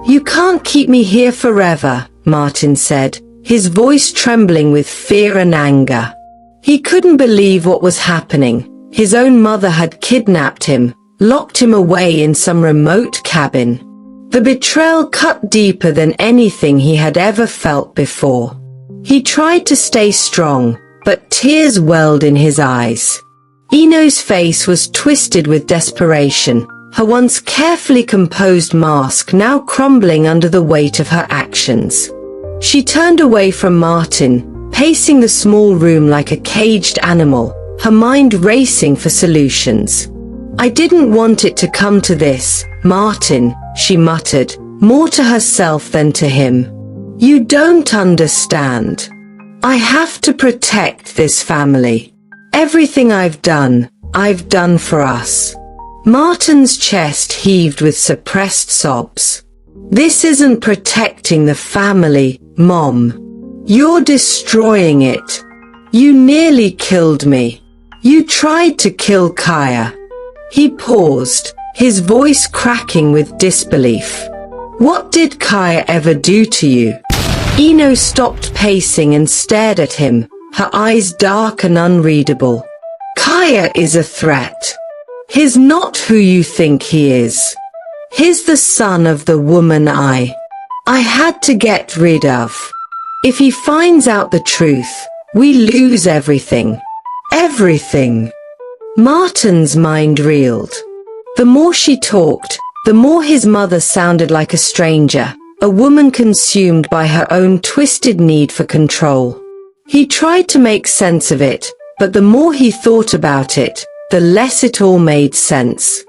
You can't keep me here forever, Martin said, his voice trembling with fear and anger. He couldn't believe what was happening. His own mother had kidnapped him, locked him away in some remote cabin. The betrayal cut deeper than anything he had ever felt before. He tried to stay strong, but tears welled in his eyes. Eno's face was twisted with desperation, her once carefully composed mask now crumbling under the weight of her actions. She turned away from Martin, pacing the small room like a caged animal, her mind racing for solutions. I didn't want it to come to this, Martin, she muttered, more to herself than to him. You don't understand. I have to protect this family. Everything I've done for us. Martin's chest heaved with suppressed sobs. This isn't protecting the family, Mom. You're destroying it. You nearly killed me. You tried to kill Kaya. He paused, his voice cracking with disbelief. What did Kaya ever do to you? Eno stopped pacing and stared at him, her eyes dark and unreadable. Kaya is a threat. He's not who you think he is. He's the son of the woman I had to get rid of. If he finds out the truth, we lose everything. Everything. Martin's mind reeled. The more she talked, the more his mother sounded like a stranger, a woman consumed by her own twisted need for control. He tried to make sense of it, but the more he thought about it, the less it all made sense.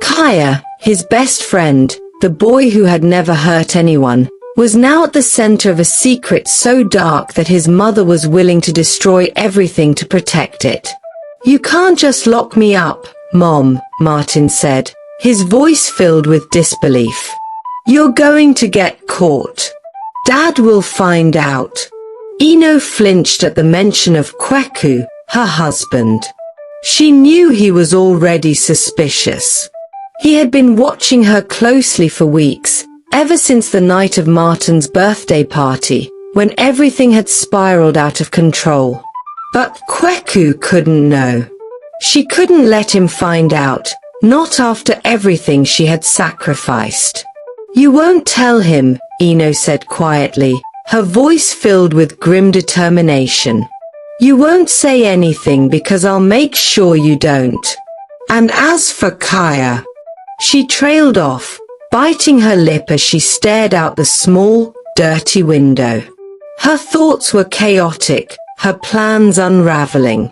Kaya, his best friend, the boy who had never hurt anyone, was now at the center of a secret so dark that his mother was willing to destroy everything to protect it. "You can't just lock me up, Mom," Martin said, his voice filled with disbelief. "You're going to get caught. Dad will find out." Ino flinched at the mention of Kweku, her husband. She knew he was already suspicious. He had been watching her closely for weeks, ever since the night of Martin's birthday party, when everything had spiraled out of control. But Kweku couldn't know. She couldn't let him find out, not after everything she had sacrificed. "You won't tell him," Ino said quietly, her voice filled with grim determination. "You won't say anything because I'll make sure you don't. And as for Kaya..." She trailed off, biting her lip as she stared out the small, dirty window. Her thoughts were chaotic, her plans unraveling.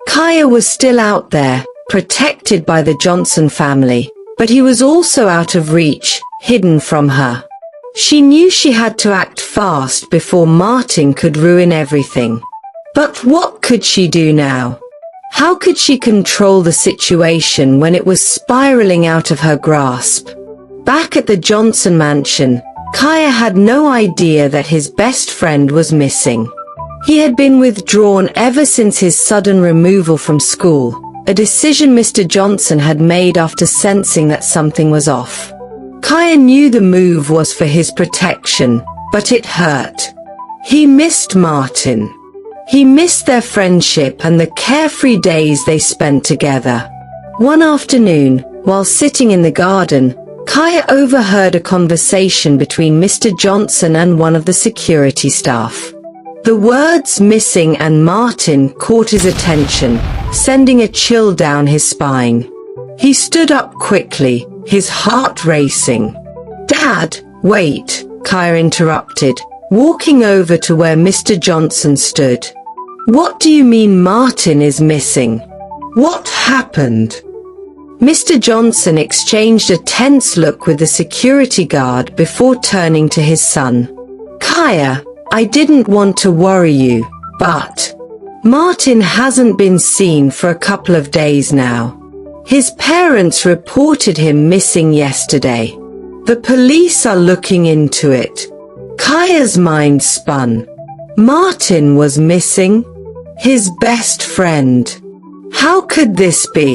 Kaya was still out there, protected by the Johnson family, but he was also out of reach, hidden from her. She knew she had to act fast before Martin could ruin everything. But what could she do now? How could she control the situation when it was spiraling out of her grasp? Back at the Johnson mansion, Kaya had no idea that his best friend was missing. He had been withdrawn ever since his sudden removal from school, a decision Mr. Johnson had made after sensing that something was off. Kaya knew the move was for his protection, but it hurt. He missed Martin. He missed their friendship and the carefree days they spent together. One afternoon, while sitting in the garden, Kaya overheard a conversation between Mr. Johnson and one of the security staff. The words "missing" and "Martin" caught his attention, sending a chill down his spine. He stood up quickly, his heart racing. "Dad, wait," Kaya interrupted, walking over to where Mr. Johnson stood. "What do you mean Martin is missing? What happened?" Mr. Johnson exchanged a tense look with the security guard before turning to his son. "Kaya, I didn't want to worry you, but Martin hasn't been seen for a couple of days now. His parents reported him missing yesterday. The police are looking into it." Kaya's mind spun. Martin was missing? His best friend. How could this be?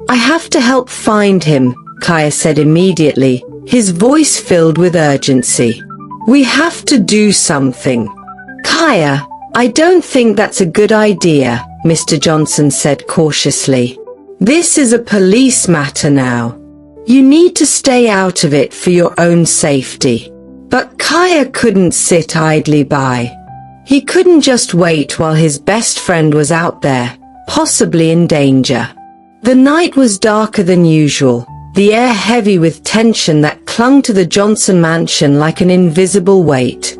"I have to help find him," Kaya said immediately, his voice filled with urgency. "We have to do something." "Kaya, I don't think that's a good idea," Mr. Johnson said cautiously. "This is a police matter now. You need to stay out of it for your own safety." But Kaya couldn't sit idly by. He couldn't just wait while his best friend was out there, possibly in danger. The night was darker than usual, the air heavy with tension that clung to the Johnson mansion like an invisible weight.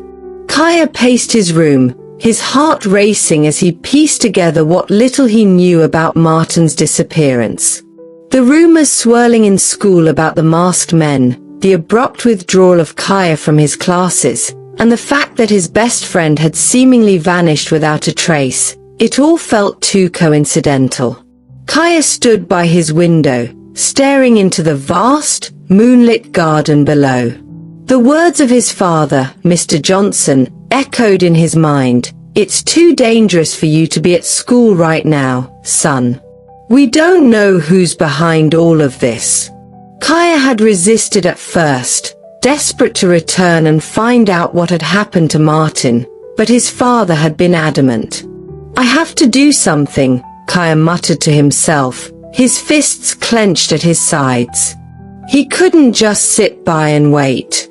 Kaya paced his room, his heart racing as he pieced together what little he knew about Martin's disappearance. The rumors swirling in school about the masked men, the abrupt withdrawal of Kaya from his classes, and the fact that his best friend had seemingly vanished without a trace, it all felt too coincidental. Kaya stood by his window, staring into the vast, moonlit garden below. The words of his father, Mr. Johnson, echoed in his mind. "It's too dangerous for you to be at school right now, son. We don't know who's behind all of this." Kaya had resisted at first, desperate to return and find out what had happened to Martin, but his father had been adamant. "I have to do something," Kaya muttered to himself, his fists clenched at his sides. He couldn't just sit by and wait.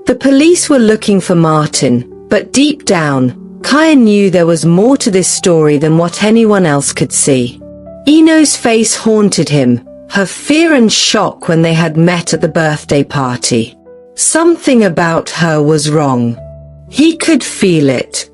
The police were looking for Martin, but deep down, Kaya knew there was more to this story than what anyone else could see. Ino's face haunted him, her fear and shock when they had met at the birthday party. Something about her was wrong. He could feel it.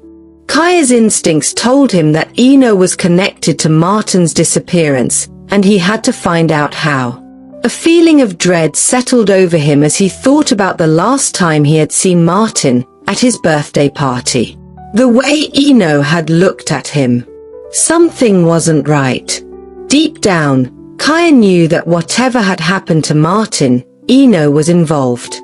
Kaya's instincts told him that Eno was connected to Martin's disappearance, and he had to find out how. A feeling of dread settled over him as he thought about the last time he had seen Martin, at his birthday party. The way Eno had looked at him. Something wasn't right. Deep down, Kaya knew that whatever had happened to Martin, Eno was involved.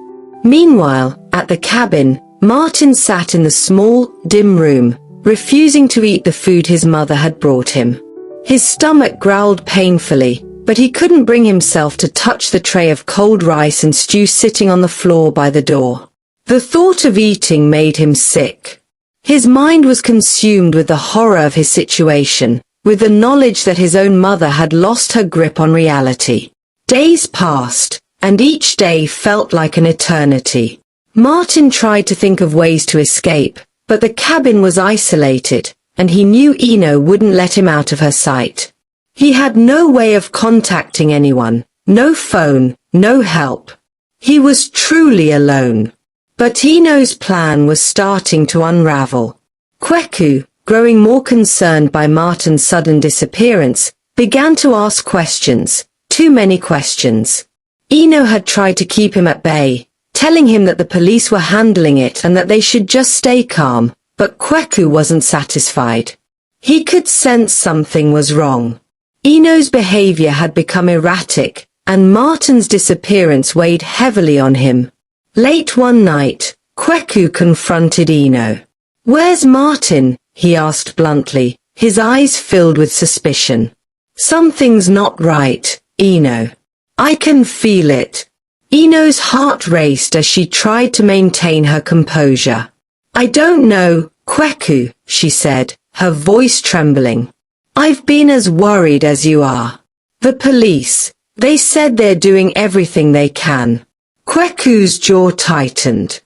Meanwhile, at the cabin, Martin sat in the small, dim room, refusing to eat the food his mother had brought him. His stomach growled painfully, but he couldn't bring himself to touch the tray of cold rice and stew sitting on the floor by the door. The thought of eating made him sick. His mind was consumed with the horror of his situation, with the knowledge that his own mother had lost her grip on reality. Days passed, and each day felt like an eternity. Martin tried to think of ways to escape, but the cabin was isolated, and he knew Eno wouldn't let him out of her sight. He had no way of contacting anyone, no phone, no help. He was truly alone. But Eno's plan was starting to unravel. Kweku, growing more concerned by Martin's sudden disappearance, began to ask questions, too many questions. Eno had tried to keep him at bay, telling him that the police were handling it and that they should just stay calm, but Kweku wasn't satisfied. He could sense something was wrong. Eno's behavior had become erratic, and Martin's disappearance weighed heavily on him. Late one night, Kweku confronted Eno. "Where's Martin?" he asked bluntly, his eyes filled with suspicion. "Something's not right, Eno. I can feel it." Eno's heart raced as she tried to maintain her composure. "I don't know, Kweku," she said, her voice trembling. "I've been as worried as you are. The police, they said they're doing everything they can." Kweku's jaw tightened.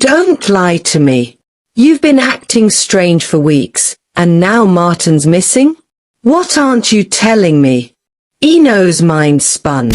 "Don't lie to me. You've been acting strange for weeks, and now Martin's missing? What aren't you telling me?" Eno's mind spun.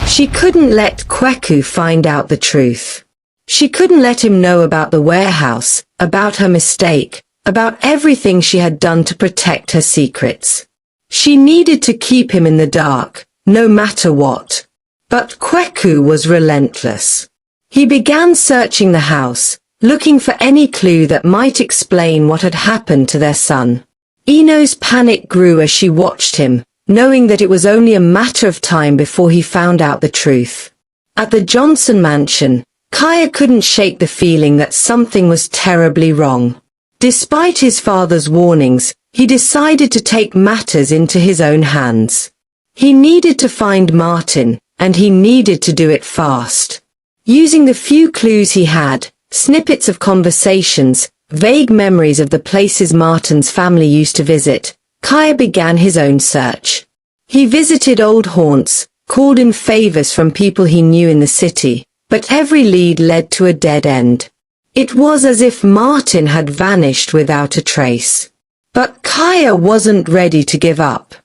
She couldn't let Kweku find out the truth. She couldn't let him know about the warehouse, about her mistake, about everything she had done to protect her secrets. She needed to keep him in the dark, no matter what. But Kweku was relentless. He began searching the house, looking for any clue that might explain what had happened to their son. Eno's panic grew as she watched him, knowing that it was only a matter of time before he found out the truth. At the Johnson mansion, Kaya couldn't shake the feeling that something was terribly wrong. Despite his father's warnings, he decided to take matters into his own hands. He needed to find Martin, and he needed to do it fast. Using the few clues he had, snippets of conversations, vague memories of the places Martin's family used to visit, Kaya began his own search. He visited old haunts, called in favors from people he knew in the city, but every lead led to a dead end. It was as if Martin had vanished without a trace. But Kaya wasn't ready to give up.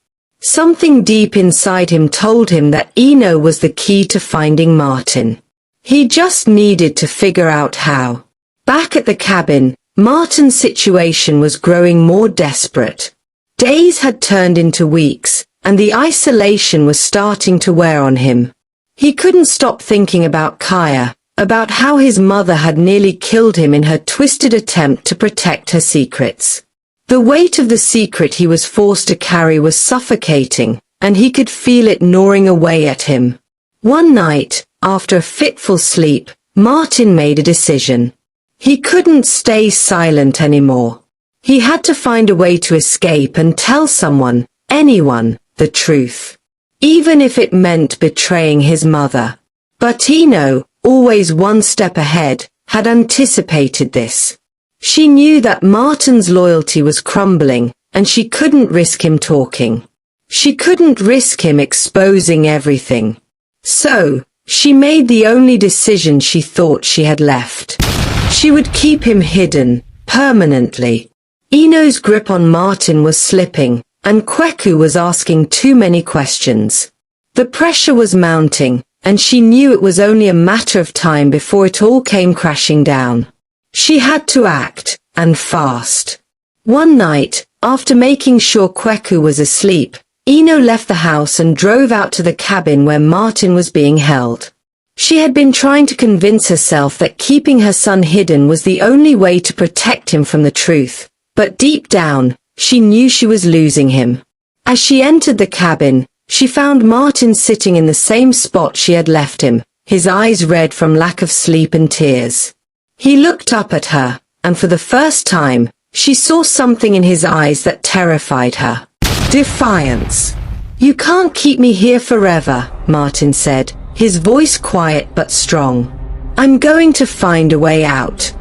Something deep inside him told him that Eno was the key to finding Martin. He just needed to figure out how. Back at the cabin, Martin's situation was growing more desperate. Days had turned into weeks, and the isolation was starting to wear on him. He couldn't stop thinking about Kaya, about how his mother had nearly killed him in her twisted attempt to protect her secrets. The weight of the secret he was forced to carry was suffocating, and he could feel it gnawing away at him. One night, after a fitful sleep, Martin made a decision. He couldn't stay silent anymore. He had to find a way to escape and tell someone, anyone, the truth. Even if it meant betraying his mother. But Eno, always one step ahead, had anticipated this. She knew that Martin's loyalty was crumbling, and she couldn't risk him talking. She couldn't risk him exposing everything. So, she made the only decision she thought she had left. She would keep him hidden, permanently. Eno's grip on Martin was slipping, and Kweku was asking too many questions. The pressure was mounting, and she knew it was only a matter of time before it all came crashing down. She had to act, and fast. One night, after making sure Kweku was asleep, Ino left the house and drove out to the cabin where Martin was being held. She had been trying to convince herself that keeping her son hidden was the only way to protect him from the truth, but deep down, she knew she was losing him. As she entered the cabin, she found Martin sitting in the same spot she had left him, his eyes red from lack of sleep and tears. He looked up at her, and for the first time, she saw something in his eyes that terrified her. Defiance. "You can't keep me here forever," Martin said, his voice quiet but strong. "I'm going to find a way out.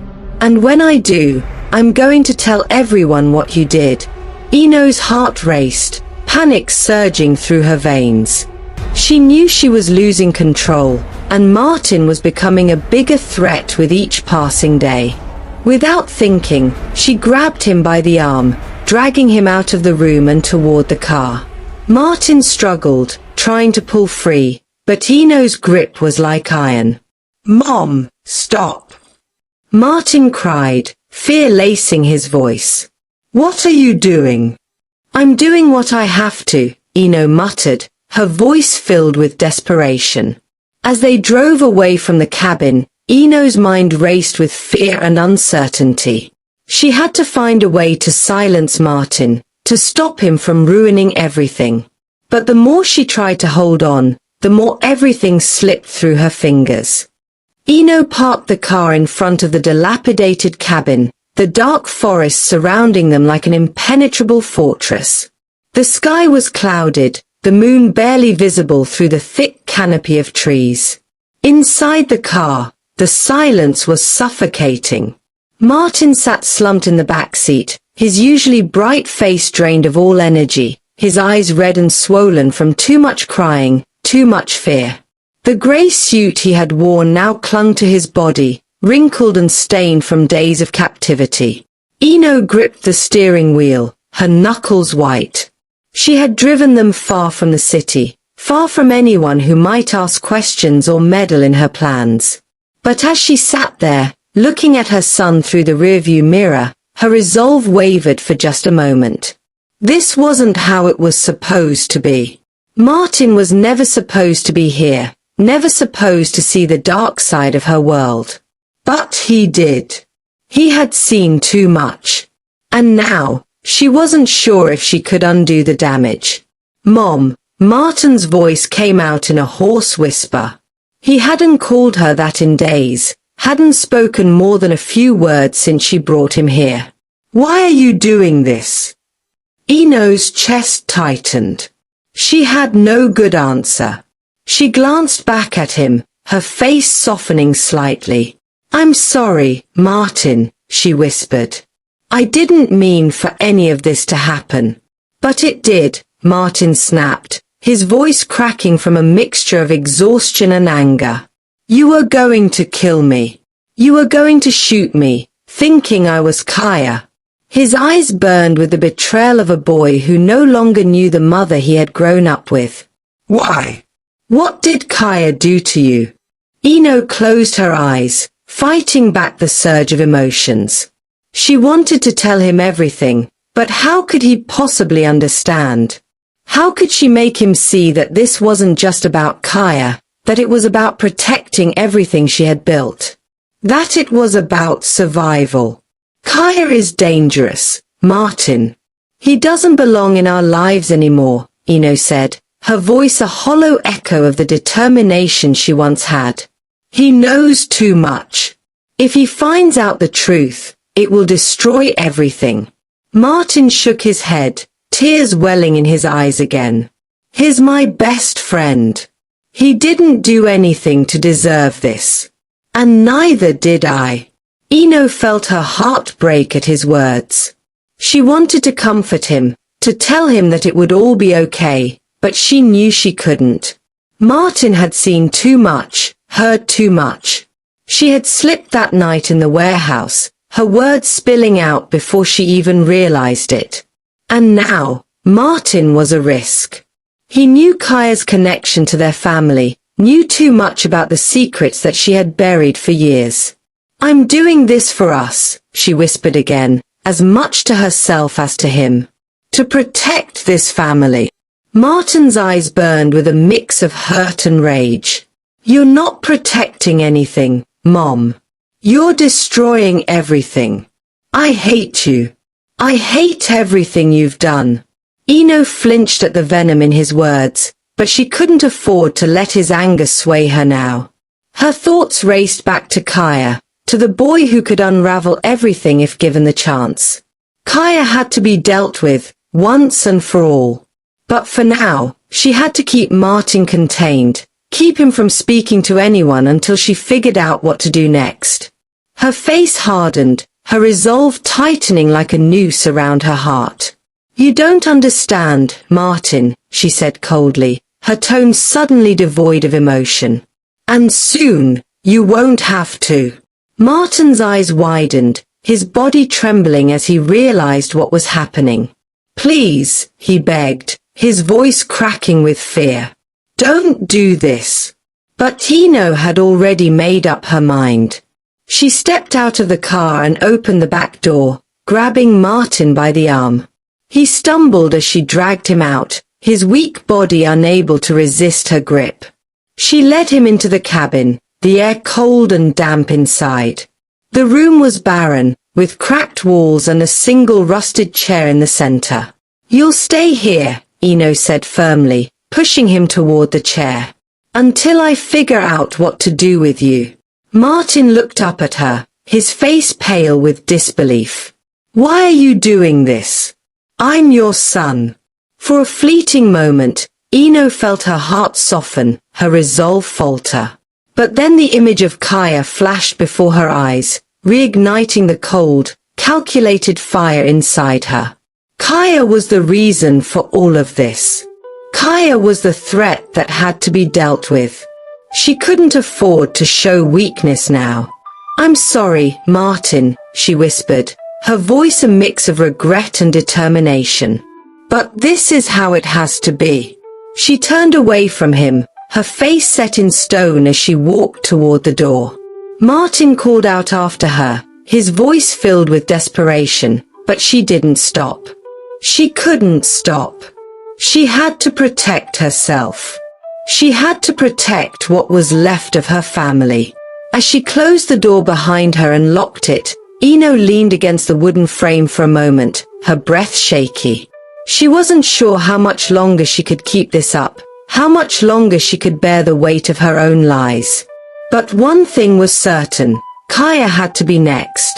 And when I do, I'm going to tell everyone what you did." Ino's heart raced, panic surging through her veins. She knew she was losing control, and Martin was becoming a bigger threat with each passing day. Without thinking, she grabbed him by the arm, dragging him out of the room and toward the car. Martin struggled, trying to pull free, but Ino's grip was like iron. "Mom, stop!" Martin cried, fear lacing his voice. "What are you doing?" "I'm doing what I have to," Ino muttered, her voice filled with desperation. As they drove away from the cabin, Ino's mind raced with fear and uncertainty. She had to find a way to silence Martin, to stop him from ruining everything. But the more she tried to hold on, the more everything slipped through her fingers. Ino parked the car in front of the dilapidated cabin, the dark forest surrounding them like an impenetrable fortress. The sky was clouded, the moon barely visible through the thick canopy of trees. Inside the car, the silence was suffocating. Martin sat slumped in the back seat, his usually bright face drained of all energy, his eyes red and swollen from too much crying, too much fear. The grey suit he had worn now clung to his body, wrinkled and stained from days of captivity. Ino gripped the steering wheel, her knuckles white. She had driven them far from the city, far from anyone who might ask questions or meddle in her plans. But as she sat there, looking at her son through the rearview mirror, her resolve wavered for just a moment. This wasn't how it was supposed to be. Martin was never supposed to be here, never supposed to see the dark side of her world. But he did. He had seen too much. And now, she wasn't sure if she could undo the damage. "Mom," Martin's voice came out in a hoarse whisper. He hadn't called her that in days, hadn't spoken more than a few words since she brought him here. "Why are you doing this?" Ino's chest tightened. She had no good answer. She glanced back at him, her face softening slightly. "I'm sorry, Martin," she whispered. "I didn't mean for any of this to happen." "But it did," Martin snapped, his voice cracking from a mixture of exhaustion and anger. "You were going to kill me. You were going to shoot me, thinking I was Kaya." His eyes burned with the betrayal of a boy who no longer knew the mother he had grown up with. "Why? What did Kaya do to you?" Ino closed her eyes, fighting back the surge of emotions. She wanted to tell him everything, but how could he possibly understand? How could she make him see that this wasn't just about Kaya, that it was about protecting everything she had built? That it was about survival. "Kaya is dangerous, Martin. He doesn't belong in our lives anymore," Ino said, her voice a hollow echo of the determination she once had. "He knows too much. If he finds out the truth, it will destroy everything." Martin shook his head, tears welling in his eyes again. "He's my best friend. He didn't do anything to deserve this. And neither did I." Ino felt her heart break at his words. She wanted to comfort him, to tell him that it would all be okay, but she knew she couldn't. Martin had seen too much, heard too much. She had slipped that night in the warehouse, her words spilling out before she even realized it. And now, Martin was a risk. He knew Kaya's connection to their family, knew too much about the secrets that she had buried for years. "I'm doing this for us," she whispered again, as much to herself as to him. "To protect this family." Martin's eyes burned with a mix of hurt and rage. "You're not protecting anything, Mom. You're destroying everything. I hate you. I hate everything you've done." Eno flinched at the venom in his words, but she couldn't afford to let his anger sway her now. Her thoughts raced back to Kaya, to the boy who could unravel everything if given the chance. Kaya had to be dealt with, once and for all. But for now, she had to keep Martin contained, keep him from speaking to anyone until she figured out what to do next. Her face hardened, her resolve tightening like a noose around her heart. "You don't understand, Martin," she said coldly, her tone suddenly devoid of emotion. "And soon, you won't have to." Martin's eyes widened, his body trembling as he realized what was happening. "Please," he begged, his voice cracking with fear. "Don't do this." But Tino had already made up her mind. She stepped out of the car and opened the back door, grabbing Martin by the arm. He stumbled as she dragged him out, his weak body unable to resist her grip. She led him into the cabin, the air cold and damp inside. The room was barren, with cracked walls and a single rusted chair in the center. "You'll stay here," Eno said firmly, pushing him toward the chair. "Until I figure out what to do with you." Martin looked up at her, his face pale with disbelief. "Why are you doing this? I'm your son." For a fleeting moment, Eno felt her heart soften, her resolve falter. But then the image of Kaya flashed before her eyes, reigniting the cold, calculated fire inside her. Kaya was the reason for all of this. Kaya was the threat that had to be dealt with. She couldn't afford to show weakness now. "I'm sorry, Martin," she whispered, her voice a mix of regret and determination. "But this is how it has to be." She turned away from him, her face set in stone as she walked toward the door. Martin called out after her, his voice filled with desperation, but she didn't stop. She couldn't stop. She had to protect herself. She had to protect what was left of her family. As she closed the door behind her and locked it, Eno leaned against the wooden frame for a moment, her breath shaky. She wasn't sure how much longer she could keep this up, how much longer she could bear the weight of her own lies. But one thing was certain, Kaya had to be next.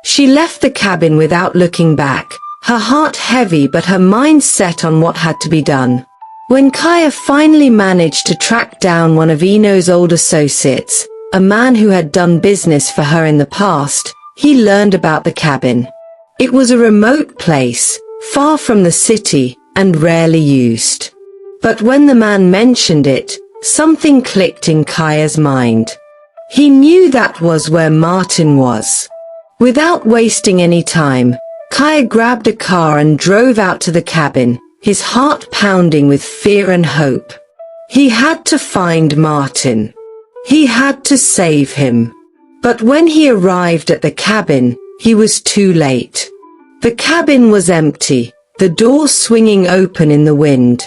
She left the cabin without looking back, her heart heavy but her mind set on what had to be done. When Kaya finally managed to track down one of Eno's old associates, a man who had done business for her in the past, he learned about the cabin. It was a remote place, far from the city, and rarely used. But when the man mentioned it, something clicked in Kaya's mind. He knew that was where Martin was. Without wasting any time, Kaya grabbed a car and drove out to the cabin, his heart pounding with fear and hope. He had to find Martin. He had to save him. But when he arrived at the cabin, he was too late. The cabin was empty, the door swinging open in the wind.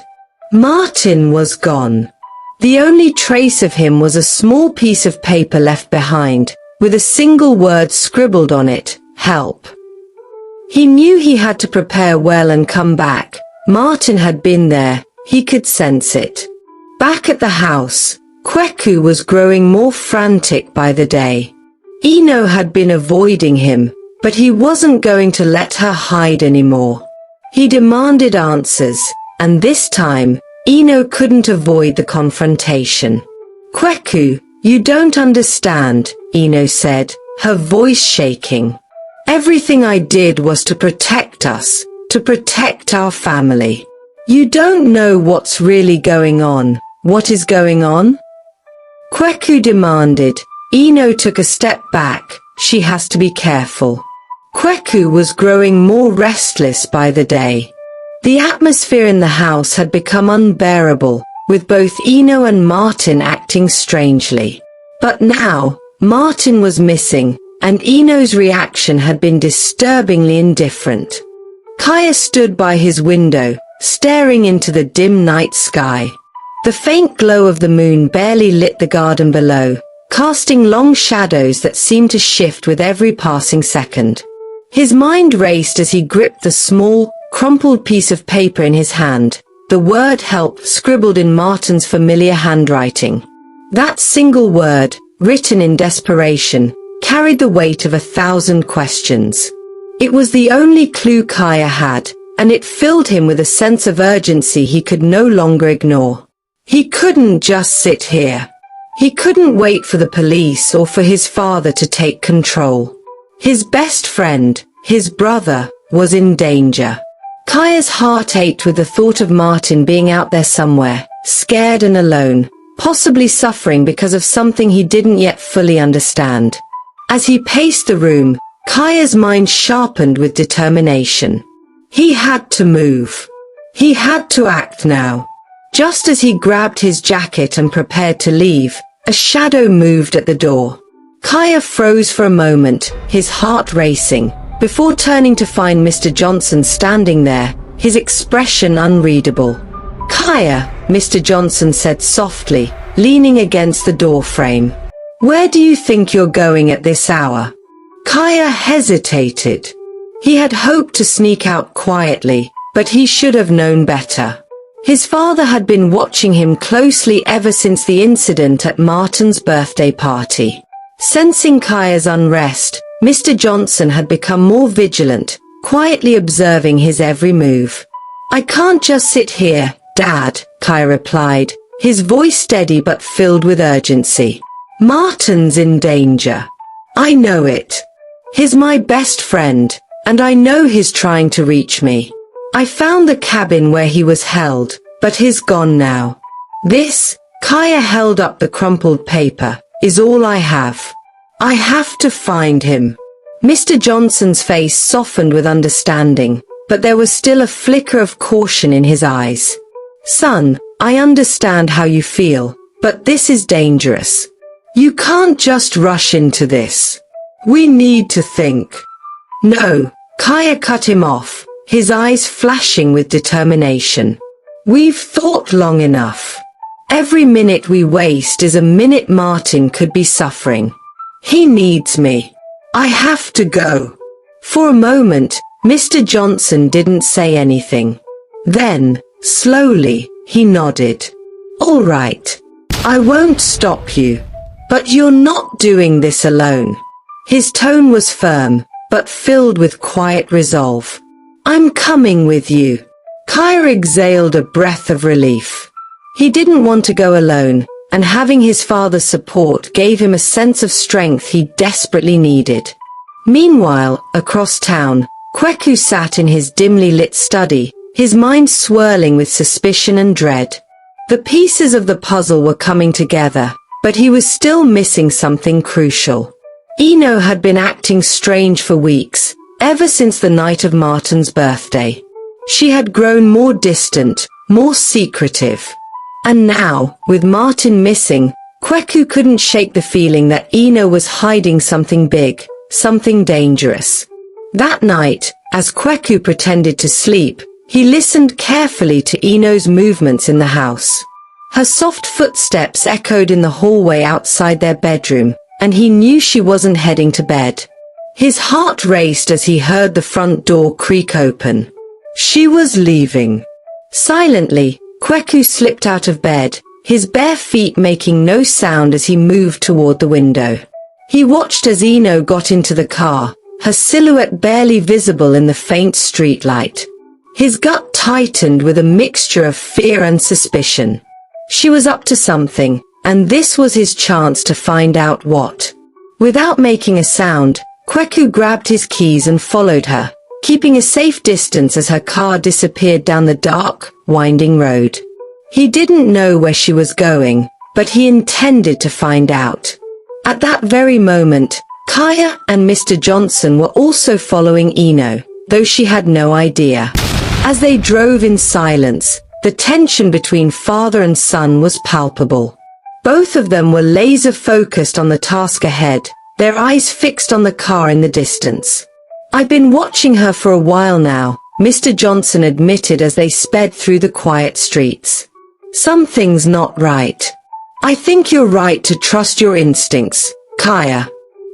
Martin was gone. The only trace of him was a small piece of paper left behind, with a single word scribbled on it, "Help." He knew he had to prepare well and come back. Martin had been there, he could sense it. Back at the house, Kweku was growing more frantic by the day. Eno had been avoiding him, but he wasn't going to let her hide anymore. He demanded answers, and this time, Eno couldn't avoid the confrontation. "Kweku, you don't understand," Eno said, her voice shaking. "Everything I did was to protect us, to protect our family. You don't know what's really going on. What is going on?" Kweku demanded. Eno took a step back. She has to be careful. Kweku was growing more restless by the day. The atmosphere in the house had become unbearable, with both Eno and Martin acting strangely. But now, Martin was missing, and Eno's reaction had been disturbingly indifferent. Kaya stood by his window, staring into the dim night sky. The faint glow of the moon barely lit the garden below, casting long shadows that seemed to shift with every passing second. His mind raced as he gripped the small, crumpled piece of paper in his hand, the word help scribbled in Martin's familiar handwriting. That single word, written in desperation, carried the weight of 1,000 questions. It was the only clue Kaya had, and it filled him with a sense of urgency he could no longer ignore. He couldn't just sit here. He couldn't wait for the police or for his father to take control. His best friend, his brother, was in danger. Kaya's heart ached with the thought of Martin being out there somewhere, scared and alone, possibly suffering because of something he didn't yet fully understand. As he paced the room, Kaya's mind sharpened with determination. He had to move. He had to act now. Just as he grabbed his jacket and prepared to leave, a shadow moved at the door. Kaya froze for a moment, his heart racing, before turning to find Mr. Johnson standing there, his expression unreadable. "Kaya," Mr. Johnson said softly, leaning against the door frame. "Where do you think you're going at this hour?" Kaya hesitated. He had hoped to sneak out quietly, but he should have known better. His father had been watching him closely ever since the incident at Martin's birthday party. Sensing Kaya's unrest, Mr. Johnson had become more vigilant, quietly observing his every move. "I can't just sit here, Dad," Kaya replied, his voice steady but filled with urgency. "Martin's in danger. I know it. He's my best friend, and I know he's trying to reach me. I found the cabin where he was held, but he's gone now. This," Kaya held up the crumpled paper, "is all I have. I have to find him." Mr. Johnson's face softened with understanding, but there was still a flicker of caution in his eyes. "Son, I understand how you feel, but this is dangerous. You can't just rush into this. We need to think." "No," Kaya cut him off, his eyes flashing with determination. "We've thought long enough. Every minute we waste is a minute Martin could be suffering. He needs me. I have to go." For a moment, Mr. Johnson didn't say anything. Then, slowly, he nodded. "All right. I won't stop you. But you're not doing this alone." His tone was firm, but filled with quiet resolve. "I'm coming with you." Kaya exhaled a breath of relief. He didn't want to go alone, and having his father's support gave him a sense of strength he desperately needed. Meanwhile, across town, Kweku sat in his dimly lit study, his mind swirling with suspicion and dread. The pieces of the puzzle were coming together, but he was still missing something crucial. Eno had been acting strange for weeks, ever since the night of Martin's birthday. She had grown more distant, more secretive. And now, with Martin missing, Kweku couldn't shake the feeling that Eno was hiding something big, something dangerous. That night, as Kweku pretended to sleep, he listened carefully to Eno's movements in the house. Her soft footsteps echoed in the hallway outside their bedroom, and he knew she wasn't heading to bed. His heart raced as he heard the front door creak open. She was leaving. Silently, Kweku slipped out of bed, his bare feet making no sound as he moved toward the window. He watched as Eno got into the car, her silhouette barely visible in the faint streetlight. His gut tightened with a mixture of fear and suspicion. She was up to something, and this was his chance to find out what. Without making a sound, Kweku grabbed his keys and followed her, keeping a safe distance as her car disappeared down the dark, winding road. He didn't know where she was going, but he intended to find out. At that very moment, Kaya and Mr. Johnson were also following Eno, though she had no idea. As they drove in silence, the tension between father and son was palpable. Both of them were laser-focused on the task ahead, their eyes fixed on the car in the distance. "I've been watching her for a while now," Mr. Johnson admitted as they sped through the quiet streets. "Something's not right. I think you're right to trust your instincts, Kaya.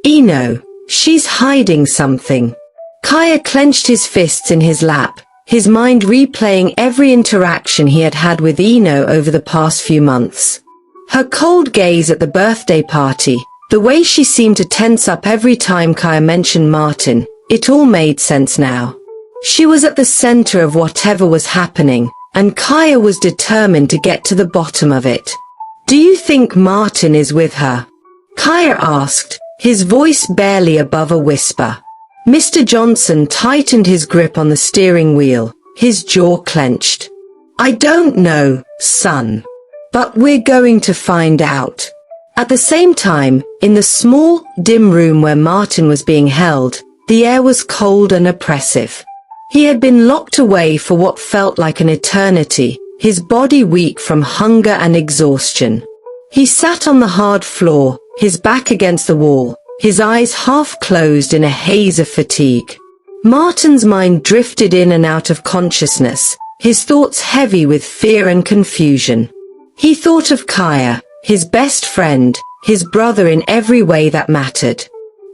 Eno, she's hiding something." Kaya clenched his fists in his lap, his mind replaying every interaction he had had with Eno over the past few months. Her cold gaze at the birthday party, the way she seemed to tense up every time Kaya mentioned Martin, it all made sense now. She was at the center of whatever was happening, and Kaya was determined to get to the bottom of it. "Do you think Martin is with her?" Kaya asked, his voice barely above a whisper. Mr. Johnson tightened his grip on the steering wheel, his jaw clenched. "I don't know, son. But we're going to find out." At the same time, in the small, dim room where Martin was being held, the air was cold and oppressive. He had been locked away for what felt like an eternity, his body weak from hunger and exhaustion. He sat on the hard floor, his back against the wall, his eyes half closed in a haze of fatigue. Martin's mind drifted in and out of consciousness, his thoughts heavy with fear and confusion. He thought of Kaya, his best friend, his brother in every way that mattered.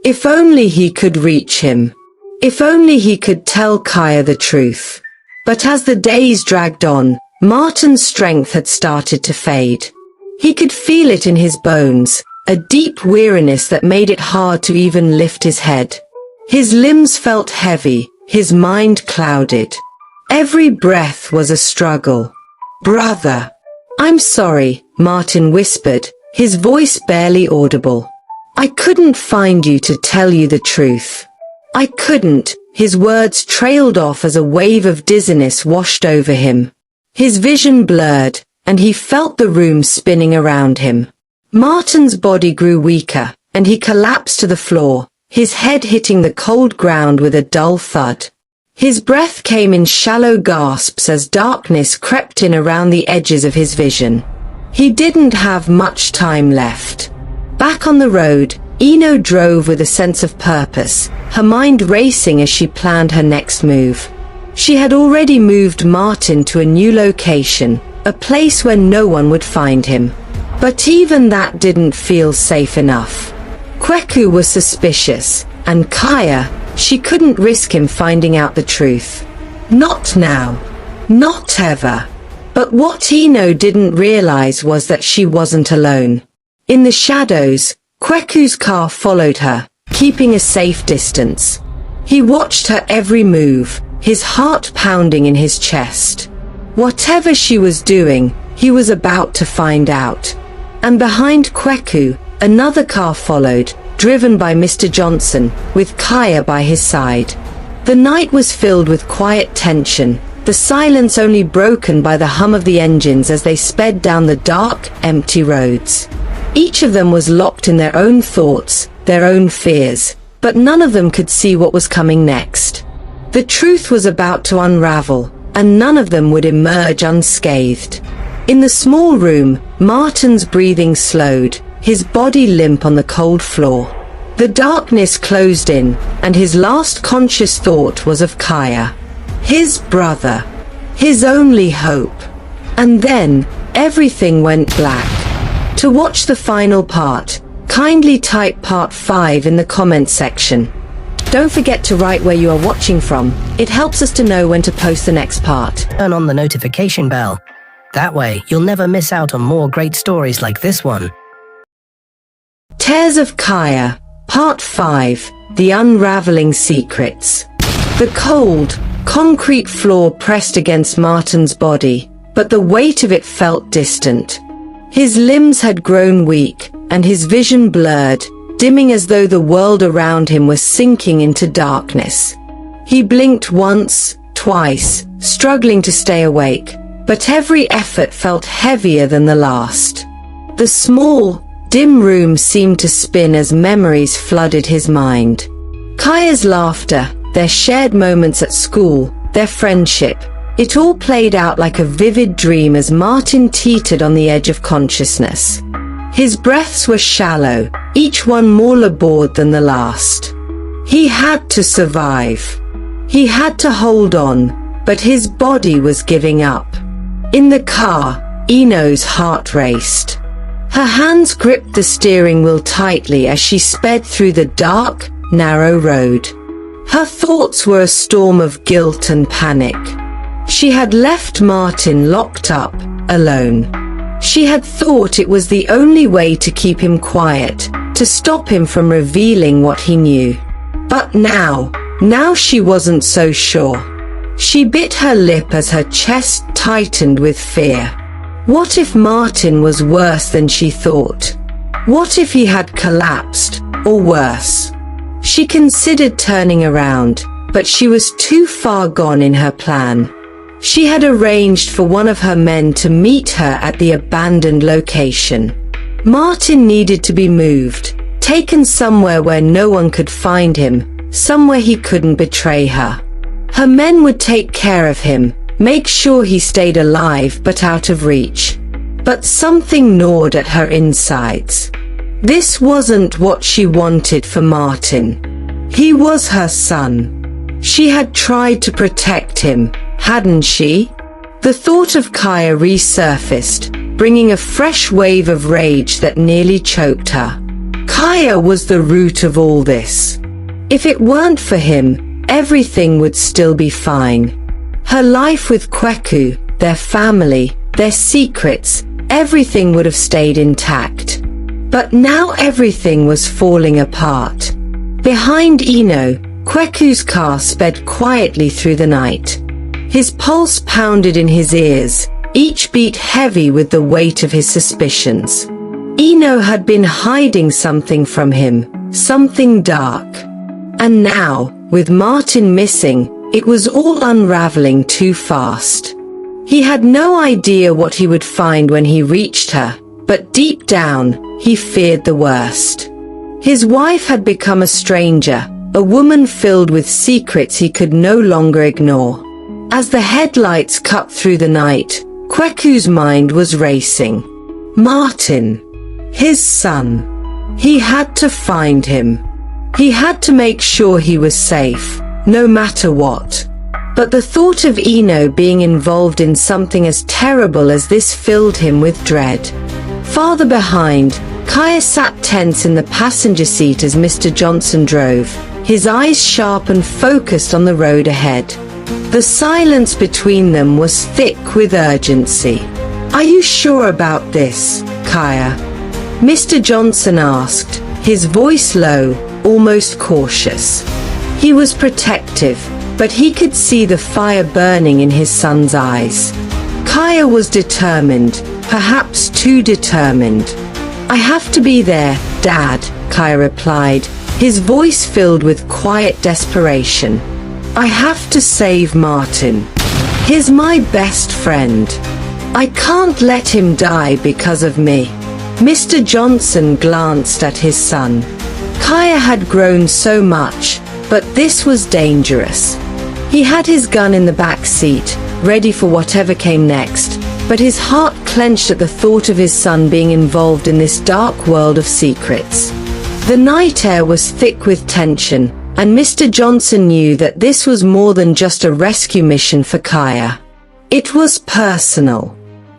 If only he could reach him. If only he could tell Kaya the truth. But as the days dragged on, Martin's strength had started to fade. He could feel it in his bones, a deep weariness that made it hard to even lift his head. His limbs felt heavy, his mind clouded. Every breath was a struggle. "Brother." "I'm sorry," Martin whispered, his voice barely audible. "I couldn't find you to tell you the truth. I couldn't." His words trailed off as a wave of dizziness washed over him. His vision blurred, and he felt the room spinning around him. Martin's body grew weaker, and he collapsed to the floor, his head hitting the cold ground with a dull thud. His breath came in shallow gasps as darkness crept in around the edges of his vision. He didn't have much time left. Back on the road, Eno drove with a sense of purpose, her mind racing as she planned her next move. She had already moved Martin to a new location, a place where no one would find him. But even that didn't feel safe enough. Kweku was suspicious, and Kaya, she couldn't risk him finding out the truth. Not now. Not ever. But what Eno didn't realize was that she wasn't alone. In the shadows, Kweku's car followed her, keeping a safe distance. He watched her every move, his heart pounding in his chest. Whatever she was doing, he was about to find out. And behind Kweku, another car followed, driven by Mr. Johnson, with Kaya by his side. The night was filled with quiet tension, the silence only broken by the hum of the engines as they sped down the dark, empty roads. Each of them was locked in their own thoughts, their own fears, but none of them could see what was coming next. The truth was about to unravel, and none of them would emerge unscathed. In the small room, Martin's breathing slowed, his body limp on the cold floor. The darkness closed in, and his last conscious thought was of Kaya. His brother. His only hope. And then, everything went black. To watch the final part, kindly type part 5 in the comments section. Don't forget to write where you are watching from. It helps us to know when to post the next part. Turn on the notification bell. That way, you'll never miss out on more great stories like this one. Tears of Kaya, Part 5, The Unraveling Secrets. The cold, concrete floor pressed against Martin's body, but the weight of it felt distant. His limbs had grown weak, and his vision blurred, dimming as though the world around him was sinking into darkness. He blinked once, twice, struggling to stay awake, but every effort felt heavier than the last. The small, dim room seemed to spin as memories flooded his mind. Kaya's laughter, their shared moments at school, their friendship, It all played out like a vivid dream as Martin teetered on the edge of consciousness. His breaths were shallow, each one more labored than the last. He had to survive. He had to hold on, but his body was giving up. In the car, Eno's heart raced. Her hands gripped the steering wheel tightly as she sped through the dark, narrow road. Her thoughts were a storm of guilt and panic. She had left Martin locked up, alone. She had thought it was the only way to keep him quiet, to stop him from revealing what he knew. But now she wasn't so sure. She bit her lip as her chest tightened with fear. What if Martin was worse than she thought? What if he had collapsed, or worse? She considered turning around, but she was too far gone in her plan. She had arranged for one of her men to meet her at the abandoned location. Martin needed to be moved, taken somewhere where no one could find him, somewhere he couldn't betray her. Her men would take care of him, make sure he stayed alive but out of reach. But something gnawed at her insides. This wasn't what she wanted for Martin. He was her son. She had tried to protect him, hadn't she? The thought of Kaya resurfaced, bringing a fresh wave of rage that nearly choked her. Kaya was the root of all this. If it weren't for him, everything would still be fine. Her life with Kweku, their family, their secrets, everything would have stayed intact. But now everything was falling apart. Behind Eno, Kweku's car sped quietly through the night. His pulse pounded in his ears, each beat heavy with the weight of his suspicions. Eno had been hiding something from him, something dark. And now, with Martin missing, it was all unraveling too fast. He had no idea what he would find when he reached her, but deep down, he feared the worst. His wife had become a stranger, a woman filled with secrets he could no longer ignore. As the headlights cut through the night, Kweku's mind was racing. Martin. His son. He had to find him. He had to make sure he was safe, no matter what. But the thought of Eno being involved in something as terrible as this filled him with dread. Farther behind, Kaya sat tense in the passenger seat as Mr. Johnson drove, his eyes sharp and focused on the road ahead. The silence between them was thick with urgency. "Are you sure about this, Kaya?" Mr. Johnson asked, his voice low, almost cautious. He was protective, but he could see the fire burning in his son's eyes. Kaya was determined, perhaps too determined. "I have to be there, Dad," Kaya replied, his voice filled with quiet desperation. "I have to save Martin. He's my best friend. I can't let him die because of me." Mr. Johnson glanced at his son. Kaya had grown so much, but this was dangerous. He had his gun in the back seat, ready for whatever came next, but his heart clenched at the thought of his son being involved in this dark world of secrets. The night air was thick with tension, and Mr. Johnson knew that this was more than just a rescue mission for Kaya. It was personal.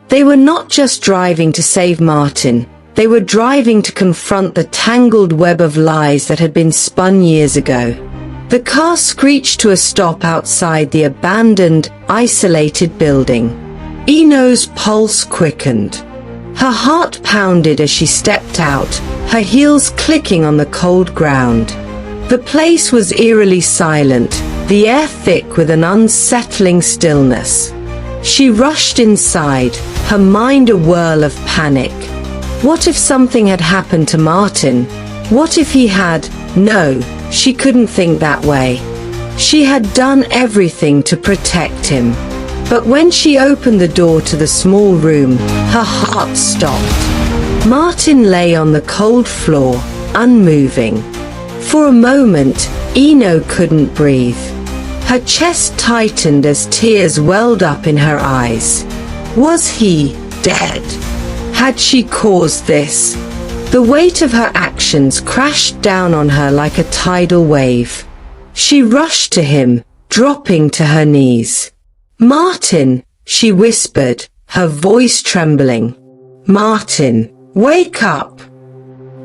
They were not just driving to save Martin, they were driving to confront the tangled web of lies that had been spun years ago. The car screeched to a stop outside the abandoned, isolated building. Eno's pulse quickened. Her heart pounded as she stepped out, her heels clicking on the cold ground. The place was eerily silent, the air thick with an unsettling stillness. She rushed inside, her mind a whirl of panic. What if something had happened to Martin? What if he had? No, she couldn't think that way. She had done everything to protect him. But when she opened the door to the small room, her heart stopped. Martin lay on the cold floor, unmoving. For a moment, Eno couldn't breathe. Her chest tightened as tears welled up in her eyes. Was he dead? Had she caused this? The weight of her actions crashed down on her like a tidal wave. She rushed to him, dropping to her knees. "Martin," she whispered, her voice trembling. "Martin, wake up."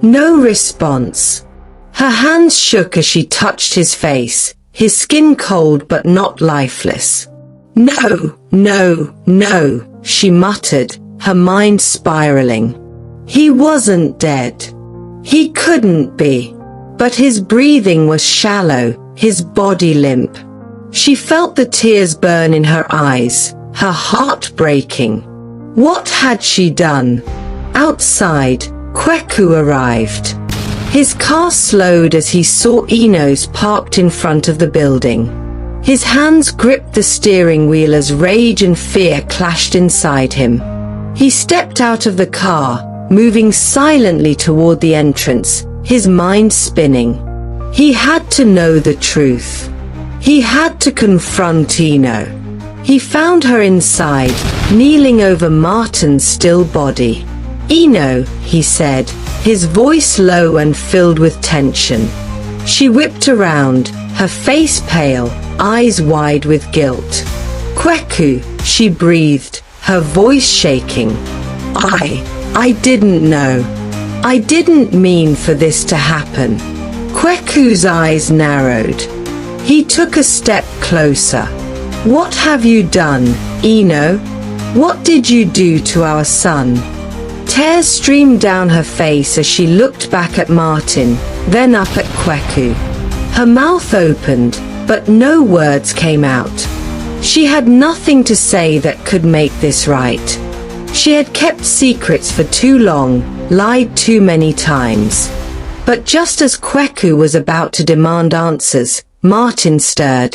No response. Her hands shook as she touched his face, his skin cold but not lifeless. "No, no, no," she muttered, her mind spiraling. He wasn't dead. He couldn't be. But his breathing was shallow, his body limp. She felt the tears burn in her eyes, her heart breaking. What had she done? Outside, Kweku arrived. His car slowed as he saw Eno's parked in front of the building. His hands gripped the steering wheel as rage and fear clashed inside him. He stepped out of the car, moving silently toward the entrance, his mind spinning. He had to know the truth. He had to confront Eno. He found her inside, kneeling over Martin's still body. "Eno," he said, his voice low and filled with tension. She whipped around, her face pale, eyes wide with guilt. "Kweku," she breathed, her voice shaking. I didn't know. I didn't mean for this to happen." Kweku's eyes narrowed. He took a step closer. "What have you done, Eno? What did you do to our son?" Tears streamed down her face as she looked back at Martin, then up at Kweku. Her mouth opened, but no words came out. She had nothing to say that could make this right. She had kept secrets for too long, lied too many times. But just as Kweku was about to demand answers, Martin stirred.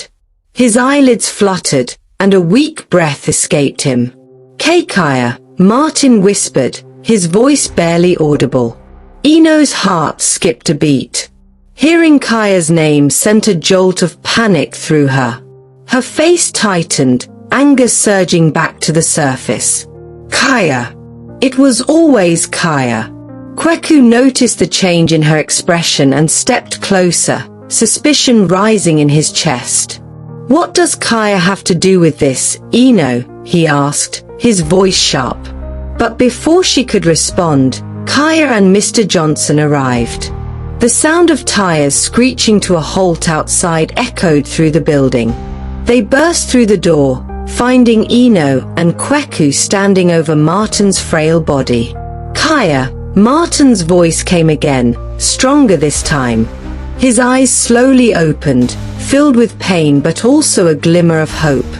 His eyelids fluttered, and a weak breath escaped him. "Kaya," Martin whispered, his voice barely audible. Eno's heart skipped a beat. Hearing Kaya's name sent a jolt of panic through her. Her face tightened, anger surging back to the surface. Kaya. It was always Kaya. Kweku noticed the change in her expression and stepped closer, suspicion rising in his chest. "What does Kaya have to do with this, Eno?" he asked, his voice sharp. But before she could respond, Kaya and Mr. Johnson arrived. The sound of tires screeching to a halt outside echoed through the building. They burst through the door, finding Eno and Kweku standing over Martin's frail body. "Kaya," Martin's voice came again, stronger this time. His eyes slowly opened, filled with pain but also a glimmer of hope.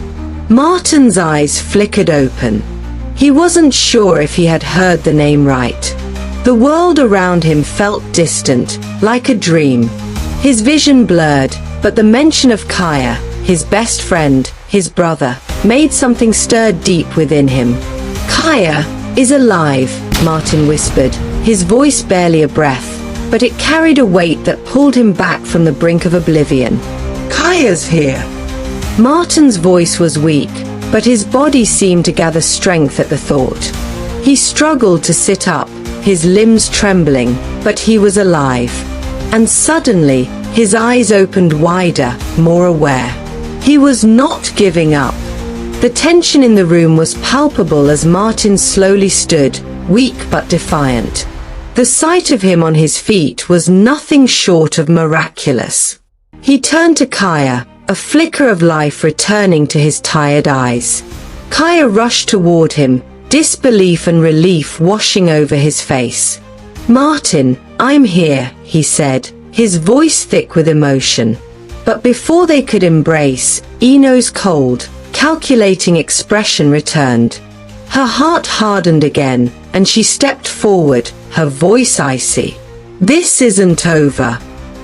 Martin's eyes flickered open. He wasn't sure if he had heard the name right. The world around him felt distant, like a dream. His vision blurred, but the mention of Kaya, his best friend, his brother, made something stir deep within him. "Kaya is alive," Martin whispered, his voice barely a breath, but it carried a weight that pulled him back from the brink of oblivion. "Kaya's here." Martin's voice was weak, but his body seemed to gather strength at the thought. He struggled to sit up, his limbs trembling, but he was alive. And suddenly, his eyes opened wider, more aware. He was not giving up. The tension in the room was palpable as Martin slowly stood, weak but defiant. The sight of him on his feet was nothing short of miraculous. He turned to Kaya, a flicker of life returning to his tired eyes. Kaya rushed toward him, disbelief and relief washing over his face. "Martin, I'm here," he said, his voice thick with emotion. But before they could embrace, Eno's cold, calculating expression returned. Her heart hardened again, and she stepped forward, her voice icy. "This isn't over."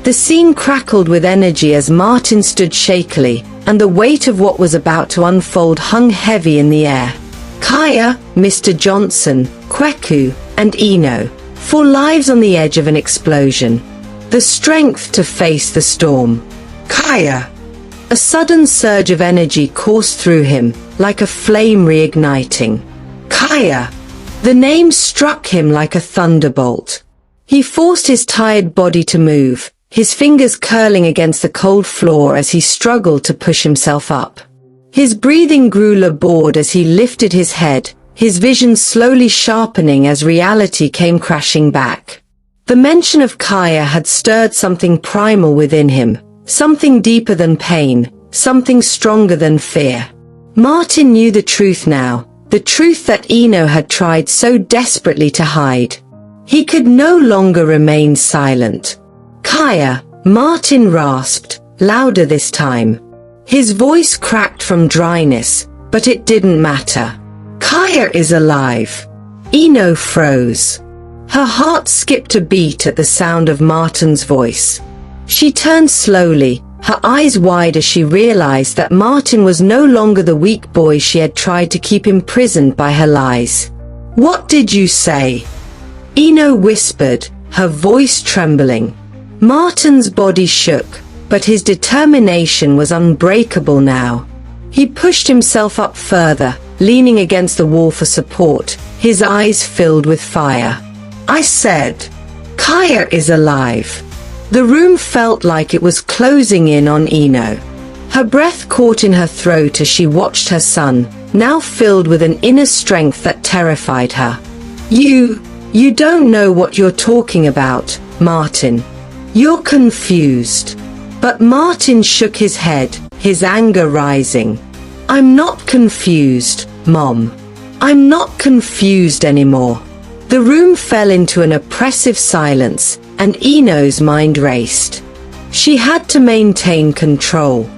The scene crackled with energy as Martin stood shakily, and the weight of what was about to unfold hung heavy in the air. Kaya, Mr. Johnson, Kweku, and Eno, 4 lives on the edge of an explosion. The strength to face the storm. "Kaya!" A sudden surge of energy coursed through him, like a flame reigniting. Kaya! The name struck him like a thunderbolt. He forced his tired body to move, his fingers curling against the cold floor as he struggled to push himself up. His breathing grew labored as he lifted his head, his vision slowly sharpening as reality came crashing back. The mention of Kaya had stirred something primal within him, something deeper than pain, something stronger than fear. Martin knew the truth now, the truth that Eno had tried so desperately to hide. He could no longer remain silent. Kaya, Martin rasped, louder this time. His voice cracked from dryness, but it didn't matter. Kaya is alive. Eno froze. Her heart skipped a beat at the sound of Martin's voice. She turned slowly, her eyes wide as she realized that Martin was no longer the weak boy she had tried to keep imprisoned by her lies. What did you say? Eno whispered, her voice trembling. Martin's body shook, but his determination was unbreakable now. He pushed himself up further, leaning against the wall for support, his eyes filled with fire. I said, Kaya is alive. The room felt like it was closing in on Eno. Her breath caught in her throat as she watched her son, now filled with an inner strength that terrified her. You don't know what you're talking about, Martin. You're confused. But Martin shook his head, his anger rising. I'm not confused, Mom. I'm not confused anymore. The room fell into an oppressive silence, and Eno's mind raced. She had to maintain control.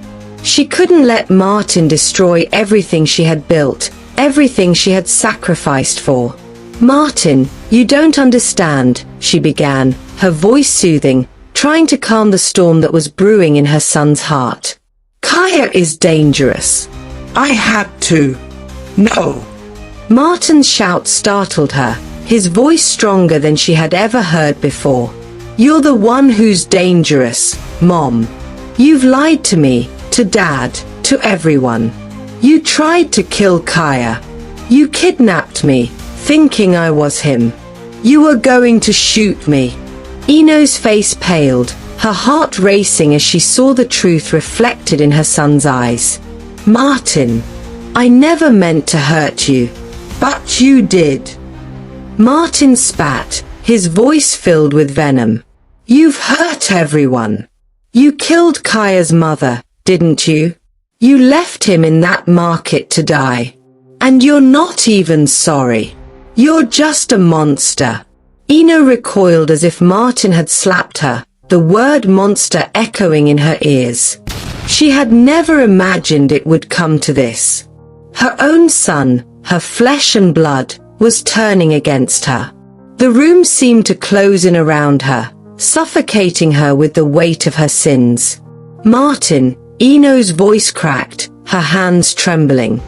She couldn't let Martin destroy everything she had built, everything she had sacrificed for. Martin, you don't understand, she began, her voice soothing, trying to calm the storm that was brewing in her son's heart. Kaya is dangerous. I had to. No. Martin's shout startled her, his voice stronger than she had ever heard before. You're the one who's dangerous, Mom. You've lied to me, to Dad, to everyone. You tried to kill Kaya. You kidnapped me, thinking I was him. You were going to shoot me. Eno's face paled, her heart racing as she saw the truth reflected in her son's eyes. Martin, I never meant to hurt you. But you did. Martin spat, his voice filled with venom. You've hurt everyone. You killed Kaya's mother, didn't you? You left him in that market to die. And you're not even sorry. You're just a monster. Eno recoiled as if Martin had slapped her, the word monster echoing in her ears. She had never imagined it would come to this. Her own son, her flesh and blood, was turning against her. The room seemed to close in around her, suffocating her with the weight of her sins. Martin, Eno's voice cracked, her hands trembling.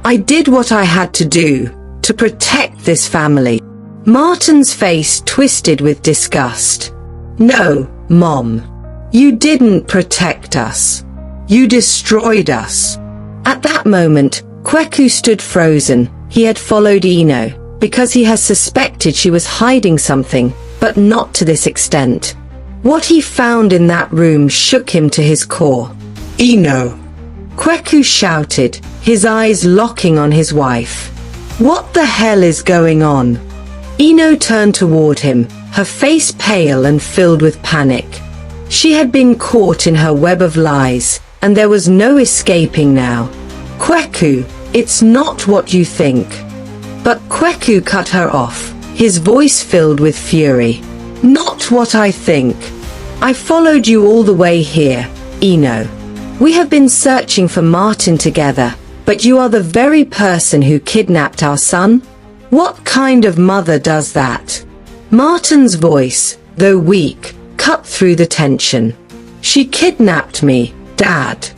I did what I had to do, to protect this family. Martin's face twisted with disgust. No, Mom. You didn't protect us. You destroyed us. At that moment, Kweku stood frozen. He had followed Eno, because he had suspected she was hiding something, but not to this extent. What he found in that room shook him to his core. Eno! Kweku shouted, his eyes locking on his wife. What the hell is going on? Eno turned toward him, her face pale and filled with panic. She had been caught in her web of lies, and there was no escaping now. Kweku, it's not what you think. But Kweku cut her off, his voice filled with fury. Not what I think. I followed you all the way here, Eno. We have been searching for Martin together, but you are the very person who kidnapped our son? What kind of mother does that? Martin's voice, though weak, cut through the tension. She kidnapped me, Dad.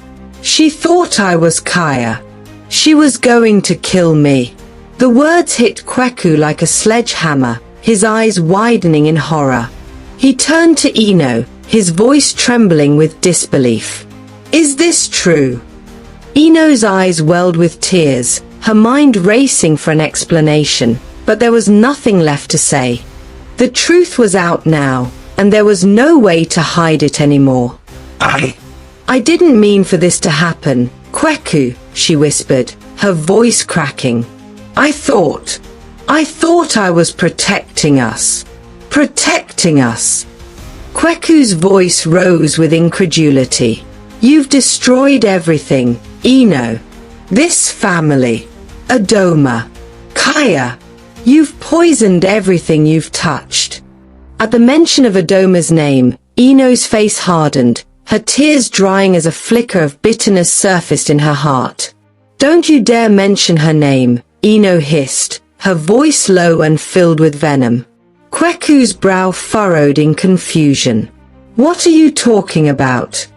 She thought I was Kaya. She was going to kill me. The words hit Kweku like a sledgehammer, his eyes widening in horror. He turned to Eno, his voice trembling with disbelief. Is this true? Ino's eyes welled with tears, her mind racing for an explanation, but there was nothing left to say. The truth was out now, and there was no way to hide it anymore. I didn't mean for this to happen, Kweku, she whispered, her voice cracking. I thought I was protecting us. Protecting us. Kweku's voice rose with incredulity. You've destroyed everything, Ino. This family. Adoma. Kaya. You've poisoned everything you've touched. At the mention of Adoma's name, Ino's face hardened, her tears drying as a flicker of bitterness surfaced in her heart. Don't you dare mention her name, Ino hissed, her voice low and filled with venom. Kweku's brow furrowed in confusion. What are you talking about?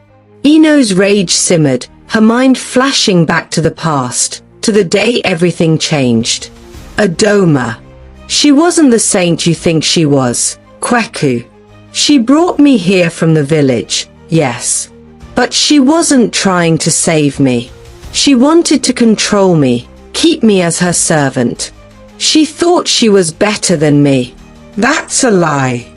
Ino's rage simmered, her mind flashing back to the past, to the day everything changed. Adoma. She wasn't the saint you think she was, Kweku. She brought me here from the village, yes. But she wasn't trying to save me. She wanted to control me, keep me as her servant. She thought she was better than me. That's a lie.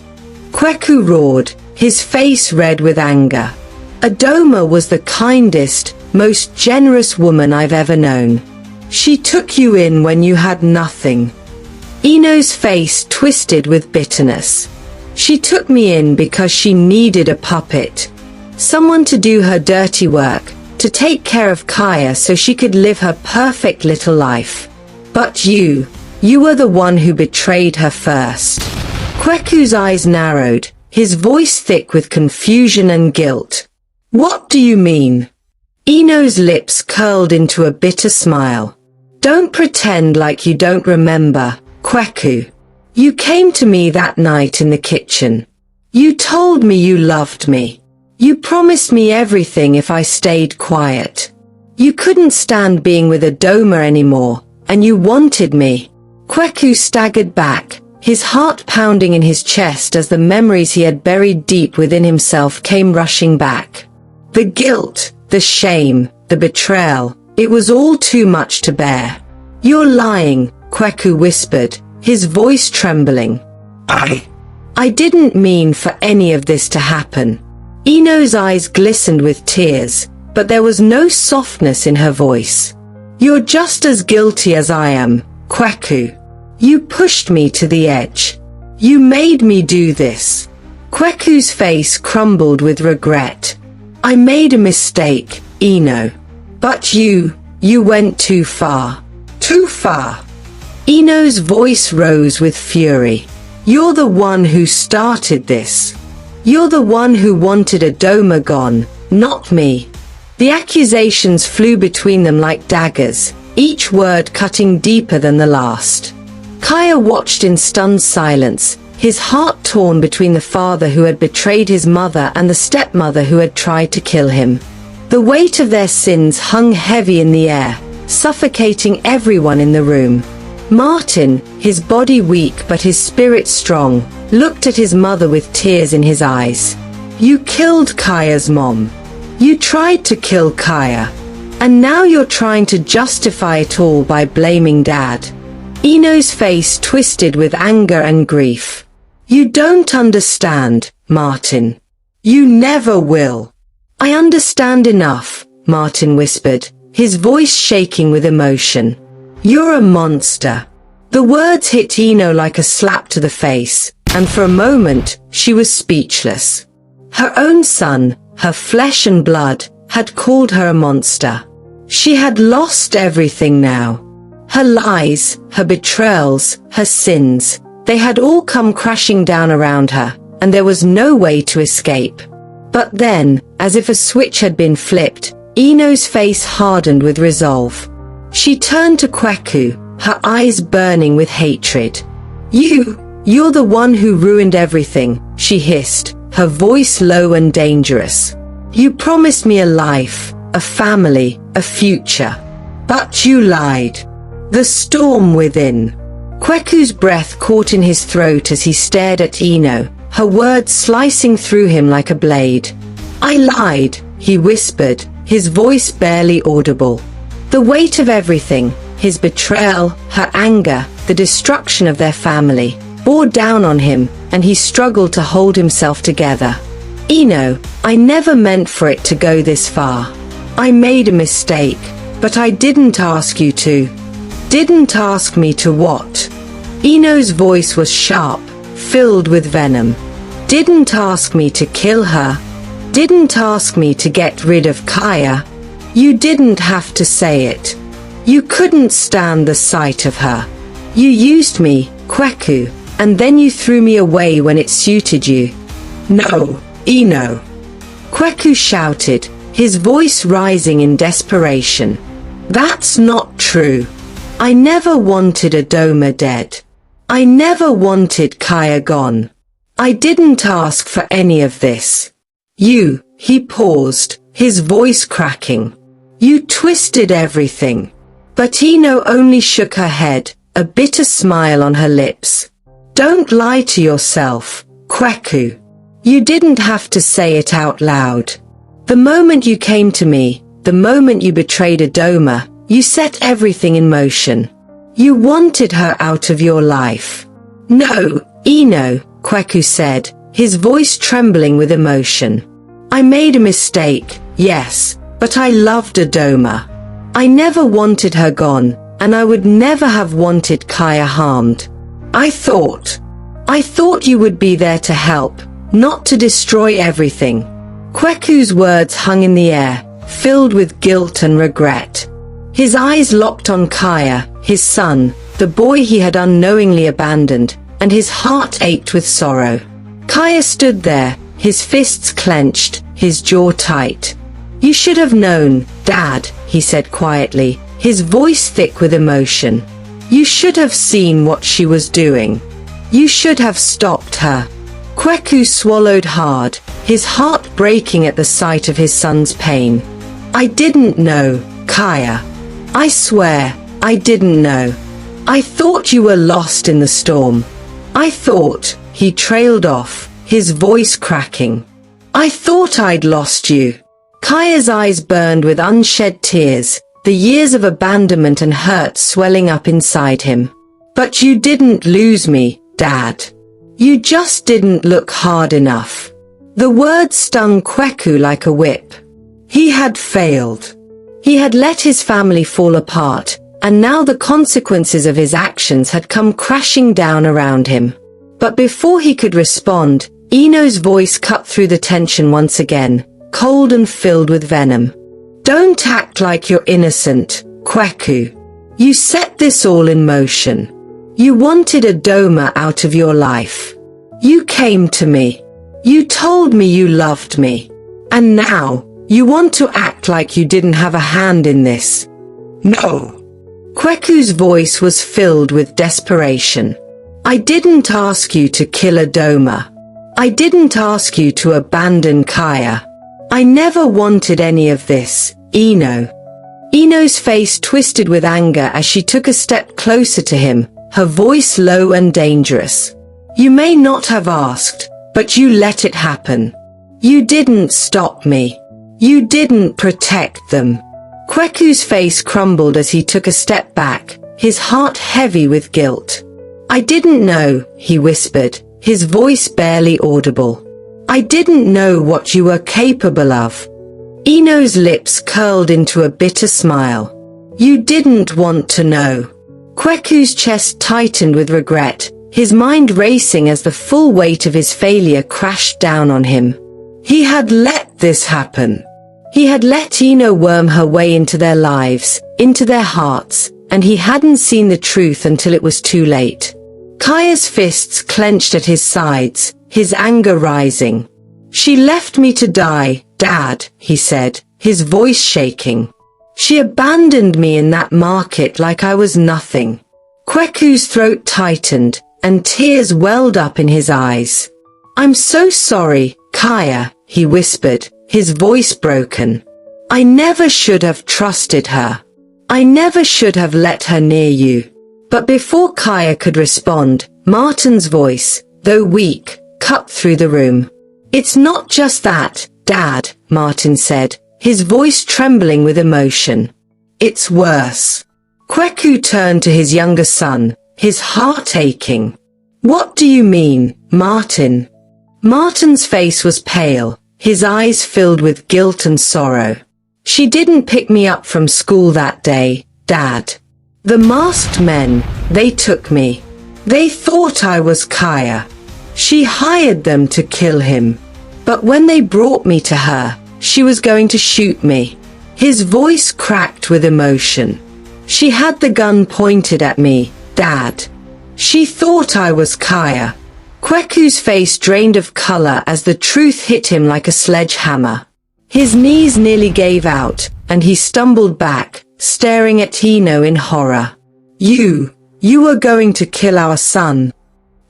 Kweku roared, his face red with anger. Adoma was the kindest, most generous woman I've ever known. She took you in when you had nothing. Ino's face twisted with bitterness. She took me in because she needed a puppet. Someone to do her dirty work, to take care of Kaya so she could live her perfect little life. But you were the one who betrayed her first. Kweku's eyes narrowed, his voice thick with confusion and guilt. What do you mean? Ino's lips curled into a bitter smile. Don't pretend like you don't remember, Kweku. You came to me that night in the kitchen. You told me you loved me. You promised me everything if I stayed quiet. You couldn't stand being with Adoma anymore, and you wanted me. Kweku staggered back, his heart pounding in his chest as the memories he had buried deep within himself came rushing back. The guilt, the shame, the betrayal, it was all too much to bear. You're lying, Kweku whispered, his voice trembling. I didn't mean for any of this to happen. Ino's eyes glistened with tears, but there was no softness in her voice. You're just as guilty as I am, Kweku. You pushed me to the edge. You made me do this. Kweku's face crumbled with regret. I made a mistake, Ino. But you went too far. Too far. Ino's voice rose with fury. You're the one who started this. You're the one who wanted Adoma gone, not me. The accusations flew between them like daggers, each word cutting deeper than the last. Kaya watched in stunned silence, his heart torn between the father who had betrayed his mother and the stepmother who had tried to kill him. The weight of their sins hung heavy in the air, suffocating everyone in the room. Martin, his body weak but his spirit strong, looked at his mother with tears in his eyes. You killed Kaya's mom. You tried to kill Kaya. And now you're trying to justify it all by blaming Dad. Ino's face twisted with anger and grief. You don't understand, Martin. You never will. I understand enough, Martin whispered, his voice shaking with emotion. You're a monster. The words hit Ino like a slap to the face, and for a moment, she was speechless. Her own son, her flesh and blood, had called her a monster. She had lost everything now. Her lies, her betrayals, her sins, they had all come crashing down around her, and there was no way to escape. But then, as if a switch had been flipped, Ino's face hardened with resolve. She turned to Kweku, her eyes burning with hatred. You're the one who ruined everything, she hissed, her voice low and dangerous. You promised me a life, a family, a future. But you lied. The storm within. Kweku's breath caught in his throat as he stared at Ino, her words slicing through him like a blade. I lied, he whispered, his voice barely audible. The weight of everything, his betrayal, her anger, the destruction of their family, bore down on him, and he struggled to hold himself together. Eno, I never meant for it to go this far. I made a mistake, but I didn't ask you to. Didn't ask me to what? Eno's voice was sharp, filled with venom. Didn't ask me to kill her. Didn't ask me to get rid of Kaya. You didn't have to say it. You couldn't stand the sight of her. You used me, Kweku, and then you threw me away when it suited you. No, Eno. Kweku shouted, his voice rising in desperation. That's not true. I never wanted Adoma dead. I never wanted Kaya gone. I didn't ask for any of this. You, he paused, his voice cracking. You twisted everything. But Eno only shook her head, a bitter smile on her lips. Don't lie to yourself, Kweku. You didn't have to say it out loud. The moment you came to me, the moment you betrayed Adoma, you set everything in motion. You wanted her out of your life. No, Eno, Kweku said, his voice trembling with emotion. I made a mistake, yes, but I loved Adoma. I never wanted her gone, and I would never have wanted Kaya harmed. I thought you would be there to help, not to destroy everything. Kweku's words hung in the air, filled with guilt and regret. His eyes locked on Kaya, his son, the boy he had unknowingly abandoned, and his heart ached with sorrow. Kaya stood there, his fists clenched, his jaw tight. You should have known, Dad, he said quietly, his voice thick with emotion. You should have seen what she was doing. You should have stopped her. Kweku swallowed hard, his heart breaking at the sight of his son's pain. I didn't know, Kaya. I swear, I didn't know. I thought you were lost in the storm. I thought, he trailed off, his voice cracking. I thought I'd lost you. Kaya's eyes burned with unshed tears, the years of abandonment and hurt swelling up inside him. But you didn't lose me, Dad. You just didn't look hard enough. The words stung Kweku like a whip. He had failed. He had let his family fall apart, and now the consequences of his actions had come crashing down around him. But before he could respond, Eno's voice cut through the tension once again, cold and filled with venom. Don't act like you're innocent, Kweku. You set this all in motion. You wanted Adoma out of your life. You came to me. You told me you loved me. And now, you want to act like you didn't have a hand in this. No. Kweku's voice was filled with desperation. I didn't ask you to kill Adoma. I didn't ask you to abandon Kaya. I never wanted any of this, Eno. Eno's face twisted with anger as she took a step closer to him, her voice low and dangerous. You may not have asked, but you let it happen. You didn't stop me. You didn't protect them. Kweku's face crumbled as he took a step back, his heart heavy with guilt. I didn't know, he whispered, his voice barely audible. I didn't know what you were capable of. Eno's lips curled into a bitter smile. You didn't want to know. Kweku's chest tightened with regret, his mind racing as the full weight of his failure crashed down on him. He had let this happen. He had let Eno worm her way into their lives, into their hearts, and he hadn't seen the truth until it was too late. Kaya's fists clenched at his sides, his anger rising. She left me to die, Dad, he said, his voice shaking. She abandoned me in that market like I was nothing. Kweku's throat tightened, and tears welled up in his eyes. I'm so sorry, Kaya, he whispered, his voice broken. I never should have trusted her. I never should have let her near you. But before Kaya could respond, Martin's voice, though weak, cut through the room. It's not just that, Dad, Martin said, his voice trembling with emotion. It's worse. Kweku turned to his younger son, his heart aching. What do you mean, Martin? Martin's face was pale, his eyes filled with guilt and sorrow. She didn't pick me up from school that day, Dad. The masked men, they took me. They thought I was Kaya. She hired them to kill him. But when they brought me to her, she was going to shoot me. His voice cracked with emotion. She had the gun pointed at me, Dad. She thought I was Kaya. Kweku's face drained of color as the truth hit him like a sledgehammer. His knees nearly gave out, and he stumbled back, staring at Ino in horror. You were going to kill our son.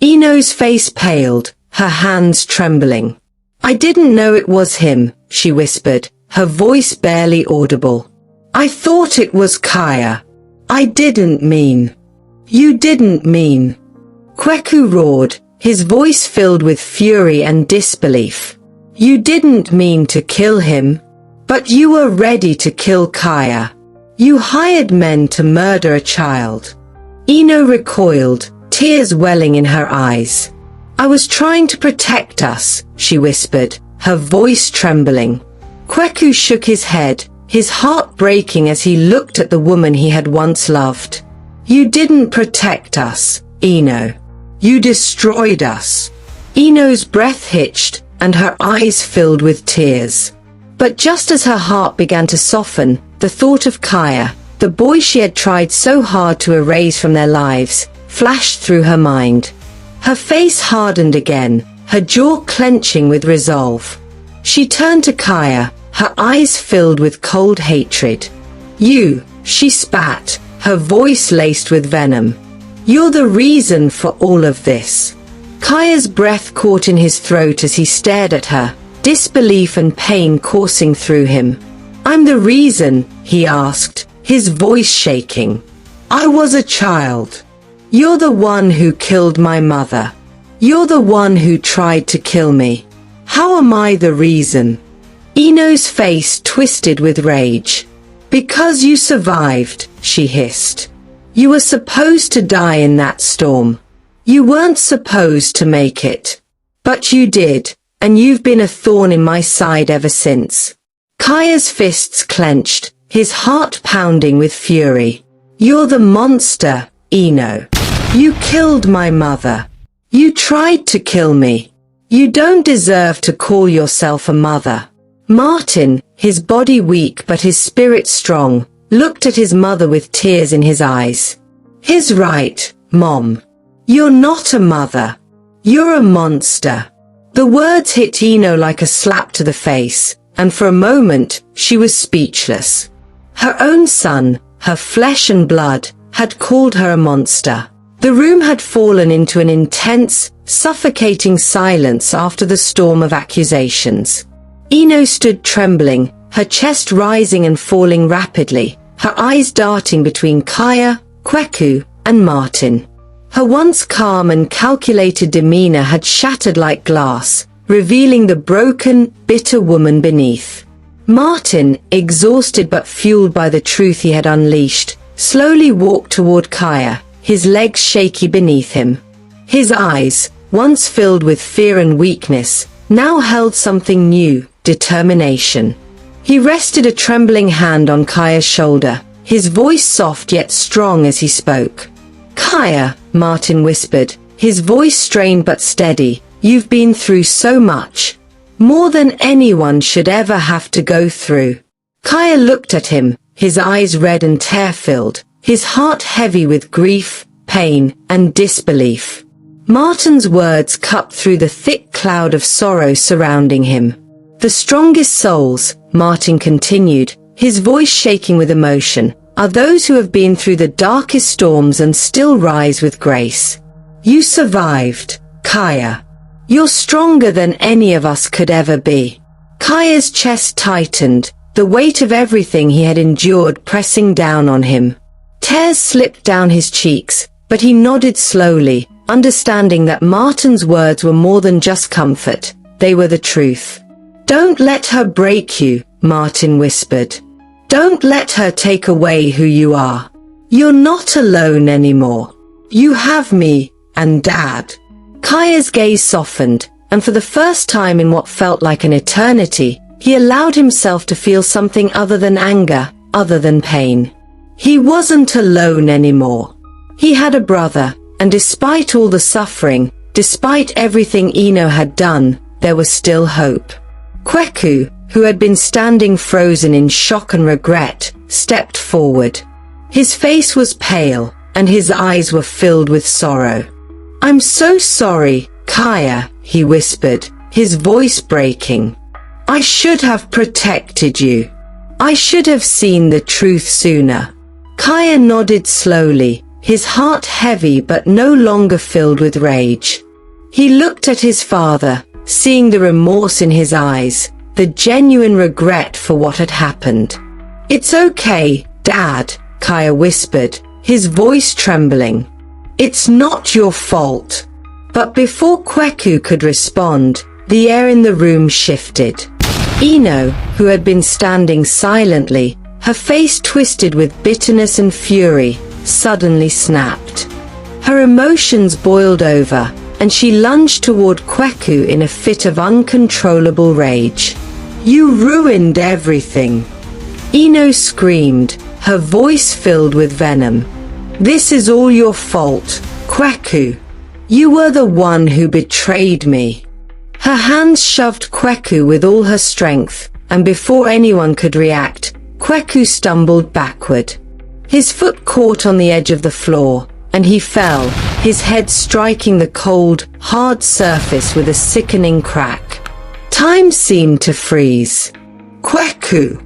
Ino's face paled, her hands trembling. I didn't know it was him, she whispered, her voice barely audible. I thought it was Kaya. I didn't mean. You didn't mean. Kweku roared, his voice filled with fury and disbelief. You didn't mean to kill him. But you were ready to kill Kaya. You hired men to murder a child. Ino recoiled, tears welling in her eyes. I was trying to protect us, she whispered, her voice trembling. Kweku shook his head, his heart breaking as he looked at the woman he had once loved. You didn't protect us, Ino. You destroyed us. Ino's breath hitched, and her eyes filled with tears. But just as her heart began to soften, the thought of Kaya, the boy she had tried so hard to erase from their lives, flashed through her mind. Her face hardened again, her jaw clenching with resolve. She turned to Kaya, her eyes filled with cold hatred. You, she spat, her voice laced with venom. You're the reason for all of this. Kaya's breath caught in his throat as he stared at her, disbelief and pain coursing through him. I'm the reason, he asked, his voice shaking. I was a child. You're the one who killed my mother. You're the one who tried to kill me. How am I the reason? Ino's face twisted with rage. Because you survived, she hissed. You were supposed to die in that storm. You weren't supposed to make it. But you did, and you've been a thorn in my side ever since. Kaya's fists clenched, his heart pounding with fury. You're the monster, Ino. You killed my mother. You tried to kill me. You don't deserve to call yourself a mother. Martin, his body weak but his spirit strong, looked at his mother with tears in his eyes. He's right, Mom. You're not a mother. You're a monster. The words hit Ino like a slap to the face, and for a moment, she was speechless. Her own son, her flesh and blood, had called her a monster. The room had fallen into an intense, suffocating silence after the storm of accusations. Ino stood trembling, her chest rising and falling rapidly, her eyes darting between Kaya, Kweku, and Martin. Her once calm and calculated demeanor had shattered like glass, revealing the broken, bitter woman beneath. Martin, exhausted but fueled by the truth he had unleashed, slowly walked toward Kaya, his legs shaky beneath him. His eyes, once filled with fear and weakness, now held something new, determination. He rested a trembling hand on Kaya's shoulder, his voice soft yet strong as he spoke. Kaya, Martin whispered, his voice strained but steady, you've been through so much. More than anyone should ever have to go through. Kaya looked at him, his eyes red and tear-filled, his heart heavy with grief, pain, and disbelief. Martin's words cut through the thick cloud of sorrow surrounding him. The strongest souls, Martin continued, his voice shaking with emotion, are those who have been through the darkest storms and still rise with grace. You survived, Kaya. You're stronger than any of us could ever be. Kaya's chest tightened, the weight of everything he had endured pressing down on him. Tears slipped down his cheeks, but he nodded slowly, understanding that Martin's words were more than just comfort, they were the truth. Don't let her break you, Martin whispered. Don't let her take away who you are. You're not alone anymore. You have me and Dad. Kaya's gaze softened, and for the first time in what felt like an eternity, he allowed himself to feel something other than anger, other than pain. He wasn't alone anymore. He had a brother, and despite all the suffering, despite everything Ino had done, there was still hope. Kweku, who had been standing frozen in shock and regret, stepped forward. His face was pale, and his eyes were filled with sorrow. "I'm so sorry, Kaya," he whispered, his voice breaking. "I should have protected you. I should have seen the truth sooner." Kaya nodded slowly, his heart heavy but no longer filled with rage. He looked at his father, seeing the remorse in his eyes, the genuine regret for what had happened. "It's okay, Dad," Kaya whispered, his voice trembling. "It's not your fault." But before Kweku could respond, the air in the room shifted. Ino, who had been standing silently, her face twisted with bitterness and fury, suddenly snapped. Her emotions boiled over, and she lunged toward Kweku in a fit of uncontrollable rage. "You ruined everything!" Ino screamed, her voice filled with venom. "This is all your fault, Kweku. You were the one who betrayed me." Her hands shoved Kweku with all her strength, and before anyone could react, Kweku stumbled backward. His foot caught on the edge of the floor, and he fell, his head striking the cold, hard surface with a sickening crack. Time seemed to freeze. "Kweku!"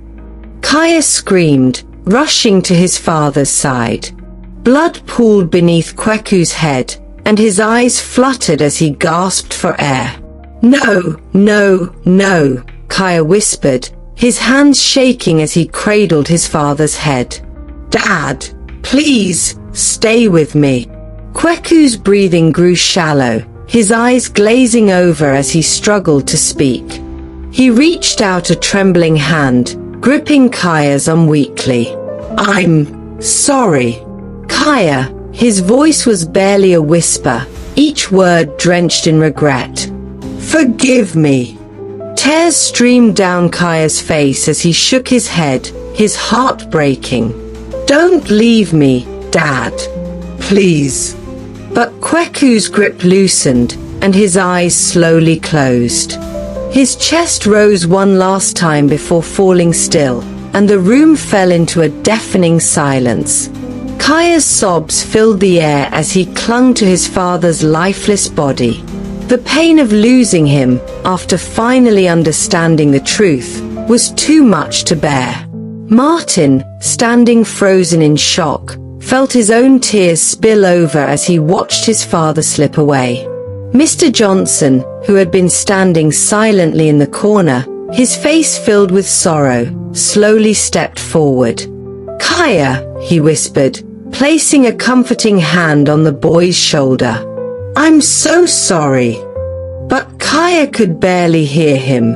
Kaya screamed, rushing to his father's side. Blood pooled beneath Kweku's head, and his eyes fluttered as he gasped for air. "No, no, no," Kaya whispered, his hands shaking as he cradled his father's head. "Dad, please, stay with me." Kweku's breathing grew shallow, his eyes glazing over as he struggled to speak. He reached out a trembling hand, gripping Kaya's arm weakly. "I'm sorry." Kaya, his voice was barely a whisper, each word drenched in regret. "Forgive me." Tears streamed down Kaya's face as he shook his head, his heart breaking. "Don't leave me, Dad. Please." But Kweku's grip loosened, and his eyes slowly closed. His chest rose one last time before falling still, and the room fell into a deafening silence. Kaya's sobs filled the air as he clung to his father's lifeless body. The pain of losing him, after finally understanding the truth, was too much to bear. Martin, standing frozen in shock, felt his own tears spill over as he watched his father slip away. Mr. Johnson, who had been standing silently in the corner, his face filled with sorrow, slowly stepped forward. "Kaya," he whispered, placing a comforting hand on the boy's shoulder. "I'm so sorry." But Kaya could barely hear him.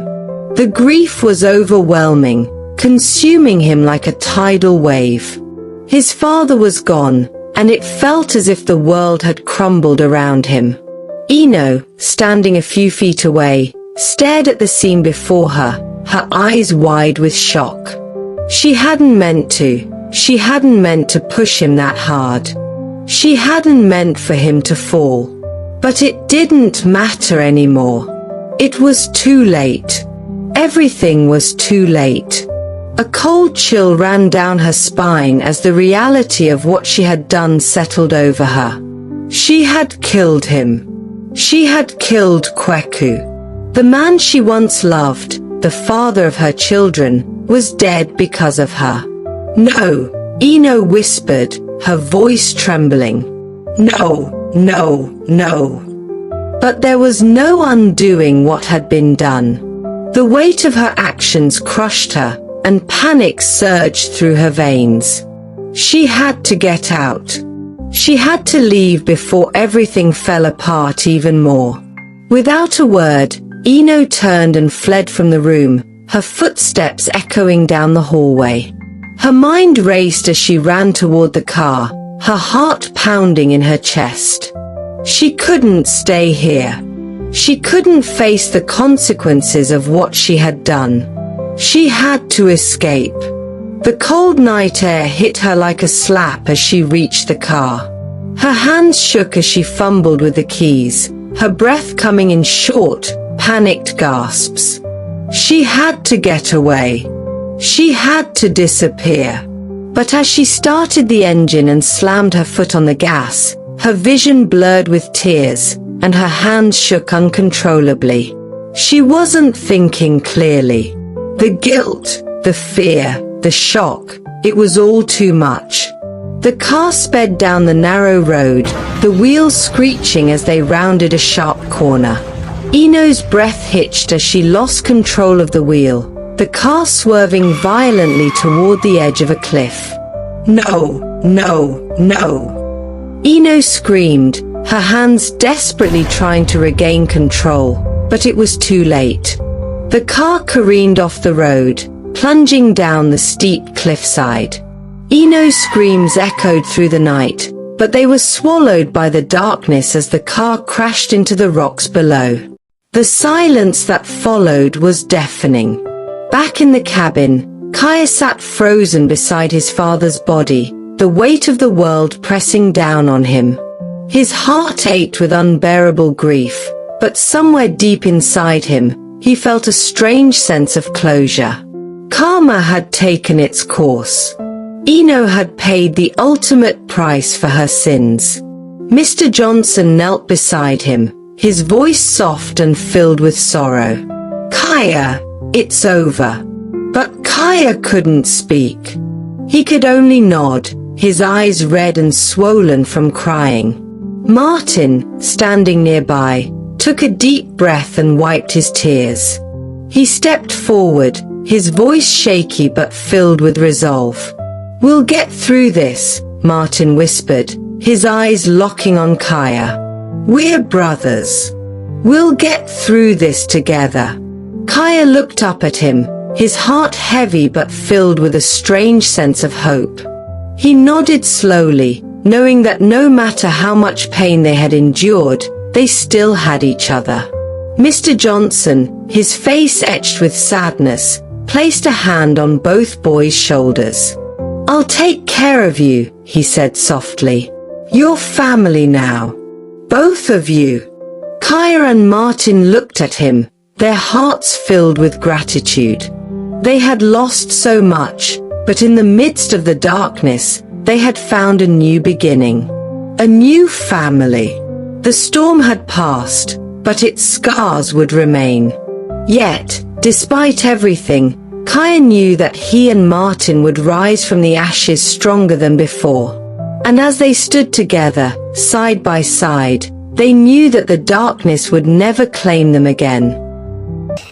The grief was overwhelming, consuming him like a tidal wave. His father was gone, and it felt as if the world had crumbled around him. Ino, standing a few feet away, stared at the scene before her, her eyes wide with shock. She hadn't meant to. She hadn't meant to push him that hard. She hadn't meant for him to fall. But it didn't matter anymore. It was too late. Everything was too late. A cold chill ran down her spine as the reality of what she had done settled over her. She had killed him. She had killed Kweku. The man she once loved, the father of her children, was dead because of her. "No," Ino whispered, her voice trembling. "No, no, no." But there was no undoing what had been done. The weight of her actions crushed her, and panic surged through her veins. She had to get out. She had to leave before everything fell apart even more. Without a word, Ino turned and fled from the room, her footsteps echoing down the hallway. Her mind raced as she ran toward the car, her heart pounding in her chest. She couldn't stay here. She couldn't face the consequences of what she had done. She had to escape. The cold night air hit her like a slap as she reached the car. Her hands shook as she fumbled with the keys, her breath coming in short, panicked gasps. She had to get away. She had to disappear. But as she started the engine and slammed her foot on the gas, her vision blurred with tears, and her hands shook uncontrollably. She wasn't thinking clearly. The guilt, the fear, the shock, it was all too much. The car sped down the narrow road, the wheels screeching as they rounded a sharp corner. Ino's breath hitched as she lost control of the wheel, the car swerving violently toward the edge of a cliff. No, no, no. Ino screamed, her hands desperately trying to regain control, but it was too late. The car careened off the road, plunging down the steep cliffside. Ino's screams echoed through the night, but they were swallowed by the darkness as the car crashed into the rocks below. The silence that followed was deafening. Back in the cabin, Kaya sat frozen beside his father's body, the weight of the world pressing down on him. His heart ached with unbearable grief, but somewhere deep inside him, he felt a strange sense of closure. Karma had taken its course. Ino had paid the ultimate price for her sins. Mr. Johnson knelt beside him, his voice soft and filled with sorrow. Kaya, it's over. But Kaya couldn't speak. He could only nod, his eyes red and swollen from crying. Martin, standing nearby, took a deep breath and wiped his tears. He stepped forward, his voice shaky but filled with resolve. We'll get through this, Martin whispered, his eyes locking on Kaya. We're brothers. We'll get through this together. Kaya looked up at him, his heart heavy but filled with a strange sense of hope. He nodded slowly, knowing that no matter how much pain they had endured, they still had each other. Mr. Johnson, his face etched with sadness, placed a hand on both boys' shoulders. I'll take care of you, he said softly. You're family now. Both of you. Kaya and Martin looked at him, their hearts filled with gratitude. They had lost so much, but in the midst of the darkness, they had found a new beginning. A new family. The storm had passed, but its scars would remain. Yet, despite everything, Kaya knew that he and Martin would rise from the ashes stronger than before. And as they stood together, side by side, they knew that the darkness would never claim them again.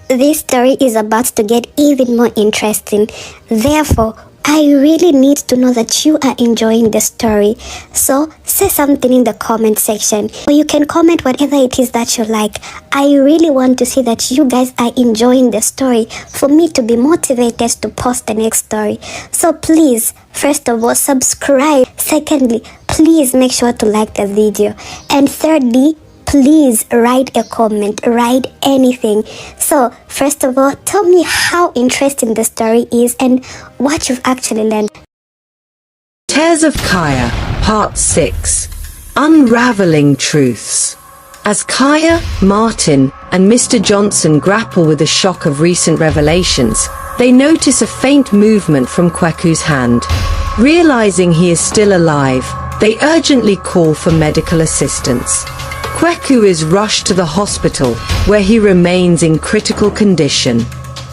This story is about to get even more interesting. Therefore, I really need to know that you are enjoying the story. So, say something in the comment section. Or you can comment whatever it is that you like. I really want to see that you guys are enjoying the story for me to be motivated to post the next story. So please, first of all, subscribe. Secondly, please make sure to like the video. And thirdly, please write a comment, write anything. So, first of all, tell me how interesting the story is and what you've actually learned. Tears of Kaya, Part 6. Unraveling Truths. As Kaya, Martin, and Mr. Johnson grapple with the shock of recent revelations, they notice a faint movement from Kweku's hand. Realizing he is still alive, they urgently call for medical assistance. Kweku is rushed to the hospital, where he remains in critical condition.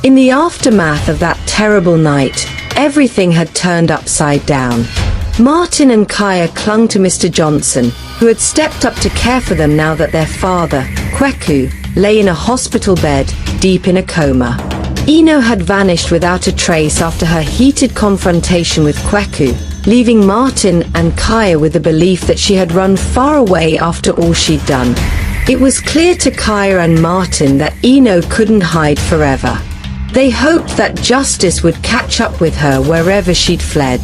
In the aftermath of that terrible night, everything had turned upside down. Martin and Kaya clung to Mr. Johnson, who had stepped up to care for them now that their father, Kweku, lay in a hospital bed, deep in a coma. Ino had vanished without a trace after her heated confrontation with Kweku, leaving Martin and Kaya with the belief that she had run far away after all she'd done. It was clear to Kaya and Martin that Eno couldn't hide forever. They hoped that justice would catch up with her wherever she'd fled.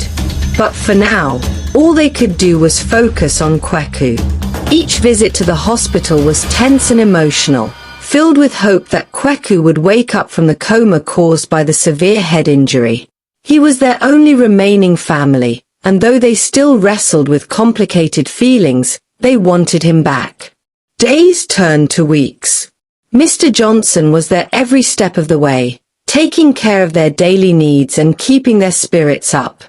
But for now, all they could do was focus on Kweku. Each visit to the hospital was tense and emotional, filled with hope that Kweku would wake up from the coma caused by the severe head injury. He was their only remaining family, and though they still wrestled with complicated feelings, they wanted him back. Days turned to weeks. Mr. Johnson was there every step of the way, taking care of their daily needs and keeping their spirits up.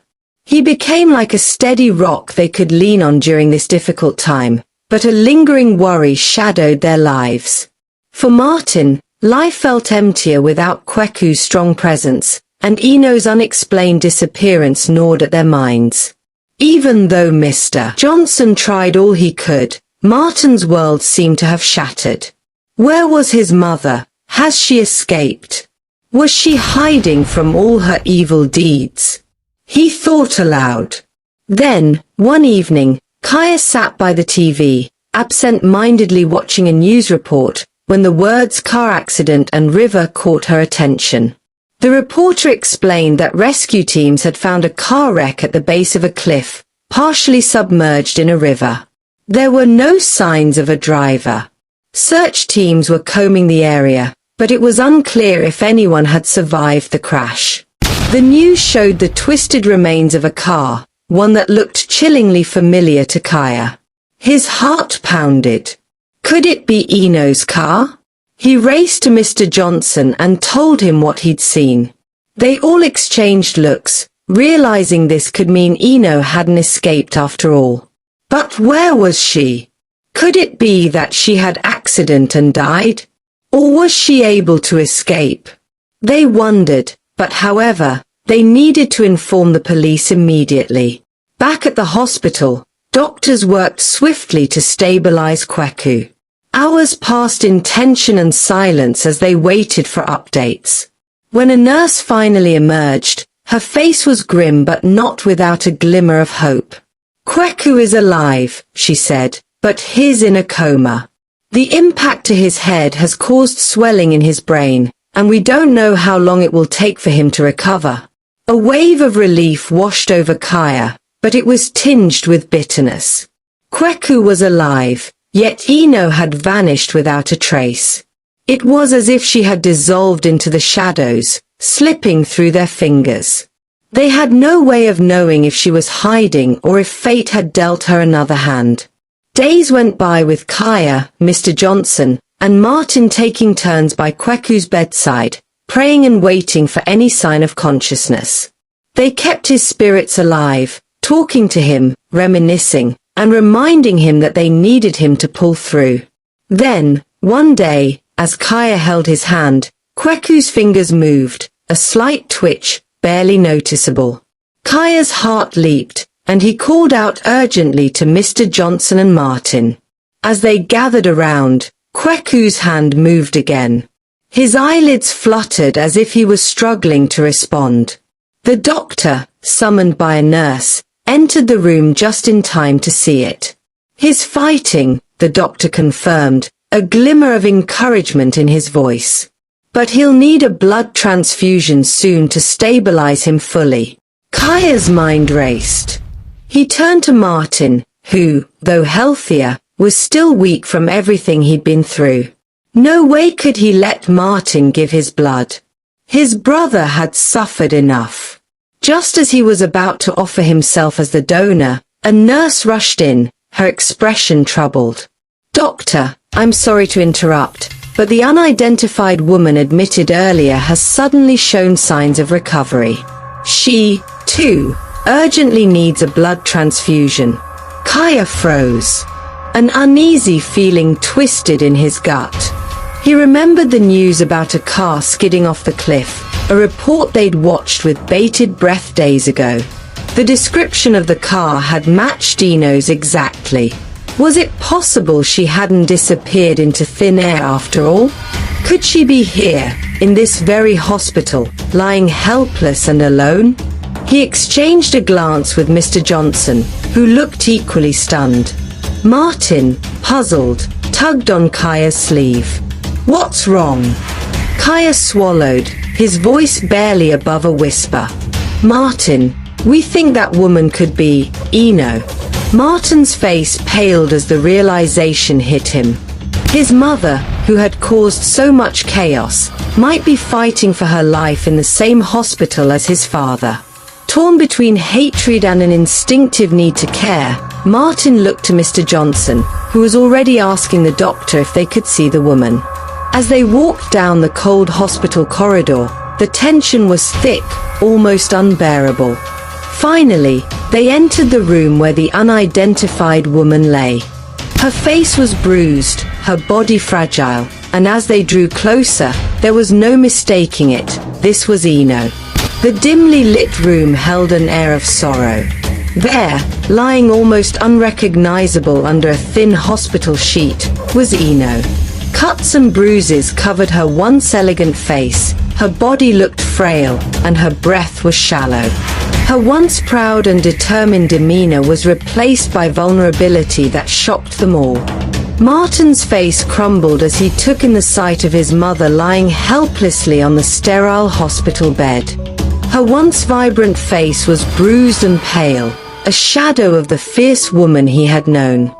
He became like a steady rock they could lean on during this difficult time, but a lingering worry shadowed their lives. For Martin, life felt emptier without Kweku's strong presence, and Eno's unexplained disappearance gnawed at their minds. Even though Mr. Johnson tried all he could, Martin's world seemed to have shattered. Where was his mother? Has she escaped? Was she hiding from all her evil deeds? He thought aloud. Then, one evening, Kaya sat by the TV, absent-mindedly watching a news report, when the words car accident and river caught her attention. The reporter explained that rescue teams had found a car wreck at the base of a cliff, partially submerged in a river. There were no signs of a driver. Search teams were combing the area, but it was unclear if anyone had survived the crash. The news showed the twisted remains of a car, one that looked chillingly familiar to Kaya. His heart pounded. Could it be Eno's car? He raced to Mr. Johnson and told him what he'd seen. They all exchanged looks, realizing this could mean Eno hadn't escaped after all. But where was she? Could it be that she had accident and died? Or was she able to escape? They wondered, but however, they needed to inform the police immediately. Back at the hospital, doctors worked swiftly to stabilize Kweku. Hours passed in tension and silence as they waited for updates. When a nurse finally emerged, her face was grim but not without a glimmer of hope. Kweku is alive, she said, but he's in a coma. The impact to his head has caused swelling in his brain, and we don't know how long it will take for him to recover. A wave of relief washed over Kaya, but it was tinged with bitterness. Kweku was alive, yet Eno had vanished without a trace. It was as if she had dissolved into the shadows, slipping through their fingers. They had no way of knowing if she was hiding or if fate had dealt her another hand. Days went by with Kaya, Mr. Johnson, and Martin taking turns by Kweku's bedside, praying and waiting for any sign of consciousness. They kept his spirits alive, talking to him, reminiscing, and reminding him that they needed him to pull through. Then, one day, as Kaya held his hand, Kweku's fingers moved, a slight twitch, barely noticeable. Kaya's heart leaped, and he called out urgently to Mr. Johnson and Martin. As they gathered around, Kweku's hand moved again. His eyelids fluttered as if he was struggling to respond. The doctor, summoned by a nurse, entered the room just in time to see it. He's fighting, the doctor confirmed, a glimmer of encouragement in his voice. But he'll need a blood transfusion soon to stabilize him fully. Kaya's mind raced. He turned to Martin, who, though healthier, was still weak from everything he'd been through. No way could he let Martin give his blood. His brother had suffered enough. Just as he was about to offer himself as the donor, a nurse rushed in, her expression troubled. "Doctor, I'm sorry to interrupt, but the unidentified woman admitted earlier has suddenly shown signs of recovery. She, too, urgently needs a blood transfusion." Kaya froze. An uneasy feeling twisted in his gut. He remembered the news about a car skidding off the cliff, a report they'd watched with bated breath days ago. The description of the car had matched Eno's exactly. Was it possible she hadn't disappeared into thin air after all? Could she be here, in this very hospital, lying helpless and alone? He exchanged a glance with Mr. Johnson, who looked equally stunned. Martin, puzzled, tugged on Kaya's sleeve. "What's wrong?" Kaya swallowed, his voice barely above a whisper. "Martin, we think that woman could be Eno." Martin's face paled as the realization hit him. His mother, who had caused so much chaos, might be fighting for her life in the same hospital as his father. Torn between hatred and an instinctive need to care, Martin looked to Mr. Johnson, who was already asking the doctor if they could see the woman. As they walked down the cold hospital corridor, the tension was thick, almost unbearable. Finally, they entered the room where the unidentified woman lay. Her face was bruised, her body fragile, and as they drew closer, there was no mistaking it. This was Eno. The dimly lit room held an air of sorrow. There, lying almost unrecognizable under a thin hospital sheet, was Eno. Cuts and bruises covered her once elegant face, her body looked frail, and her breath was shallow. Her once proud and determined demeanor was replaced by vulnerability that shocked them all. Martin's face crumbled as he took in the sight of his mother lying helplessly on the sterile hospital bed. Her once vibrant face was bruised and pale, a shadow of the fierce woman he had known.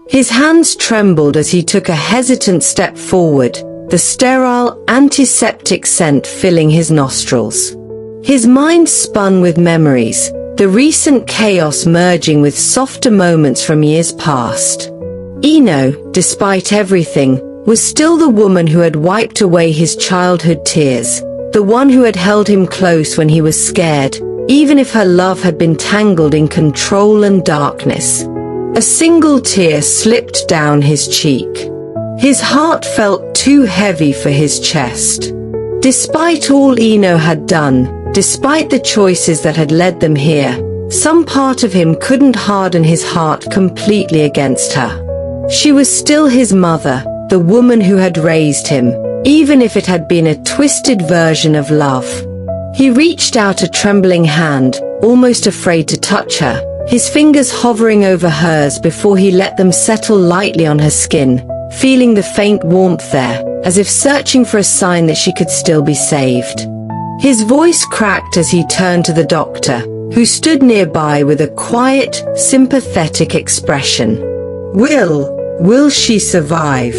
His hands trembled as he took a hesitant step forward, the sterile, antiseptic scent filling his nostrils. His mind spun with memories, the recent chaos merging with softer moments from years past. Eno, despite everything, was still the woman who had wiped away his childhood tears, the one who had held him close when he was scared, even if her love had been tangled in control and darkness. A single tear slipped down his cheek. His heart felt too heavy for his chest. Despite all Eno had done, despite the choices that had led them here, some part of him couldn't harden his heart completely against her. She was still his mother, the woman who had raised him, even if it had been a twisted version of love. He reached out a trembling hand, almost afraid to touch her, his fingers hovering over hers before he let them settle lightly on her skin, feeling the faint warmth there, as if searching for a sign that she could still be saved. His voice cracked as he turned to the doctor, who stood nearby with a quiet, sympathetic expression. Will she survive?"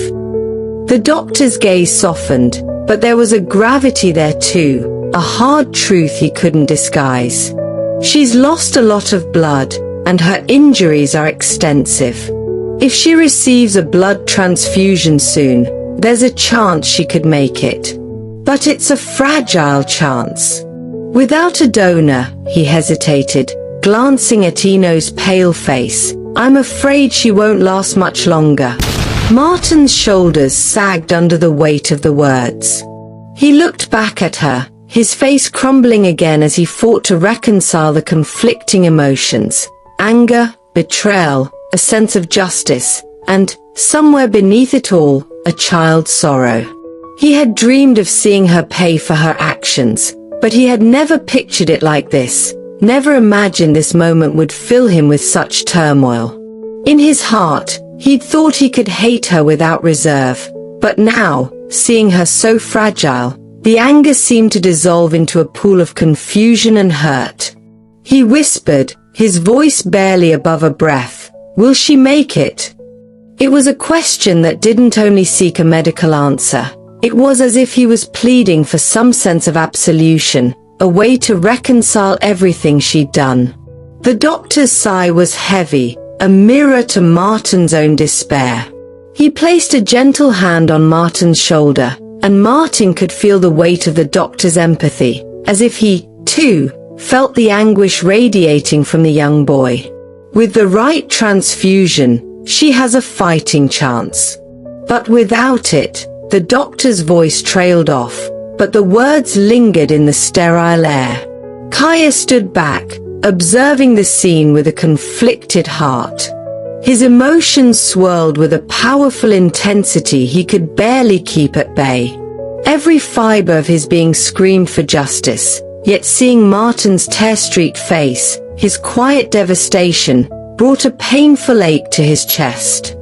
The doctor's gaze softened, but there was a gravity there too, a hard truth he couldn't disguise. "She's lost a lot of blood, and her injuries are extensive. If she receives a blood transfusion soon, there's a chance she could make it. But it's a fragile chance." Without a donor, he hesitated, glancing at Eno's pale face. "I'm afraid she won't last much longer." Martin's shoulders sagged under the weight of the words. He looked back at her, his face crumbling again as he fought to reconcile the conflicting emotions. Anger, betrayal, a sense of justice, and, somewhere beneath it all, a child's sorrow. He had dreamed of seeing her pay for her actions, but he had never pictured it like this, never imagined this moment would fill him with such turmoil. In his heart, he'd thought he could hate her without reserve, but now, seeing her so fragile, the anger seemed to dissolve into a pool of confusion and hurt. He whispered, his voice barely above a breath, "Will she make it?" It was a question that didn't only seek a medical answer. It was as if he was pleading for some sense of absolution, a way to reconcile everything she'd done. The doctor's sigh was heavy, a mirror to Martin's own despair. He placed a gentle hand on Martin's shoulder, and Martin could feel the weight of the doctor's empathy, as if he, too, felt the anguish radiating from the young boy. With the right transfusion, she has a fighting chance. But without it, the doctor's voice trailed off, but the words lingered in the sterile air. Kaya stood back, observing the scene with a conflicted heart. His emotions swirled with a powerful intensity he could barely keep at bay. Every fiber of his being screamed for justice, yet seeing Martin's tear-streaked face, his quiet devastation, brought a painful ache to his chest.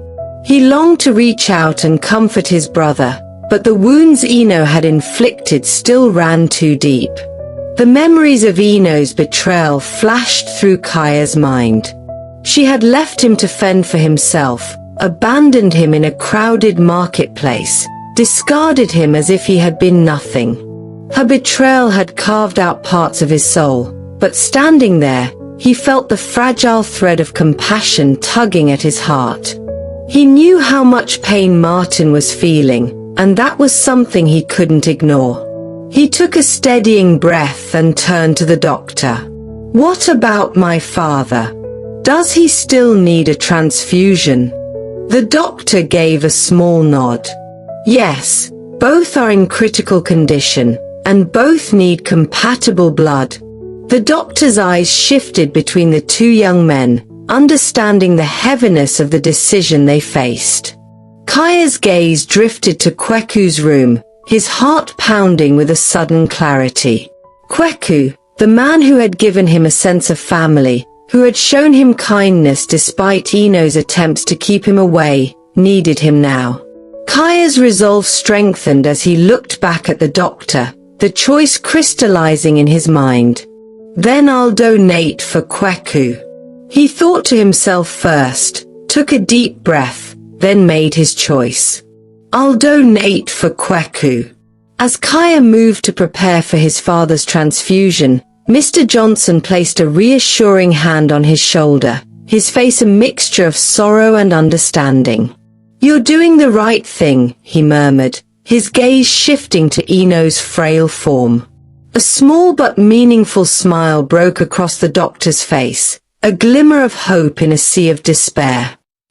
He longed to reach out and comfort his brother, but the wounds Eno had inflicted still ran too deep. The memories of Eno's betrayal flashed through Kaya's mind. She had left him to fend for himself, abandoned him in a crowded marketplace, discarded him as if he had been nothing. Her betrayal had carved out parts of his soul, but standing there, he felt the fragile thread of compassion tugging at his heart. He knew how much pain Martin was feeling, and that was something he couldn't ignore. He took a steadying breath and turned to the doctor. "What about my father? Does he still need a transfusion?" The doctor gave a small nod. "Yes, both are in critical condition, and both need compatible blood." The doctor's eyes shifted between the two young men, understanding the heaviness of the decision they faced. Kaya's gaze drifted to Kweku's room, his heart pounding with a sudden clarity. Kweku, the man who had given him a sense of family, who had shown him kindness despite Eno's attempts to keep him away, needed him now. Kaya's resolve strengthened as he looked back at the doctor, the choice crystallizing in his mind. "Then I'll donate for Kweku." He thought to himself first, took a deep breath, then made his choice. "I'll donate for Kweku." As Kaya moved to prepare for his father's transfusion, Mr. Johnson placed a reassuring hand on his shoulder, his face a mixture of sorrow and understanding. "You're doing the right thing," he murmured, his gaze shifting to Eno's frail form. A small but meaningful smile broke across the doctor's face, a glimmer of hope in a sea of despair.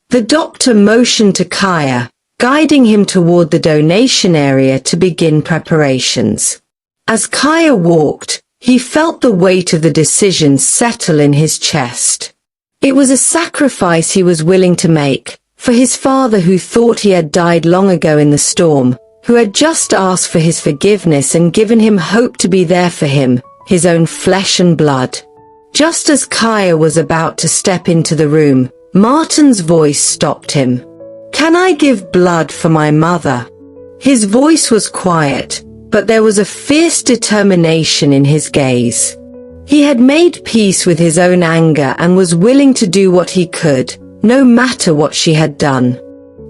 The doctor motioned to Kaya, guiding him toward the donation area to begin preparations. As Kaya walked, he felt the weight of the decision settle in his chest. It was a sacrifice he was willing to make, for his father who thought he had died long ago in the storm, who had just asked for his forgiveness and given him hope to be there for him, his own flesh and blood. Just as Kaya was about to step into the room, Martin's voice stopped him. "Can I give blood for my mother?" His voice was quiet, but there was a fierce determination in his gaze. He had made peace with his own anger and was willing to do what he could, no matter what she had done.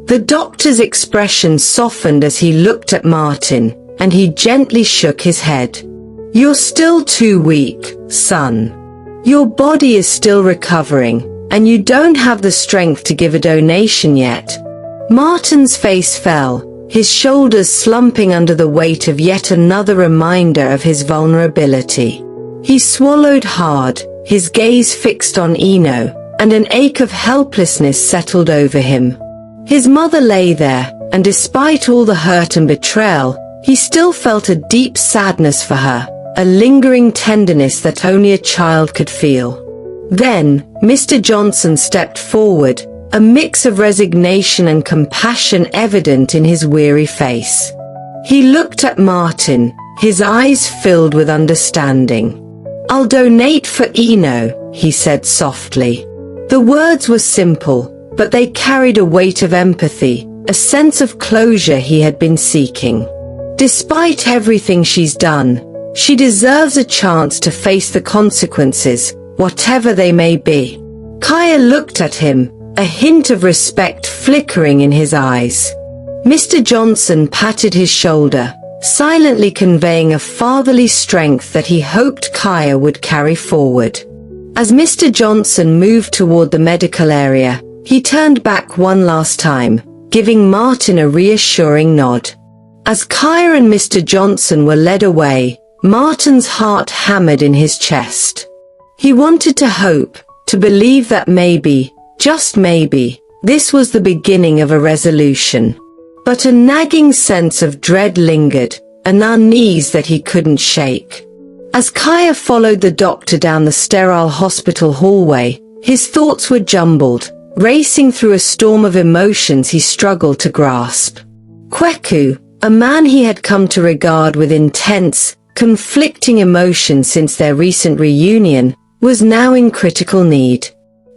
The doctor's expression softened as he looked at Martin, and he gently shook his head. "You're still too weak, son. Your body is still recovering, and you don't have the strength to give a donation yet." Martin's face fell, his shoulders slumping under the weight of yet another reminder of his vulnerability. He swallowed hard, his gaze fixed on Eno, and an ache of helplessness settled over him. His mother lay there, and despite all the hurt and betrayal, he still felt a deep sadness for her, a lingering tenderness that only a child could feel. Then, Mr. Johnson stepped forward, a mix of resignation and compassion evident in his weary face. He looked at Martin, his eyes filled with understanding. "I'll donate for Eno," he said softly. The words were simple, but they carried a weight of empathy, a sense of closure he had been seeking. Despite everything she's done, she deserves a chance to face the consequences, whatever they may be. Kaya looked at him, a hint of respect flickering in his eyes. Mr. Johnson patted his shoulder, silently conveying a fatherly strength that he hoped Kaya would carry forward. As Mr. Johnson moved toward the medical area, he turned back one last time, giving Martin a reassuring nod. As Kaya and Mr. Johnson were led away, Martin's heart hammered in his chest. He wanted to hope, to believe that maybe, just maybe, this was the beginning of a resolution. But a nagging sense of dread lingered, an unease that he couldn't shake. As Kaya followed the doctor down the sterile hospital hallway, his thoughts were jumbled, racing through a storm of emotions he struggled to grasp. Kweku, a man he had come to regard with intense, conflicting emotions since their recent reunion, was now in critical need.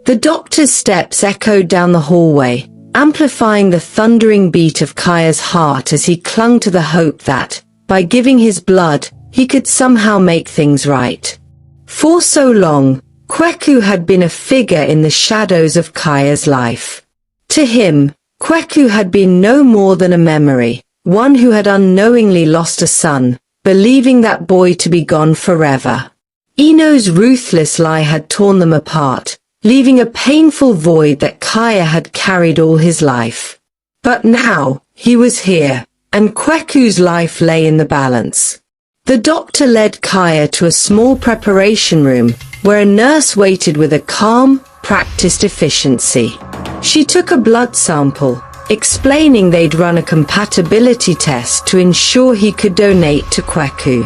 The doctor's steps echoed down the hallway, amplifying the thundering beat of Kaya's heart as he clung to the hope that, by giving his blood, he could somehow make things right. For so long, Kweku had been a figure in the shadows of Kaya's life. To him, Kweku had been no more than a memory, one who had unknowingly lost a son, believing that boy to be gone forever. Ino's ruthless lie had torn them apart, leaving a painful void that Kaya had carried all his life. But now, he was here, and Kweku's life lay in the balance. The doctor led Kaya to a small preparation room, where a nurse waited with a calm, practiced efficiency. She took a blood sample, explaining they'd run a compatibility test to ensure he could donate to Kweku.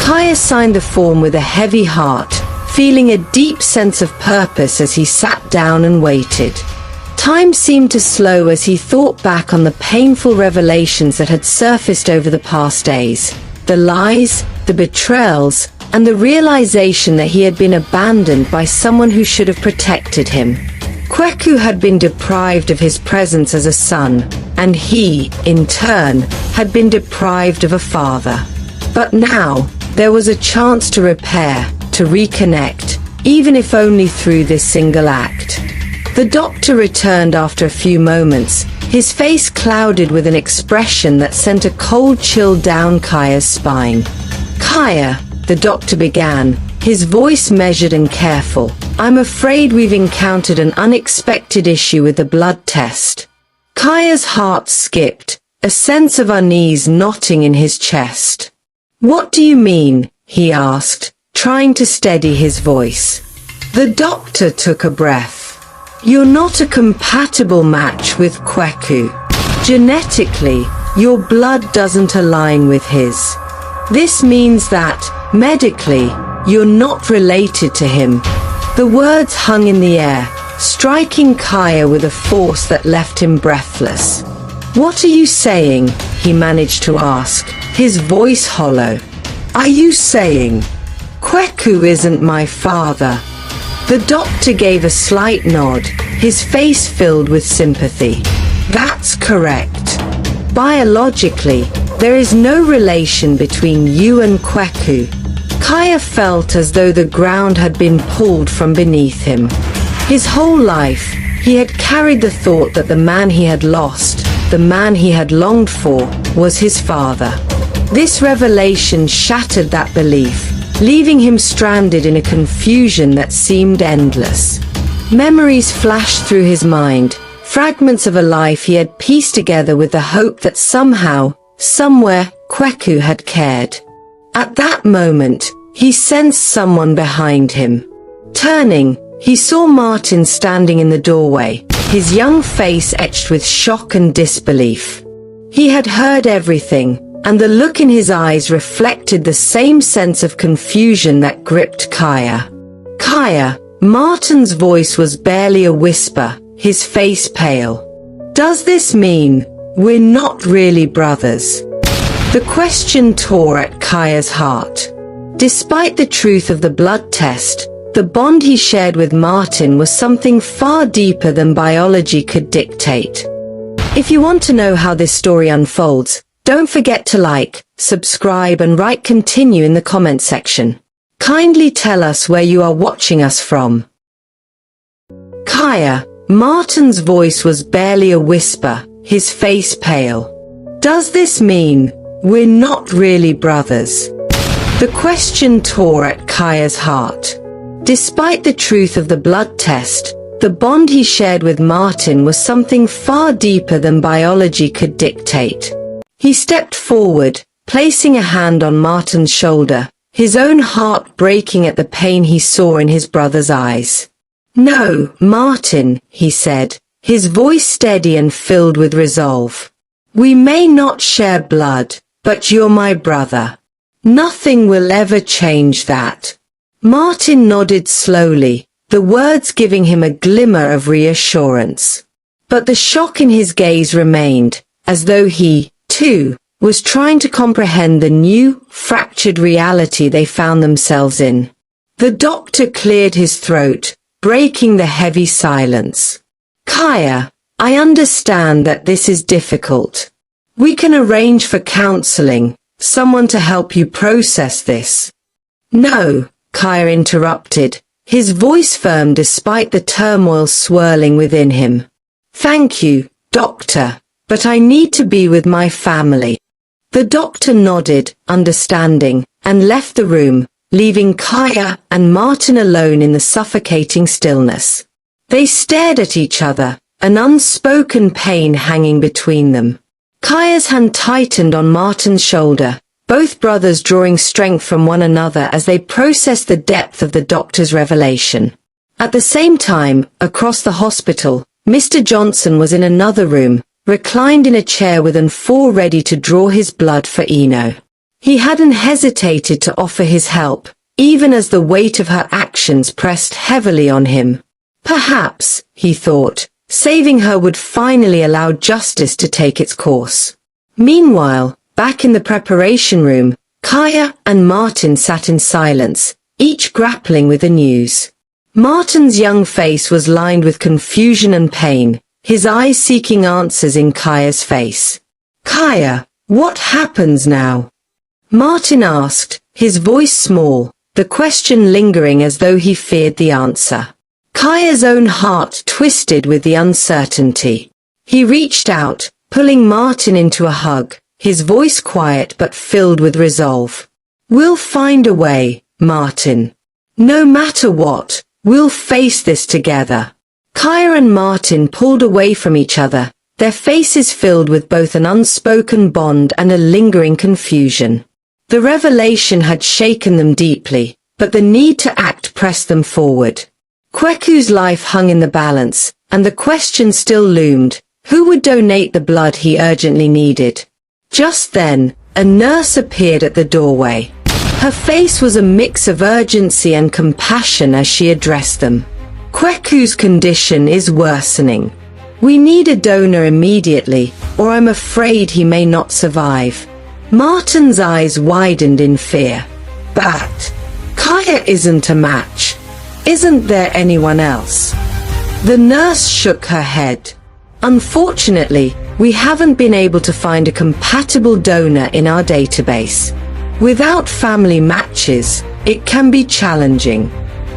Kaya signed the form with a heavy heart, feeling a deep sense of purpose as he sat down and waited. Time seemed to slow as he thought back on the painful revelations that had surfaced over the past days. The lies, the betrayals, and the realization that he had been abandoned by someone who should have protected him. Kweku had been deprived of his presence as a son, and he, in turn, had been deprived of a father. But now, there was a chance to repair, to reconnect, even if only through this single act. The doctor returned after a few moments, his face clouded with an expression that sent a cold chill down Kaya's spine. "Kaya," the doctor began, his voice measured and careful, "I'm afraid we've encountered an unexpected issue with the blood test." Kaya's heart skipped, a sense of unease knotting in his chest. "What do you mean?" he asked, trying to steady his voice. The doctor took a breath. "You're not a compatible match with Kweku. Genetically, your blood doesn't align with his. This means that, medically, you're not related to him." The words hung in the air, striking Kaya with a force that left him breathless. "What are you saying?" he managed to ask, his voice hollow. "Are you saying Kweku isn't my father?" The doctor gave a slight nod, his face filled with sympathy. "That's correct. Biologically, there is no relation between you and Kweku." Kaya felt as though the ground had been pulled from beneath him. His whole life, he had carried the thought that the man he had lost, the man he had longed for, was his father. This revelation shattered that belief, leaving him stranded in a confusion that seemed endless. Memories flashed through his mind, fragments of a life he had pieced together with the hope that somehow, somewhere, Kweku had cared. At that moment, he sensed someone behind him. Turning, he saw Martin standing in the doorway, his young face etched with shock and disbelief. He had heard everything, and the look in his eyes reflected the same sense of confusion that gripped Kaya. "Kaya," Martin's voice was barely a whisper, his face pale. "Does this mean we're not really brothers?" The question tore at Kaya's heart. Despite the truth of the blood test, the bond he shared with Martin was something far deeper than biology could dictate. If you want to know how this story unfolds, don't forget to like, subscribe and write continue in the comment section. Kindly tell us where you are watching us from. "Kaya," Martin's voice was barely a whisper, his face pale. "Does this mean we're not really brothers?" The question tore at Kaya's heart. Despite the truth of the blood test, the bond he shared with Martin was something far deeper than biology could dictate. He stepped forward, placing a hand on Martin's shoulder, his own heart breaking at the pain he saw in his brother's eyes. "No, Martin," he said, his voice steady and filled with resolve. "We may not share blood, but you're my brother. Nothing will ever change that." Martin nodded slowly, the words giving him a glimmer of reassurance. But the shock in his gaze remained, as though he, too, was trying to comprehend the new, fractured reality they found themselves in. The doctor cleared his throat, breaking the heavy silence. "Kaya, I understand that this is difficult. We can arrange for counseling, someone to help you process this. No, Kaya interrupted, his voice firm despite the turmoil swirling within him. Thank you, doctor, but I need to be with my family. The doctor nodded, understanding, and left the room, leaving Kaya and Martin alone in the suffocating stillness. They stared at each other, an unspoken pain hanging between them. Kaya's hand tightened on Martin's shoulder, both brothers drawing strength from one another as they processed the depth of the doctor's revelation. At the same time, across the hospital, Mr. Johnson was in another room, reclined in a chair with an four ready to draw his blood for Eno. He hadn't hesitated to offer his help, even as the weight of her actions pressed heavily on him. Perhaps, he thought, saving her would finally allow justice to take its course. Meanwhile, back in the preparation room, Kaya and Martin sat in silence, each grappling with the news. Martin's young face was lined with confusion and pain, his eyes seeking answers in Kaya's face. Kaya, what happens now? Martin asked, his voice small, the question lingering as though he feared the answer. Kaya's own heart twisted with the uncertainty. He reached out, pulling Martin into a hug, his voice quiet but filled with resolve. We'll find a way, Martin. No matter what, we'll face this together. Kaya and Martin pulled away from each other, their faces filled with both an unspoken bond and a lingering confusion. The revelation had shaken them deeply, but the need to act pressed them forward. Kweku's life hung in the balance, and the question still loomed, who would donate the blood he urgently needed? Just then, a nurse appeared at the doorway. Her face was a mix of urgency and compassion as she addressed them. Kweku's condition is worsening. We need a donor immediately, or I'm afraid he may not survive. Martin's eyes widened in fear. But Kaya isn't a match. Isn't there anyone else? The nurse shook her head. Unfortunately, we haven't been able to find a compatible donor in our database. Without family matches, it can be challenging.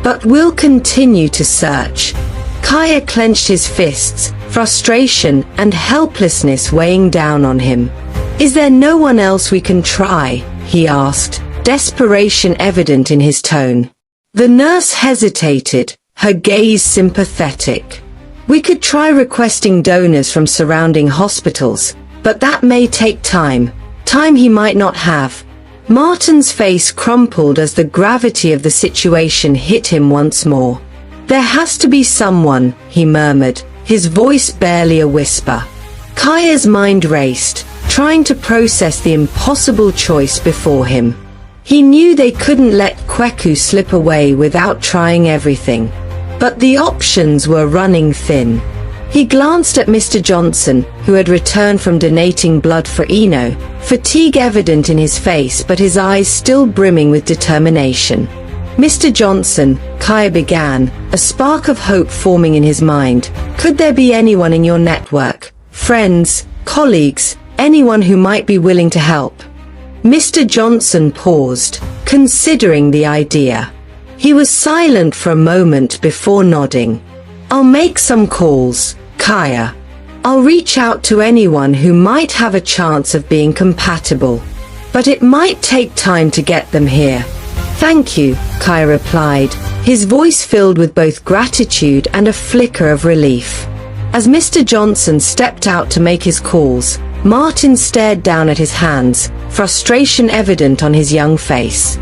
But we'll continue to search. Kaya clenched his fists, frustration and helplessness weighing down on him. Is there no one else we can try? He asked, desperation evident in his tone. The nurse hesitated, her gaze sympathetic. We could try requesting donors from surrounding hospitals, but that may take time he might not have. Martin's face crumpled as the gravity of the situation hit him once more. There has to be someone, he murmured, his voice barely a whisper. Kaya's mind raced, trying to process the impossible choice before him. He knew they couldn't let Kweku slip away without trying everything. But the options were running thin. He glanced at Mr. Johnson, who had returned from donating blood for Eno, fatigue evident in his face but his eyes still brimming with determination. Mr. Johnson, Kaya began, a spark of hope forming in his mind. Could there be anyone in your network, friends, colleagues, anyone who might be willing to help? Mr. Johnson paused, considering the idea. He was silent for a moment before nodding. I'll make some calls, Kaya. I'll reach out to anyone who might have a chance of being compatible. But it might take time to get them here. Thank you, Kaya replied, his voice filled with both gratitude and a flicker of relief. As Mr. Johnson stepped out to make his calls, Martin stared down at his hands, frustration evident on his young face.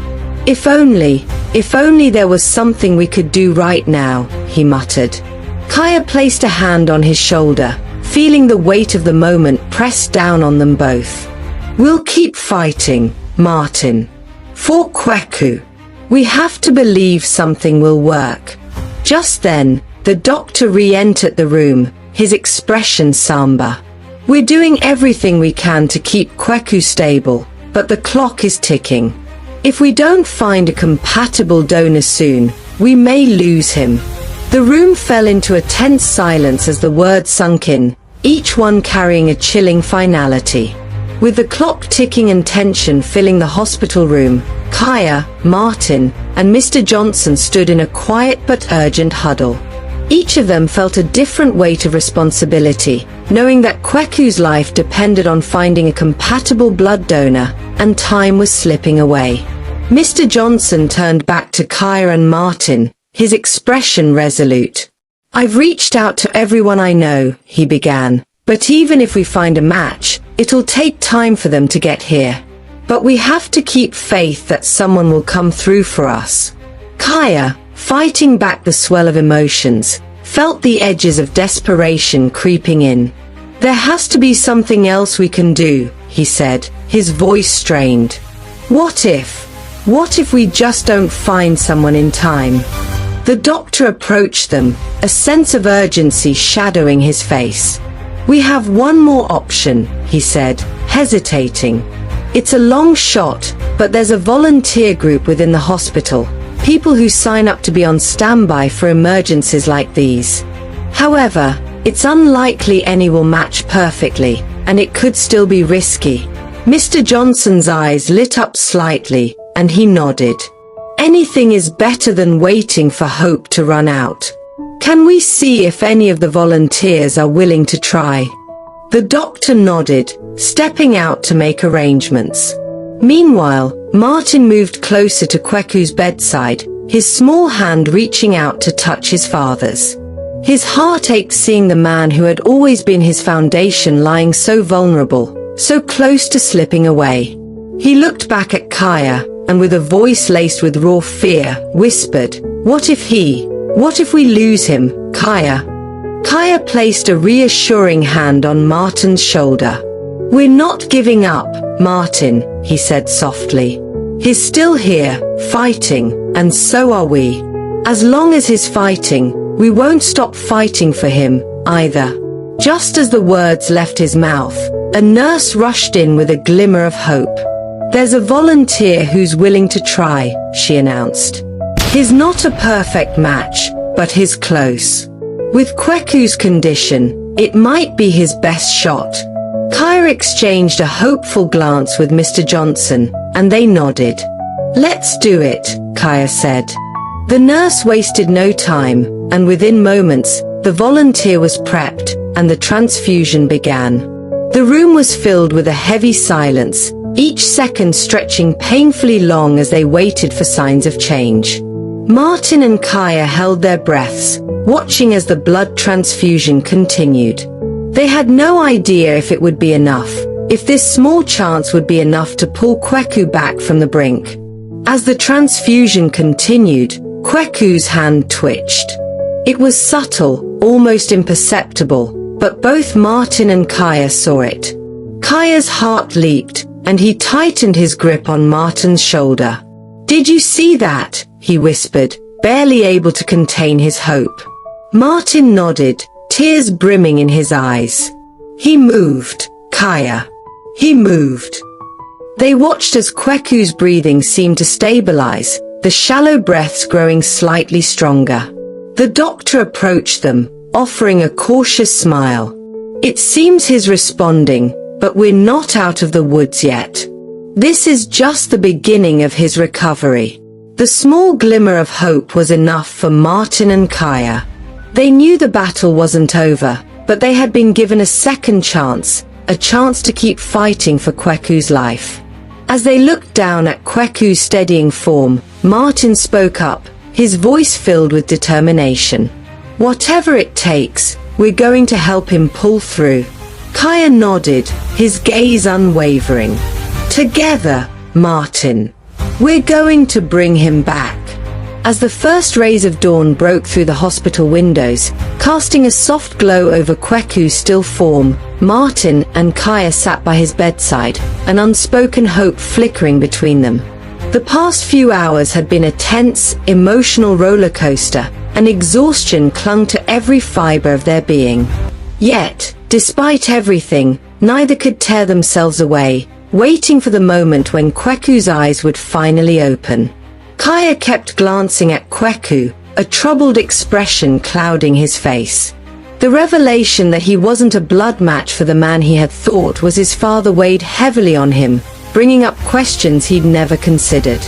If only there was something we could do right now, he muttered. Kaya placed a hand on his shoulder, feeling the weight of the moment pressed down on them both. We'll keep fighting, Martin. For Kweku. We have to believe something will work. Just then, the doctor re-entered the room, his expression somber. We're doing everything we can to keep Kweku stable, but the clock is ticking. If we don't find a compatible donor soon, we may lose him. The room fell into a tense silence as the words sunk in, each one carrying a chilling finality. With the clock ticking and tension filling the hospital room, Kaya, Martin, and Mr. Johnson stood in a quiet but urgent huddle. Each of them felt a different weight of responsibility, knowing that Kweku's life depended on finding a compatible blood donor, and time was slipping away. Mr. Johnson turned back to Kaya and Martin, his expression resolute. "I've reached out to everyone I know," he began, "but even if we find a match, it'll take time for them to get here. But we have to keep faith that someone will come through for us." Kaya, fighting back the swell of emotions, felt the edges of desperation creeping in. "There has to be something else we can do," he said, his voice strained. What if we just don't find someone in time?" The doctor approached them, a sense of urgency shadowing his face. "We have one more option," he said, hesitating. "It's a long shot, but there's a volunteer group within the hospital, people who sign up to be on standby for emergencies like these. However, it's unlikely any will match perfectly, and it could still be risky." Mr. Johnson's eyes lit up slightly, and he nodded. "Anything is better than waiting for hope to run out. Can we see if any of the volunteers are willing to try?" The doctor nodded, stepping out to make arrangements. Meanwhile, Martin moved closer to Kweku's bedside, his small hand reaching out to touch his father's. His heart ached seeing the man who had always been his foundation lying so vulnerable, so close to slipping away. He looked back at Kaya, and with a voice laced with raw fear, whispered, what if we lose him, Kaya?" Kaya placed a reassuring hand on Martin's shoulder. "We're not giving up, Martin," he said softly. "He's still here, fighting, and so are we. As long as he's fighting, we won't stop fighting for him, either." Just as the words left his mouth, a nurse rushed in with a glimmer of hope. "There's a volunteer who's willing to try," she announced. "He's not a perfect match, but he's close. With Kweku's condition, it might be his best shot." Kaya exchanged a hopeful glance with Mr. Johnson, and they nodded. "Let's do it," Kaya said. The nurse wasted no time, and within moments, the volunteer was prepped, and the transfusion began. The room was filled with a heavy silence, each second stretching painfully long as they waited for signs of change. Martin and Kaya held their breaths, watching as the blood transfusion continued. They had no idea if it would be enough, if this small chance would be enough to pull Kweku back from the brink. As the transfusion continued, Kweku's hand twitched. It was subtle, almost imperceptible, but both Martin and Kaya saw it. Kaya's heart leaped, and he tightened his grip on Martin's shoulder. "Did you see that?" he whispered, barely able to contain his hope. Martin nodded, tears brimming in his eyes. "He moved, Kaya. He moved." They watched as Kweku's breathing seemed to stabilize, the shallow breaths growing slightly stronger. The doctor approached them, offering a cautious smile. "It seems he's responding, but we're not out of the woods yet. This is just the beginning of his recovery." The small glimmer of hope was enough for Martin and Kaya. They knew the battle wasn't over, but they had been given a second chance, a chance to keep fighting for Kweku's life. As they looked down at Kweku's steadying form, Martin spoke up, his voice filled with determination. "Whatever it takes, we're going to help him pull through." Kaya nodded, his gaze unwavering. "Together, Martin. We're going to bring him back." As the first rays of dawn broke through the hospital windows, casting a soft glow over Kweku's still form, Martin and Kaya sat by his bedside, an unspoken hope flickering between them. The past few hours had been a tense, emotional roller coaster, and exhaustion clung to every fiber of their being. Yet, despite everything, neither could tear themselves away, waiting for the moment when Kweku's eyes would finally open. Kaya kept glancing at Kweku, a troubled expression clouding his face. The revelation that he wasn't a blood match for the man he had thought was his father weighed heavily on him, bringing up questions he'd never considered.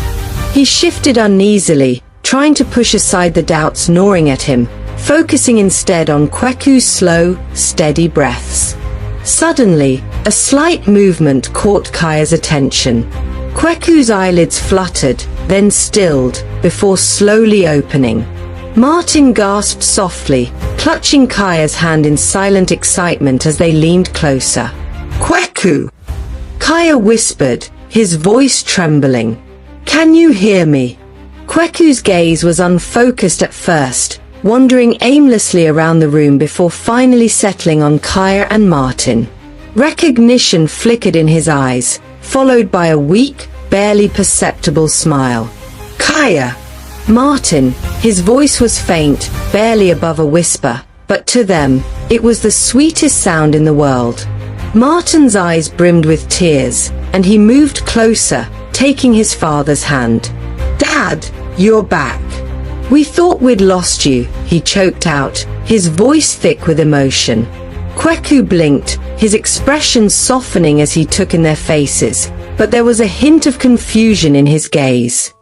He shifted uneasily, trying to push aside the doubts gnawing at him, focusing instead on Kweku's slow, steady breaths. Suddenly, a slight movement caught Kaya's attention. Kweku's eyelids fluttered, then stilled, before slowly opening. Martin gasped softly, clutching Kaya's hand in silent excitement as they leaned closer. "Kweku!" Kaya whispered, his voice trembling. "Can you hear me?" Kweku's gaze was unfocused at first, wandering aimlessly around the room before finally settling on Kaya and Martin. Recognition flickered in his eyes, followed by a weak, barely perceptible smile. "Kaya!" Martin, his voice was faint, barely above a whisper, but to them, it was the sweetest sound in the world. Martin's eyes brimmed with tears, and he moved closer, taking his father's hand. "Dad, you're back. We thought we'd lost you," he choked out, his voice thick with emotion. Kweku blinked, his expression softening as he took in their faces, but there was a hint of confusion in his gaze.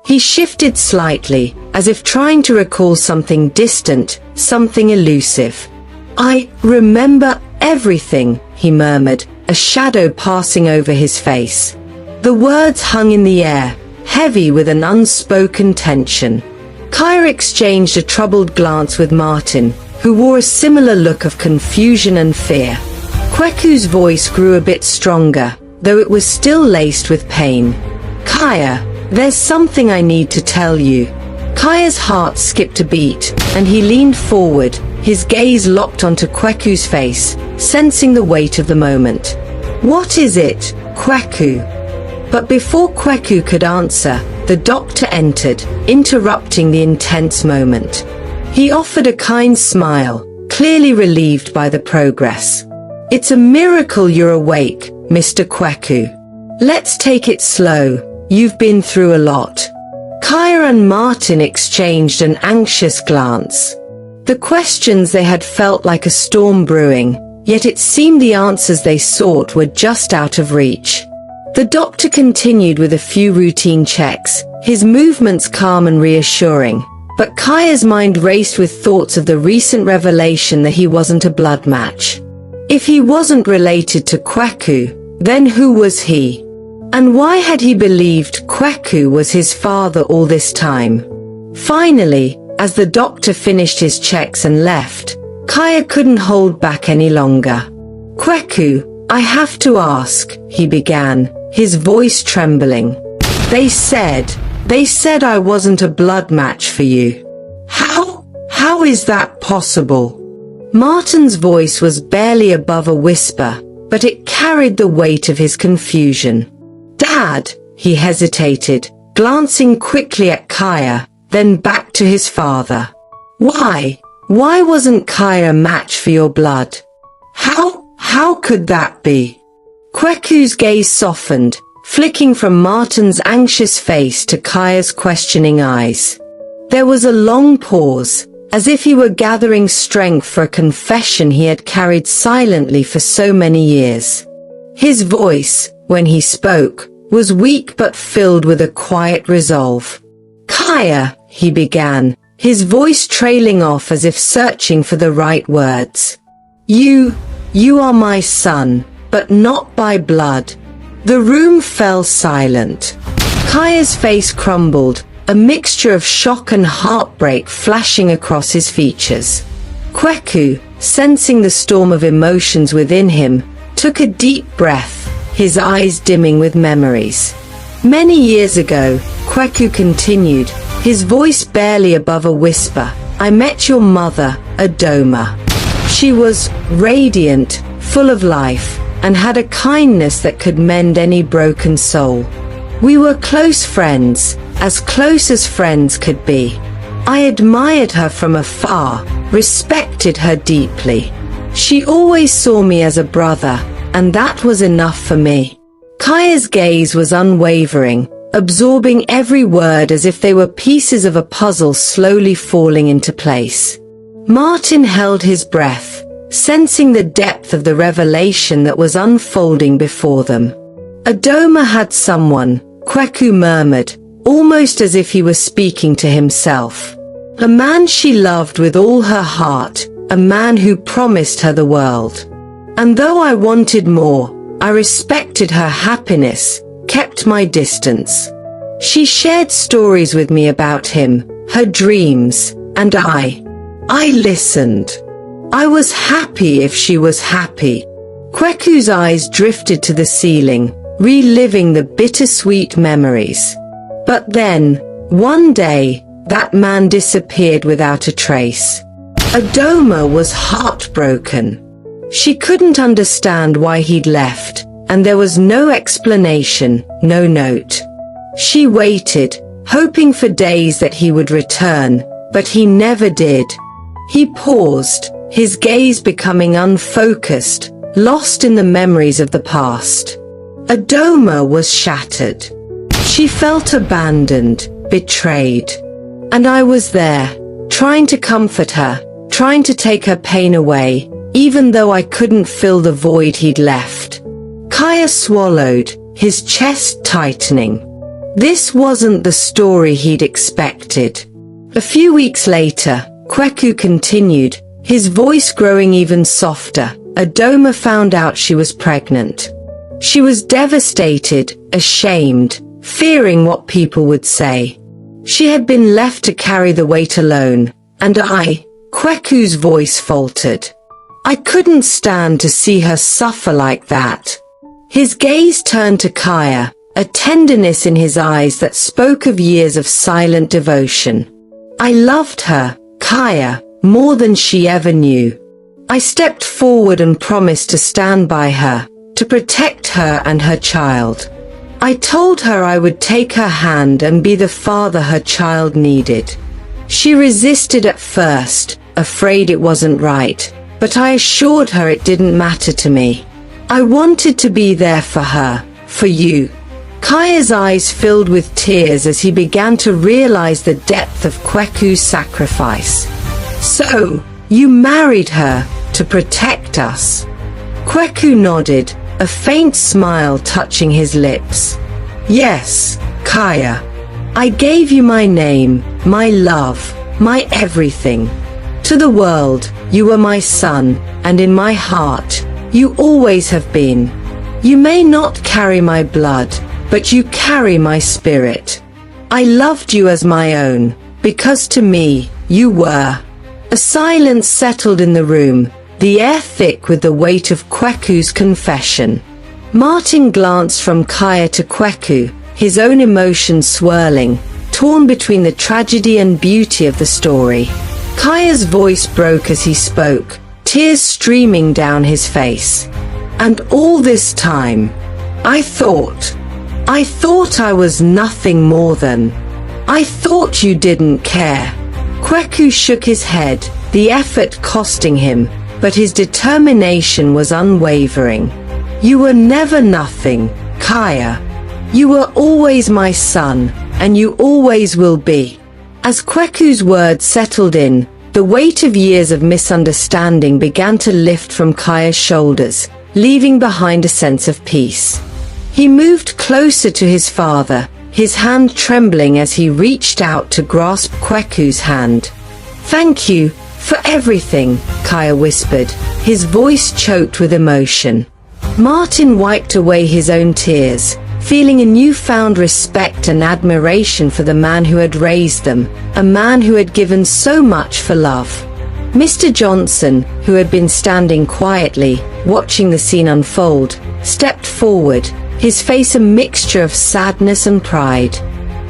He shifted slightly, as if trying to recall something distant, something elusive. "I remember everything," he murmured, a shadow passing over his face. The words hung in the air, heavy with an unspoken tension. Kaya exchanged a troubled glance with Martin, who wore a similar look of confusion and fear. Kweku's voice grew a bit stronger, though it was still laced with pain. "Kaya, there's something I need to tell you." Kaya's heart skipped a beat, and he leaned forward, his gaze locked onto Kweku's face, sensing the weight of the moment. "What is it, Kweku?" But before Kweku could answer, the doctor entered, interrupting the intense moment. He offered a kind smile, clearly relieved by the progress. "It's a miracle you're awake, Mr. Kweku. Let's take it slow, you've been through a lot." Kaya and Martin exchanged an anxious glance. The questions they had felt like a storm brewing, yet it seemed the answers they sought were just out of reach. The doctor continued with a few routine checks, his movements calm and reassuring, but Kaya's mind raced with thoughts of the recent revelation that he wasn't a blood match. If he wasn't related to Kweku, then who was he? And why had he believed Kweku was his father all this time? Finally, as the doctor finished his checks and left, Kaya couldn't hold back any longer. "Kweku, I have to ask," he began, his voice trembling. They said I wasn't a blood match for you. How is that possible?" Martin's voice was barely above a whisper, but it carried the weight of his confusion. "Dad," he hesitated, glancing quickly at Kaya, then back to his father. Why wasn't Kaya a match for your blood? How could that be?" Kweku's gaze softened, flicking from Martin's anxious face to Kaya's questioning eyes. There was a long pause, as if he were gathering strength for a confession he had carried silently for so many years. His voice, when he spoke, was weak but filled with a quiet resolve. "Kaya," he began, his voice trailing off as if searching for the right words. You are my son, but not by blood." The room fell silent. Kaya's face crumbled, a mixture of shock and heartbreak flashing across his features. Kweku, sensing the storm of emotions within him, took a deep breath, his eyes dimming with memories. "Many years ago," Kweku continued, his voice barely above a whisper, "I met your mother, Adoma. She was radiant, full of life, and had a kindness that could mend any broken soul. We were close friends, as close as friends could be. I admired her from afar, respected her deeply. She always saw me as a brother, and that was enough for me." Kaya's gaze was unwavering, absorbing every word as if they were pieces of a puzzle slowly falling into place. Martin held his breath, sensing the depth of the revelation that was unfolding before them. Adoma had someone, Kweku murmured, almost as if he was speaking to himself. A man she loved with all her heart, a man who promised her the world. And though I wanted more, I respected her happiness, kept my distance. She shared stories with me about him, her dreams, and I listened. I was happy if she was happy. Kweku's eyes drifted to the ceiling, reliving the bittersweet memories. But then, one day, that man disappeared without a trace. Adoma was heartbroken. She couldn't understand why he'd left, and there was no explanation, no note. She waited, hoping for days that he would return, but he never did. He paused, his gaze becoming unfocused, lost in the memories of the past. Adoma was shattered. She felt abandoned, betrayed. And I was there, trying to comfort her, trying to take her pain away, even though I couldn't fill the void he'd left. Kaya swallowed, his chest tightening. This wasn't the story he'd expected. A few weeks later, Kweku continued, his voice growing even softer. Adoma found out she was pregnant. She was devastated, ashamed, fearing what people would say. She had been left to carry the weight alone, and Kweku's voice faltered. I couldn't stand to see her suffer like that. His gaze turned to Kaya, a tenderness in his eyes that spoke of years of silent devotion. I loved her, Kaya, more than she ever knew. I stepped forward and promised to stand by her, to protect her and her child. I told her I would take her hand and be the father her child needed. She resisted at first, afraid it wasn't right, but I assured her it didn't matter to me. I wanted to be there for her, for you. Kaya's eyes filled with tears as he began to realize the depth of Kweku's sacrifice. So, you married her to protect us? Kweku nodded, a faint smile touching his lips. Yes, Kaya. I gave you my name, my love, my everything. To the world, you were my son, and in my heart, you always have been. You may not carry my blood, but you carry my spirit. I loved you as my own, because to me, you were. A silence settled in the room, the air thick with the weight of Kweku's confession. Martin glanced from Kaya to Kweku, his own emotions swirling, torn between the tragedy and beauty of the story. Kaya's voice broke as he spoke, tears streaming down his face. And all this time, I thought I was nothing more than. I thought you didn't care. Kweku shook his head, the effort costing him, but his determination was unwavering. You were never nothing, Kaya. You were always my son, and you always will be. As Kweku's words settled in, the weight of years of misunderstanding began to lift from Kaya's shoulders, leaving behind a sense of peace. He moved closer to his father, his hand trembling as he reached out to grasp Kweku's hand. Thank you for everything, Kaya whispered, his voice choked with emotion. Martin wiped away his own tears, feeling a newfound respect and admiration for the man who had raised them, a man who had given so much for love. Mr. Johnson, who had been standing quietly, watching the scene unfold, stepped forward, his face a mixture of sadness and pride.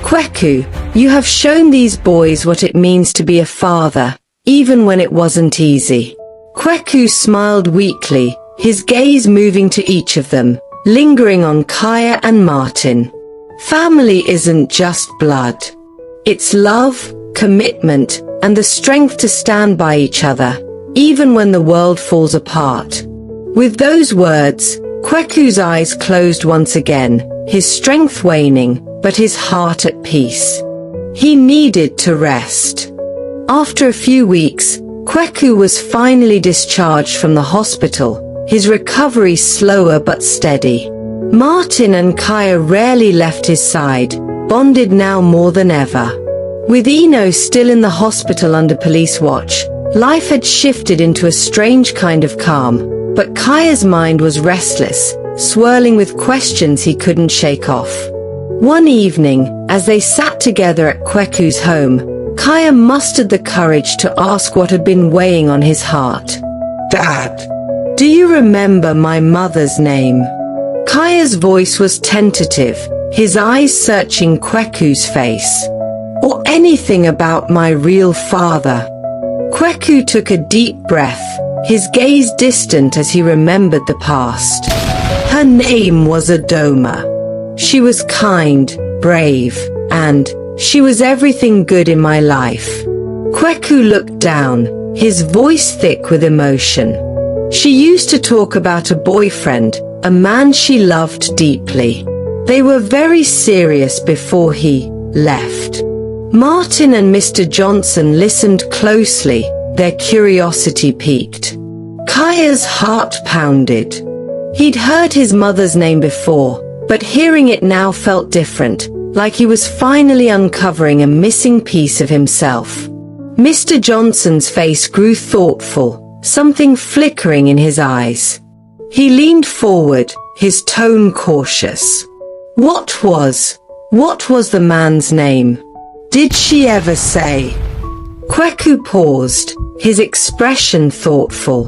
Kweku, you have shown these boys what it means to be a father, even when it wasn't easy. Kweku smiled weakly, his gaze moving to each of them, lingering on Kaya and Martin. Family isn't just blood. It's love, commitment, and the strength to stand by each other, even when the world falls apart. With those words, Kweku's eyes closed once again, his strength waning, but his heart at peace. He needed to rest. After a few weeks, Kweku was finally discharged from the hospital, his recovery slower but steady. Martin and Kaya rarely left his side, bonded now more than ever. With Eno still in the hospital under police watch, life had shifted into a strange kind of calm, but Kaya's mind was restless, swirling with questions he couldn't shake off. One evening, as they sat together at Kweku's home, Kaya mustered the courage to ask what had been weighing on his heart. "Dad, do you remember my mother's name?" Kaya's voice was tentative, his eyes searching Kweku's face. "Or anything about my real father?" Kweku took a deep breath, his gaze distant as he remembered the past. Her name was Adoma. She was kind, brave, and she was everything good in my life. Kweku looked down, his voice thick with emotion. She used to talk about a boyfriend, a man she loved deeply. They were very serious before he left. Martin and Mr. Johnson listened closely, their curiosity piqued. Kaya's heart pounded. He'd heard his mother's name before, but hearing it now felt different, like he was finally uncovering a missing piece of himself. Mr. Johnson's face grew thoughtful, something flickering in his eyes. He leaned forward, his tone cautious. What was the man's name? Did she ever say? Kweku paused, his expression thoughtful.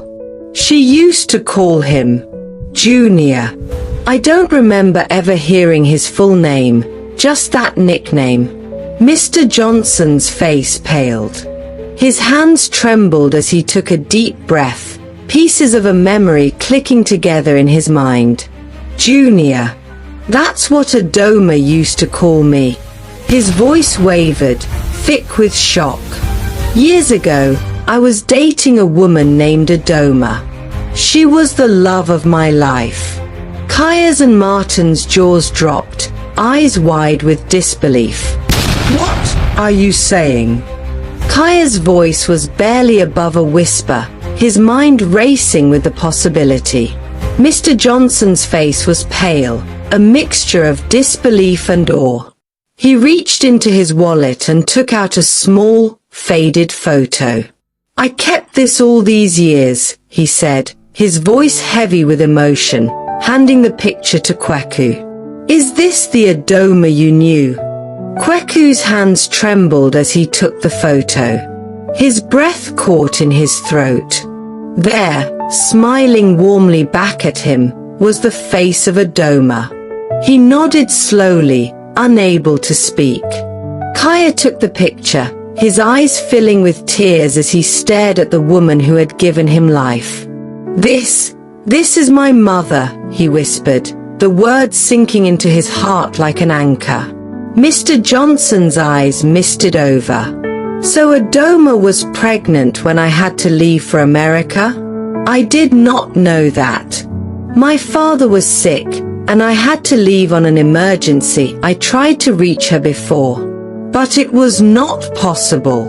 She used to call him Junior. I don't remember ever hearing his full name, just that nickname. Mr. Johnson's face paled. His hands trembled as he took a deep breath, pieces of a memory clicking together in his mind. Junior. That's what Adoma used to call me. His voice wavered, thick with shock. Years ago, I was dating a woman named Adoma. She was the love of my life. Kaya's and Martin's jaws dropped, eyes wide with disbelief. What are you saying? Kaya's voice was barely above a whisper, his mind racing with the possibility. Mr. Johnson's face was pale, a mixture of disbelief and awe. He reached into his wallet and took out a small, faded photo. I kept this all these years, he said, his voice heavy with emotion, handing the picture to Kweku. Is this the Adoma you knew? Kweku's hands trembled as he took the photo. His breath caught in his throat. There, smiling warmly back at him, was the face of Adoma. He nodded slowly, unable to speak. Kaya took the picture, his eyes filling with tears as he stared at the woman who had given him life. This is my mother, he whispered, the words sinking into his heart like an anchor. Mr. Johnson's eyes misted over. So Adoma was pregnant when I had to leave for America? I did not know that. My father was sick, and I had to leave on an emergency. I tried to reach her before, but it was not possible.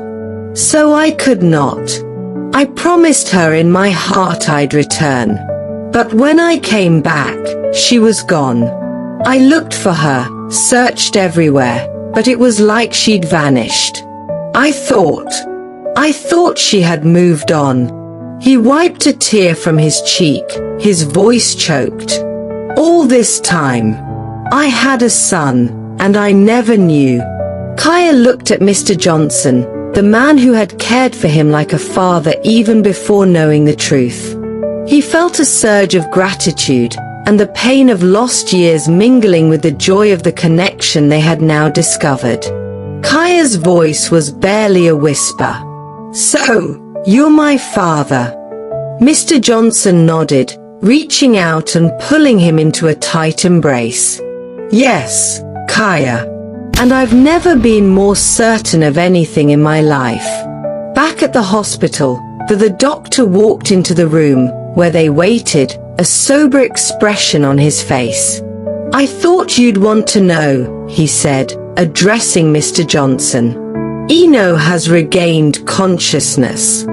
So I could not. I promised her in my heart I'd return. But when I came back, she was gone. I looked for her, searched everywhere, but it was like she'd vanished. I thought she had moved on. He wiped a tear from his cheek, his voice choked. All this time, I had a son, and I never knew. Kaya looked at Mr. Johnson, the man who had cared for him like a father even before knowing the truth. He felt a surge of gratitude, and the pain of lost years mingling with the joy of the connection they had now discovered. Kaya's voice was barely a whisper. So, you're my father. Mr. Johnson nodded, reaching out and pulling him into a tight embrace. Yes, Kaya. And I've never been more certain of anything in my life. Back at the hospital, the doctor walked into the room, where they waited, a sober expression on his face. I thought you'd want to know, he said, addressing Mr. Johnson. Eno has regained consciousness.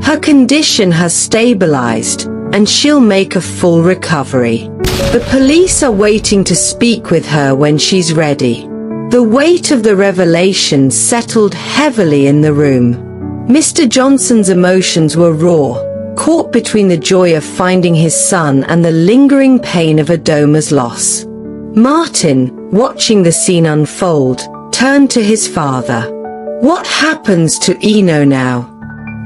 Her condition has stabilized, and she'll make a full recovery. The police are waiting to speak with her when she's ready. The weight of the revelation settled heavily in the room. Mr. Johnson's emotions were raw, caught between the joy of finding his son and the lingering pain of Adoma's loss. Martin, watching the scene unfold, turned to his father. What happens to Eno now?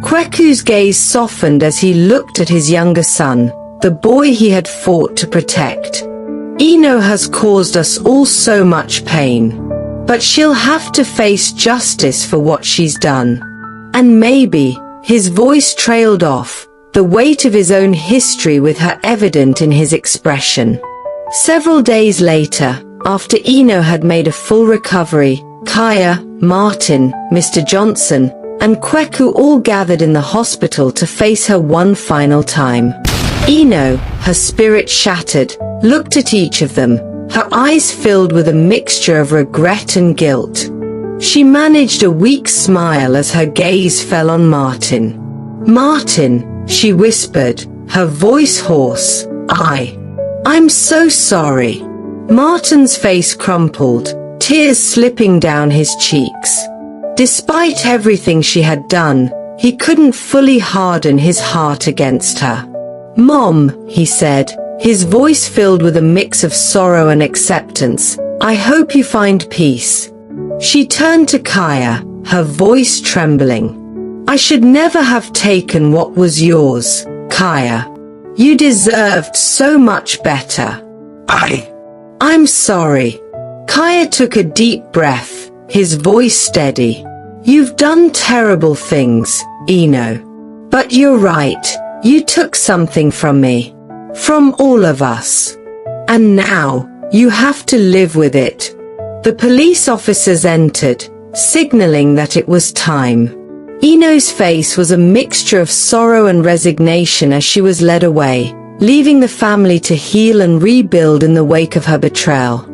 Kweku's gaze softened as he looked at his younger son, the boy he had fought to protect. Eno has caused us all so much pain. But she'll have to face justice for what she's done. And maybe, his voice trailed off, the weight of his own history with her evident in his expression. Several days later, after Eno had made a full recovery, Kaya, Martin, Mr. Johnson, and Kweku all gathered in the hospital to face her one final time. Eno, her spirit shattered, looked at each of them, her eyes filled with a mixture of regret and guilt. She managed a weak smile as her gaze fell on Martin. Martin, she whispered, her voice hoarse, I'm so sorry. Martin's face crumpled, tears slipping down his cheeks. Despite everything she had done, he couldn't fully harden his heart against her. Mom, he said, his voice filled with a mix of sorrow and acceptance, I hope you find peace. She turned to Kaya, her voice trembling. I should never have taken what was yours, Kaya. You deserved so much better. I'm sorry. Kaya took a deep breath, his voice steady. You've done terrible things, Eno. But you're right, you took something from me. From all of us. And now, you have to live with it. The police officers entered, signaling that it was time. Eno's face was a mixture of sorrow and resignation as she was led away, leaving the family to heal and rebuild in the wake of her betrayal.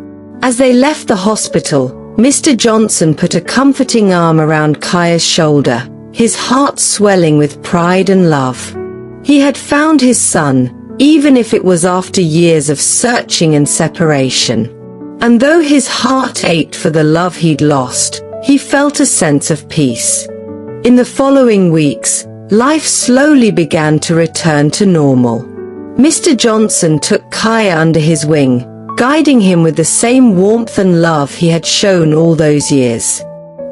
As they left the hospital, Mr. Johnson put a comforting arm around Kaya's shoulder, his heart swelling with pride and love. He had found his son, even if it was after years of searching and separation. And though his heart ached for the love he'd lost, he felt a sense of peace. In the following weeks, life slowly began to return to normal. Mr. Johnson took Kaya under his wing, guiding him with the same warmth and love he had shown all those years.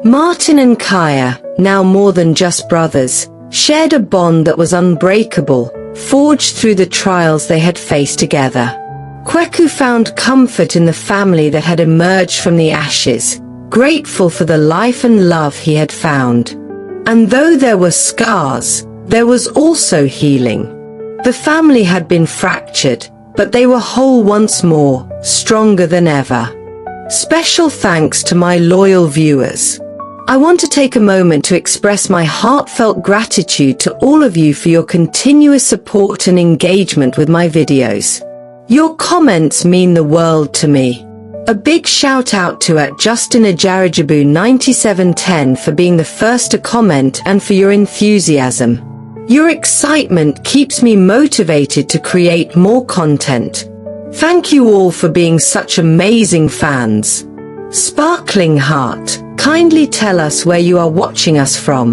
Martin and Kaya, now more than just brothers, shared a bond that was unbreakable, forged through the trials they had faced together. Kweku found comfort in the family that had emerged from the ashes, grateful for the life and love he had found. And though there were scars, there was also healing. The family had been fractured, but they were whole once more, stronger than ever. Special thanks to my loyal viewers. I want to take a moment to express my heartfelt gratitude to all of you for your continuous support and engagement with my videos. Your comments mean the world to me. A big shout out to @JustinAjarajabu9710 for being the first to comment and for your enthusiasm. Your excitement keeps me motivated to create more content. Thank you all for being such amazing fans. Sparkling Heart, kindly tell us where you are watching us from.